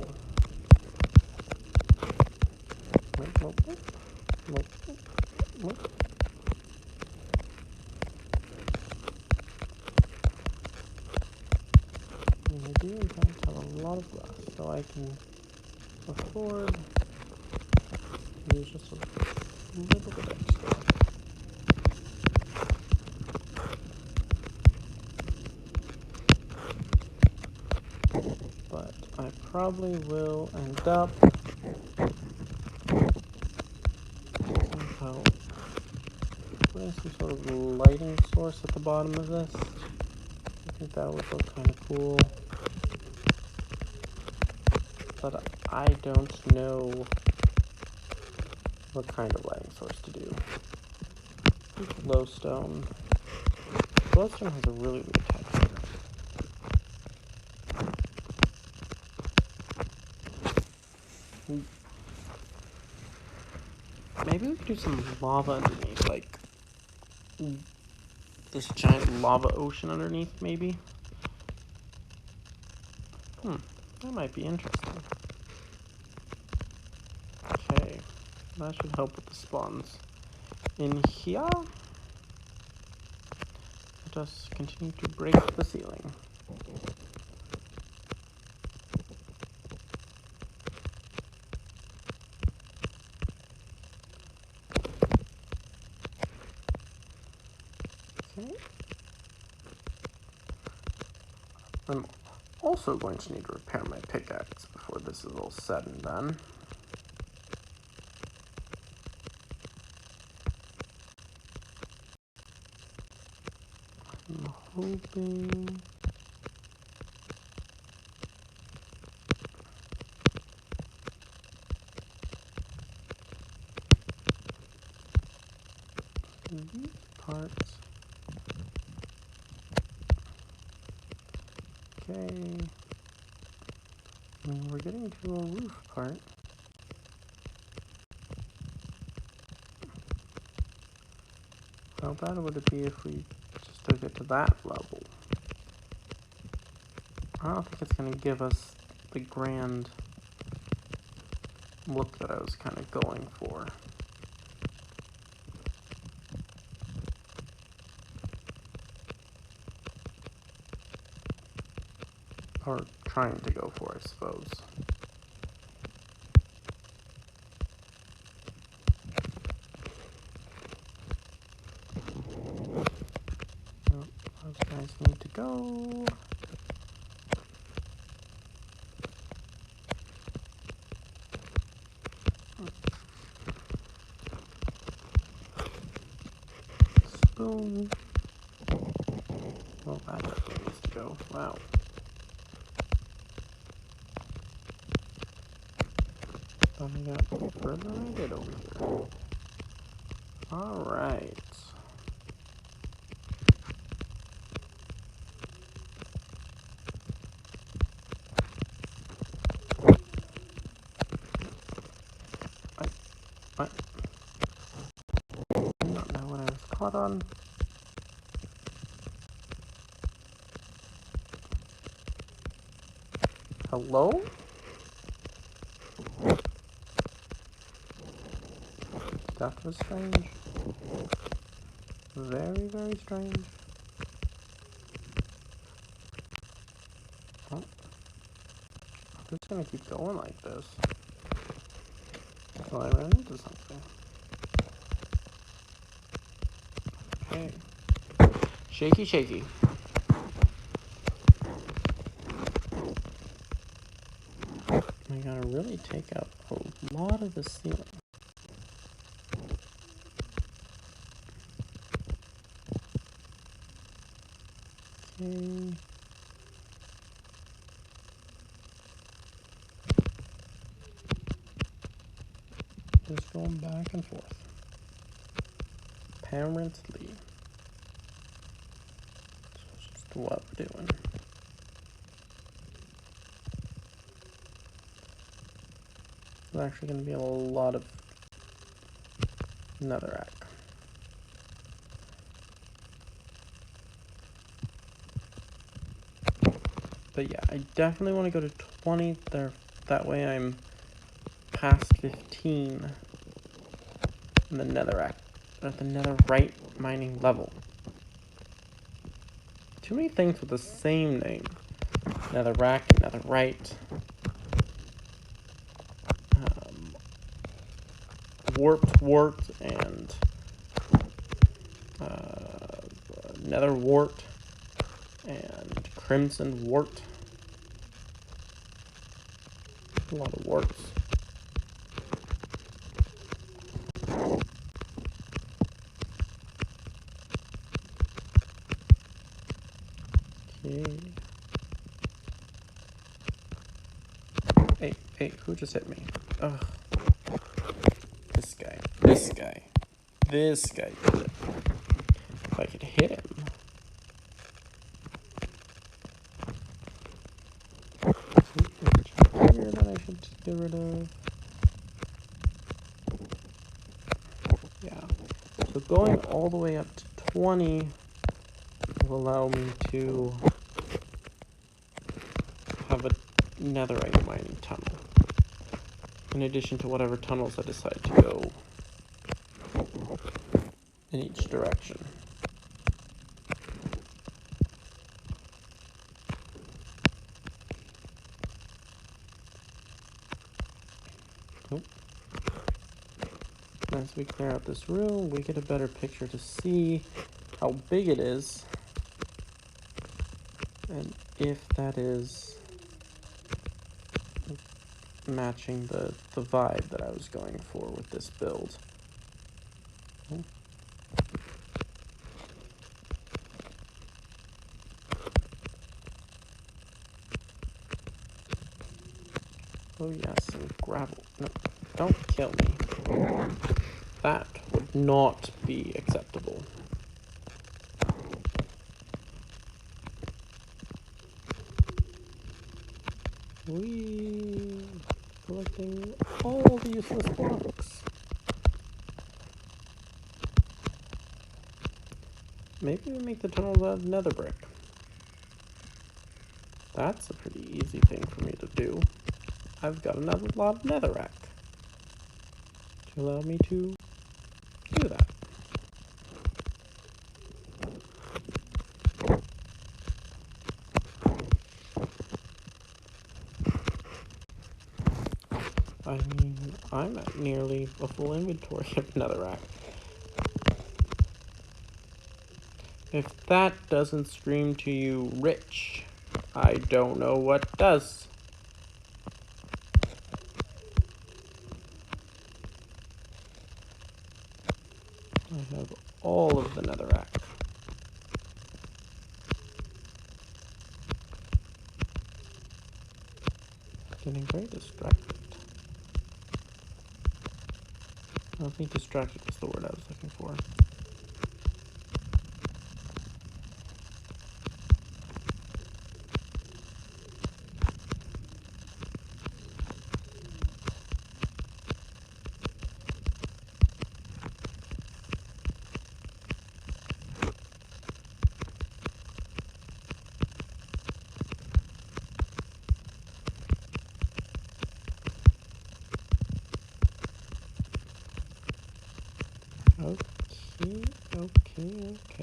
Maybe I do in fact have a lot of glass, so I can afford to use just a little bit extra. But I probably will end up somehow putting some sort of lighting source at the bottom of this. I think that would look kind of cool. But I don't know what kind of lighting source to do. Glowstone. Glowstone has a really weird texture. Maybe we could do some lava underneath, like this giant lava ocean underneath, maybe? That might be interesting. Okay, that should help with the spawns. In here, let us continue to break the ceiling. Okay. I'm also going to need to repair my pickaxe before this is all said and done. I'm hoping... parts. Okay. I mean, we're getting to a roof part. How bad would it be if we just took it to that level? I don't think it's going to give us the grand look that I was kind of going for. Or trying to go for, I suppose. Nope, those guys need to go. Spoon. Well, that definitely needs to go. Wow. Thought I got further than I did over here. Alright. What? I do not know what I was caught on. Hello? That was strange. Very, very strange. Oh. I'm just gonna keep going like this until I run into something. Okay. Shaky, shaky. I gotta really take out a lot of the ceiling. Okay. Just going back and forth. Apparently. That's just what we're doing. There's actually going to be a lot of netherrack. But yeah, I definitely want to go to 20 there. That way I'm past 15 in the netherrack, at the netherite mining level. Too many things with the same name. Netherrack, netherite. Warped, and nether wart, and crimson wart. A lot of warts. Okay. Hey, who just hit me? Ugh. This guy did it. If I could hit him. Here that I should get rid of. Yeah. So going all the way up to 20 will allow me to have a netherite mining tunnel. In addition to whatever tunnels I decide to go in each direction. As we clear out this room, we get a better picture to see how big it is and if that is matching the vibe that I was going for with this build. Okay. Oh yes, and gravel. No, don't kill me. That would not be acceptable. Whee! Collecting all the useless blocks. Maybe we make the tunnels out of nether brick. That's a pretty easy thing for me to do. I've got another lot of netherrack to allow me to do that. I mean, I'm at nearly a full inventory of netherrack. If that doesn't scream to you rich, I don't know what does. I have all of the netherrack. Getting very distracted. I don't think distracted was the word I was looking for.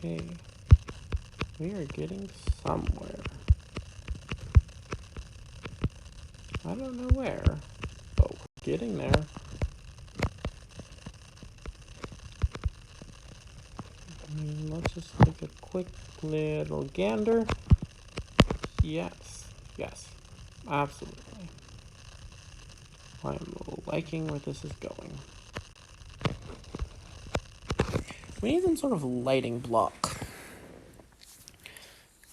Okay. We are getting somewhere. I don't know where, but we're getting there. Let's just take a quick little gander. Yes, absolutely. I'm liking where this is going. We need some sort of lighting block,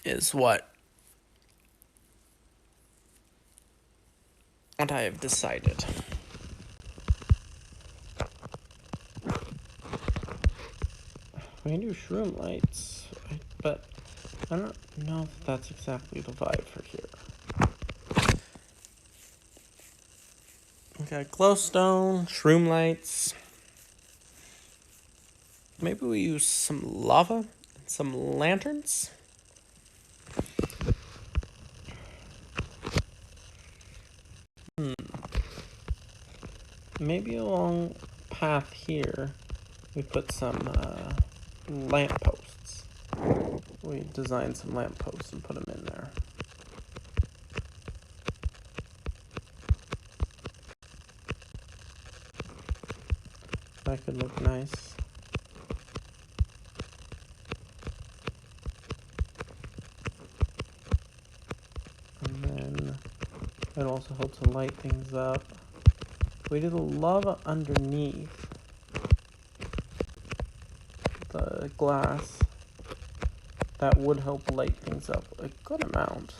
is what I have decided. We can do shroom lights, but I don't know if that's exactly the vibe for here. Okay, glowstone, shroom lights. Maybe we use some lava and some lanterns. Maybe along path here, we put some lampposts. We design some lampposts and put them in there. That could look nice. And then it also helps to light things up. We do the lava underneath the glass. That would help light things up a good amount.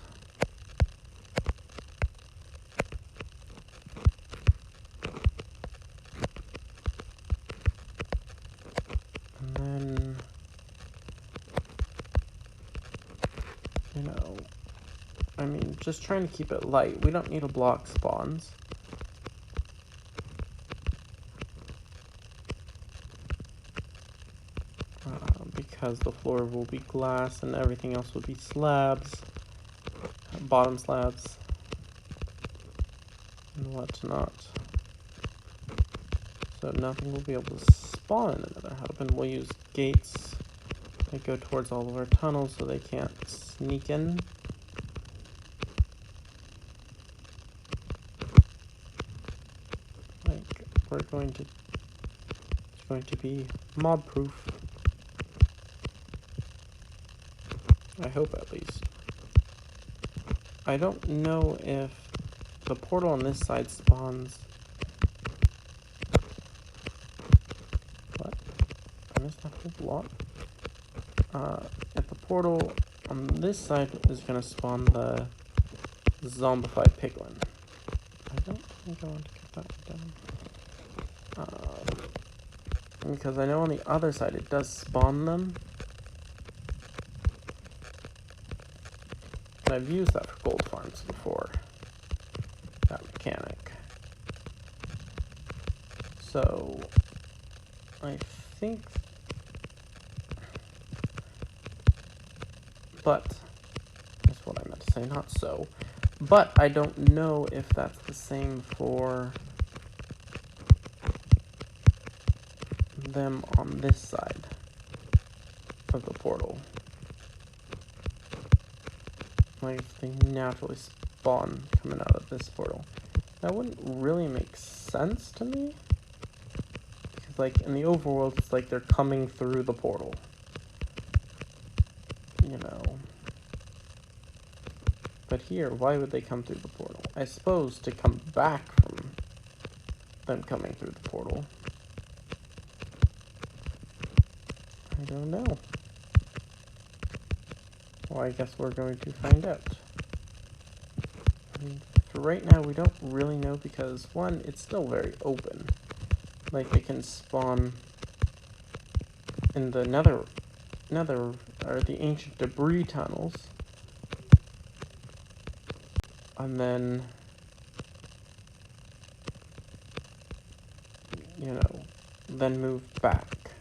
And then, you know, I mean, just trying to keep it light. We don't need a block spawns. Because the floor will be glass and everything else will be slabs, bottom slabs, and whatnot. So nothing will be able to spawn in the nether hub, and we'll use gates that go towards all of our tunnels so they can't sneak in. Like, it's going to be mob proof. I hope, at least. I don't know if the portal on this side spawns. What? I missed that whole block? If the portal on this side is going to spawn the zombified piglin. I don't think I want to get that down. Because I know on the other side it does spawn them. And I've used that for gold farms before. mechanic. So I think, but that's what I meant to say, not so. But I don't know if that's the same for them on this side of the portal. Like, if they naturally spawn coming out of this portal. That wouldn't really make sense to me. Because, like, in the overworld, it's like they're coming through the portal. You know. But here, why would they come through the portal? I suppose to come back from them coming through the portal. I don't know. Well, I guess we're going to find out. I mean, for right now, we don't really know because, one, it's still very open. Like, they can spawn in the Nether, or the ancient debris tunnels. And then, you know, then move back.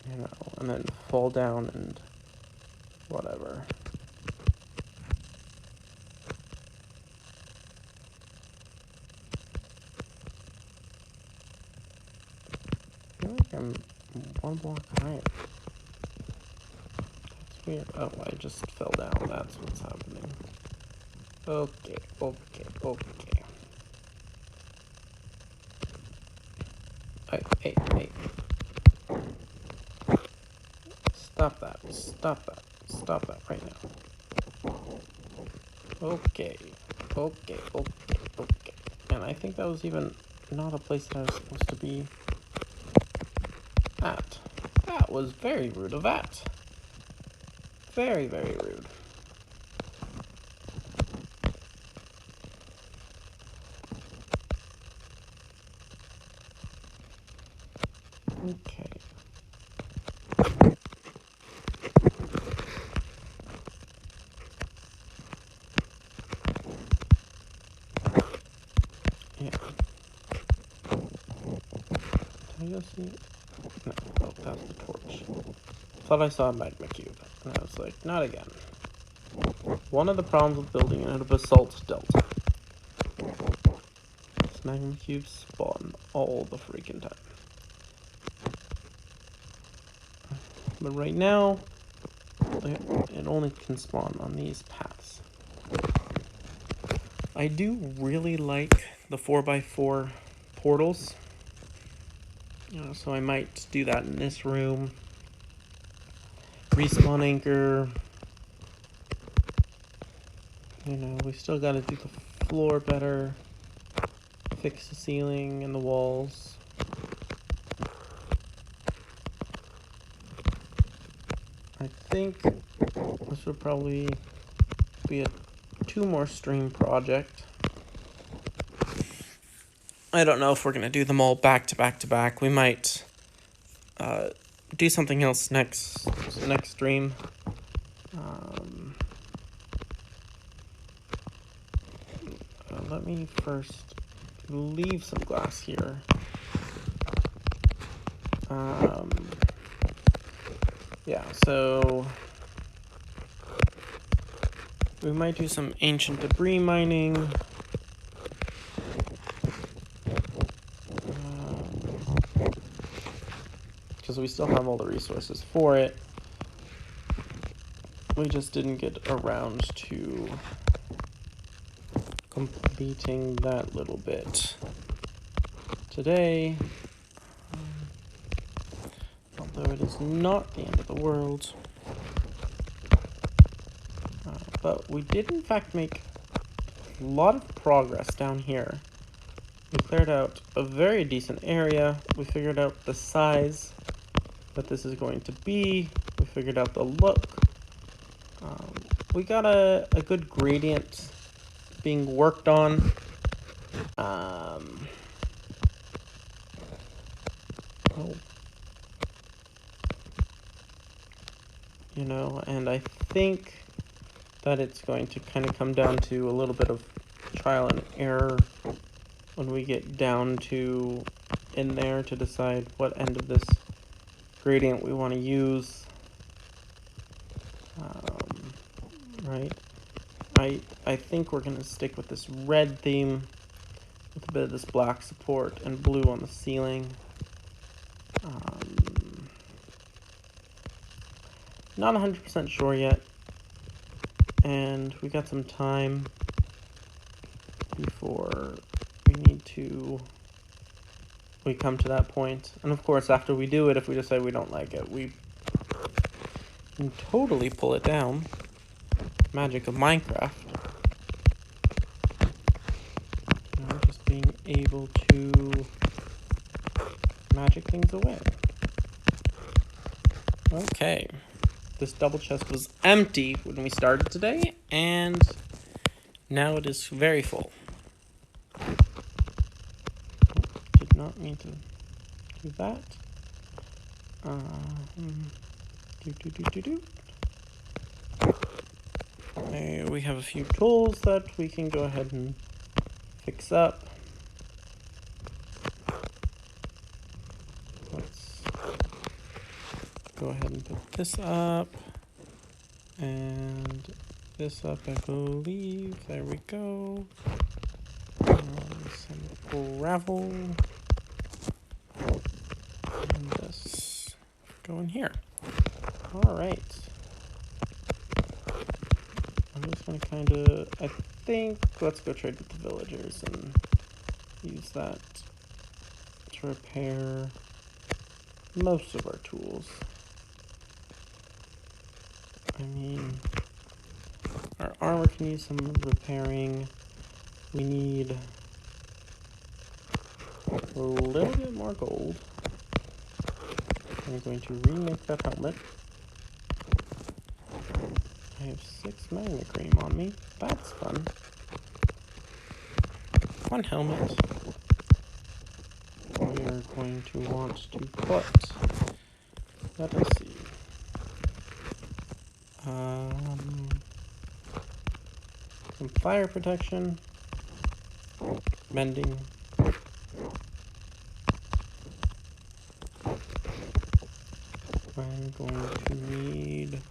You know, and then fall down and whatever. I feel like I'm one block higher. That's weird. Oh, I just fell down. That's what's happening. Okay. Hey. Stop that right now. Okay. And I think that was even not a place that I was supposed to be at. That was very rude of that. Very, very rude. Okay. Yeah. Can I go see? No, oh, that's the torch. Thought I saw a magma cube, and I was like, not again. One of the problems with building in a basalt delta is magma cubes spawn all the freaking time. But right now, it only can spawn on these paths. I do really like the 4x4 portals. So I might do that in this room. Respawn anchor. You know, we still gotta do the floor better. Fix the ceiling and the walls. I think this would probably be a 2 more stream project. I don't know if we're gonna do them all back to back. We might do something else next stream. Let me first leave some glass here. Yeah, so we might do some ancient debris mining. Because we still have all the resources for it. We just didn't get around to completing that little bit today. Although it is not the end of the world. But we did in fact make a lot of progress down here. We cleared out a very decent area. We figured out the size that this is going to be. We figured out the look. We got a good gradient being worked on. you know, and I think that it's going to kind of come down to a little bit of trial and error when we get down to in there to decide what end of this gradient we want to use. Right? I think we're going to stick with this red theme with a bit of this black support and blue on the ceiling. Not 100% sure yet, and we got some time before we come to that point. And of course, after we do it, if we decide we don't like it, we can totally pull it down. Magic of Minecraft. You know, just being able to magic things away. Okay. This double chest was empty when we started today, and now it is very full. Did not mean to do that. We have a few tools that we can go ahead and fix up. Let's go ahead and put this up and this up, I believe. There we go. Some gravel. And this go in here. All right. I'm just going to kind of, I think, let's go trade with the villagers and use that to repair most of our tools. I mean, our armor can use some repairing. We need a little bit more gold. I'm going to remake that helmet. I have 6 magma cream on me. That's fun. One helmet. We are going to want to put, let us see, some fire protection, mending, I'm going to need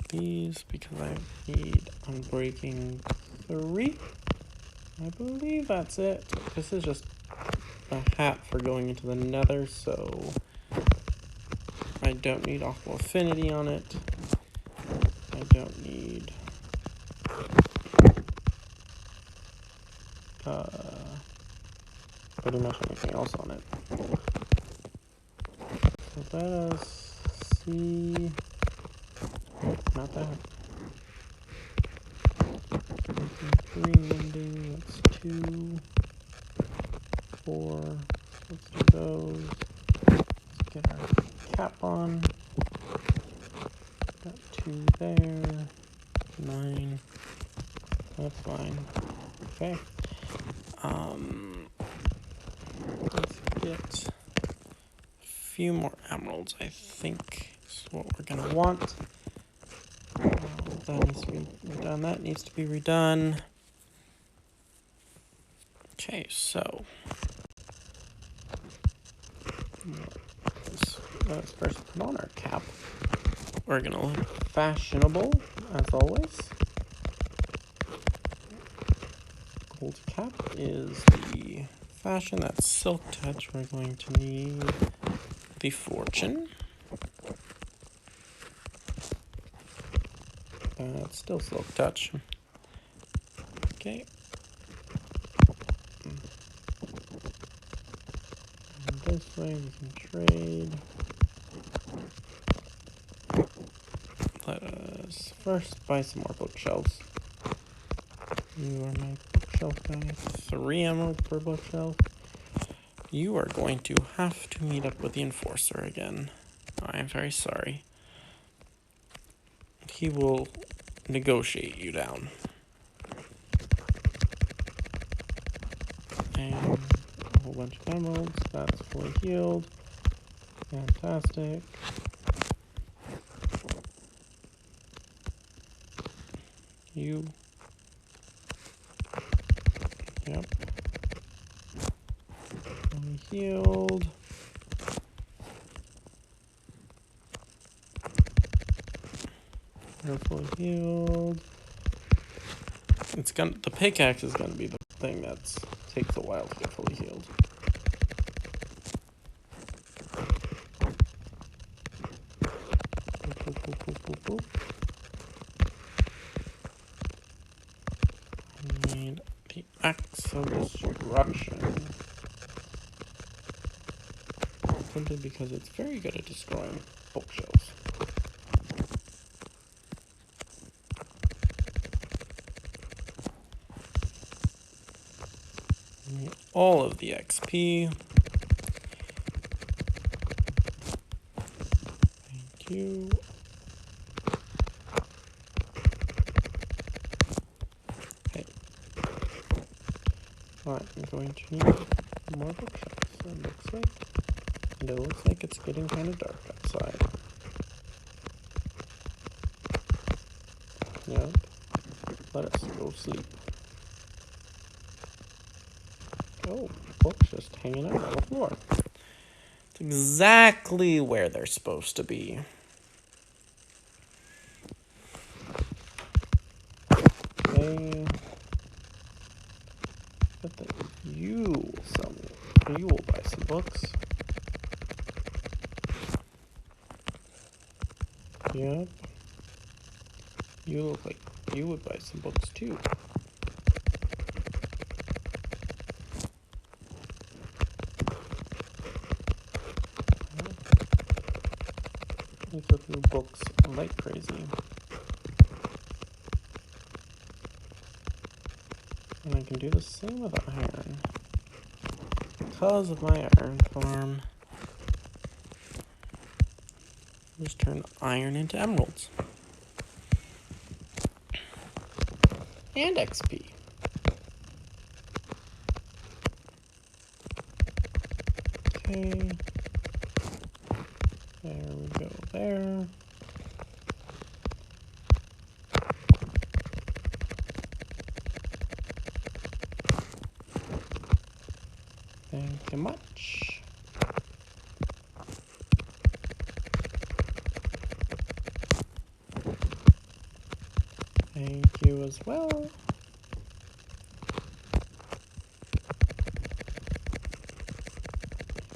these because I need unbreaking 3. I believe that's it. This is just a hat for going into the Nether, so I don't need Aqua Affinity on it. I don't need pretty much anything else on it. So let us see. Not that. 3 mending, that's 2, 4. Let's do those. Let's get our cap on. Got 2 there. 9. That's fine. Okay. Let's get a few more emeralds, I think is what we're gonna want. That needs to be redone. That needs to be redone. Okay, so let's first put on our cap. We're gonna look fashionable as always. Gold cap is the fashion. That's silk touch. We're going to need the fortune. It's still silk touch. Okay. And this way we can trade. Let us first buy some more bookshelves. You are my bookshelf guy. 3 emeralds per bookshelf. You are going to have to meet up with the enforcer again. I am very sorry. He will negotiate you down. And a whole bunch of emeralds. That's fully healed. Fantastic. You. Yep. Fully healed. You're fully healed. The pickaxe is gonna be the thing that takes a while to get fully healed. Boop. I need the axe of destruction. Simply because it's very good at destroying bookshelves. Need all of the XP. Thank you. Hey. Alright, I'm going to need more bookshelves. It looks like it's getting kind of dark outside. Yep. Let us go sleep. Oh, books just hanging out on the floor. It's exactly where they're supposed to be. Okay. But then you will sell me. You will buy some books. Yep. You look like you would buy some books too. You go through books like crazy. And I can do the same with iron. Because of my iron farm. Just turn iron into emeralds. And XP. Okay. There we go there. Thank you much. Thank you as well.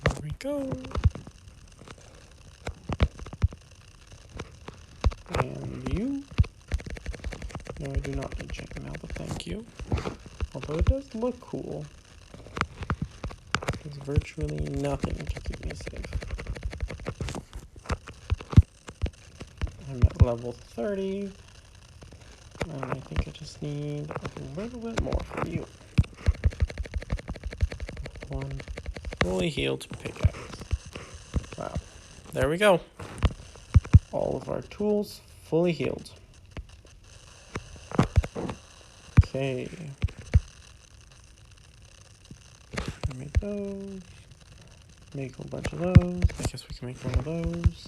There we go. And you? No, I do not need chicken now, but thank you. Although it does look cool. There's virtually nothing to keep me safe. I'm at level 30. And I think I just need a little bit more from you. One fully healed pickaxe. Wow. There we go. All of our tools fully healed. Okay. Make those. Make a whole bunch of those. I guess we can make one of those.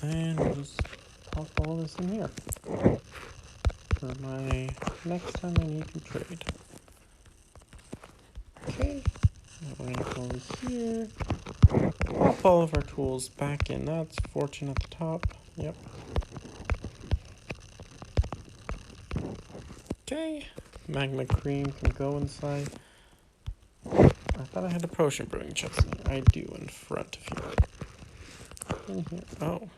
And we'll just pop all this in here. For my next time I need to trade. Okay. We're going to go over here. Pop all of our tools back in. That's fortune at the top. Yep. Okay. Magma cream can go inside. I thought I had a potion brewing chest. I do in front of you. In here. Oh.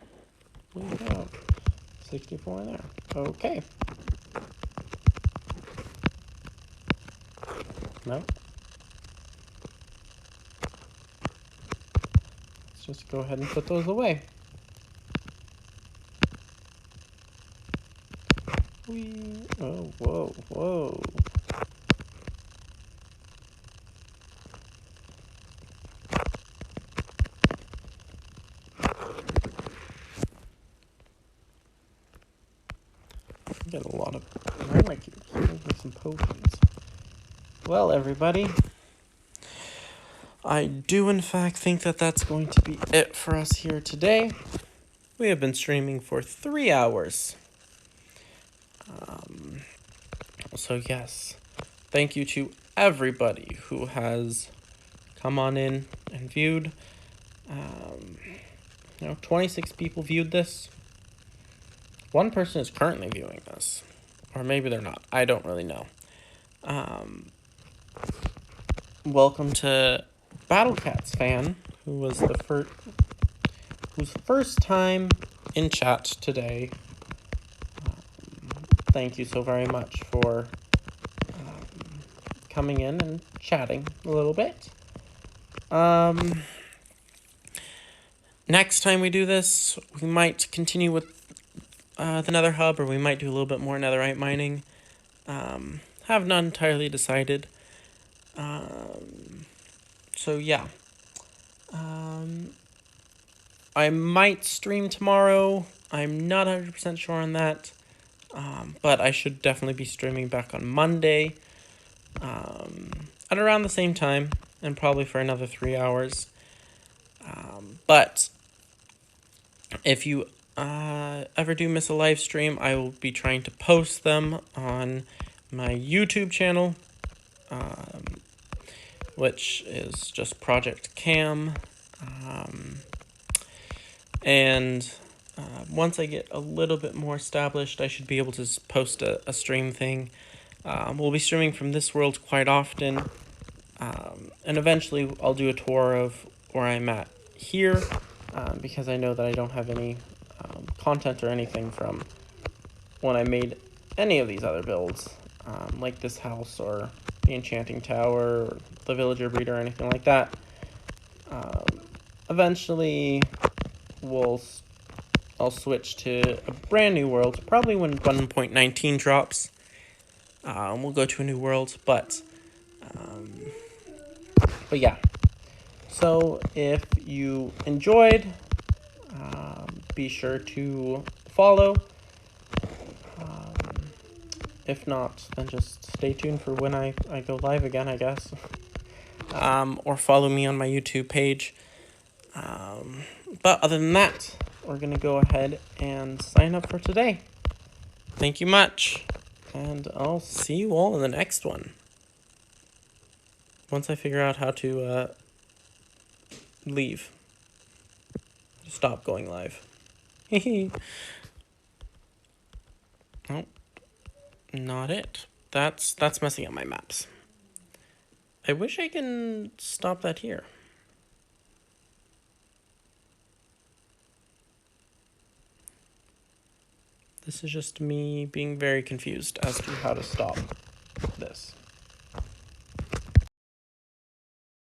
We have 64 in there. Okay. No. Let's just go ahead and put those away. Oh, whoa. Get a lot of magma cubes. Make some potions. Well, everybody, I do in fact think that that's going to be it for us here today. we have been streaming for 3 hours. So yes, thank you to everybody who has come on in and viewed. 26 people viewed this. One person is currently viewing this, or maybe they're not. I don't really know. Welcome to Battlecats fan, who was whose first time in chat today. Thank you so very much for coming in and chatting a little bit. Next time we do this, we might continue with the Nether Hub, or we might do a little bit more netherite mining. Have not entirely decided. So yeah. I might stream tomorrow. I'm not 100% sure on that. But I should definitely be streaming back on Monday. At around the same time, and probably for another 3 hours. But if you ever do miss a live stream, I will be trying to post them on my YouTube channel, which is just Project Cam. And once I get a little bit more established, I should be able to post a stream thing. We'll be streaming from this world quite often. And eventually I'll do a tour of where I'm at here, because I know that I don't have any content or anything from when I made any of these other builds, like this house or the enchanting tower or the villager breeder or anything like that. Eventually I'll switch to a brand new world, probably when 1.19 drops. We'll go to a new world, but yeah. So if you enjoyed, be sure to follow. If not, then just stay tuned for when I go live again, I guess. Or follow me on my YouTube page. But other than that, we're going to go ahead and sign up for today. Thank you much. And I'll see you all in the next one. Once I figure out how to leave. Stop going live. Oh, not it. That's messing up my maps. I wish I can stop that here. This is just me being very confused as to how to stop.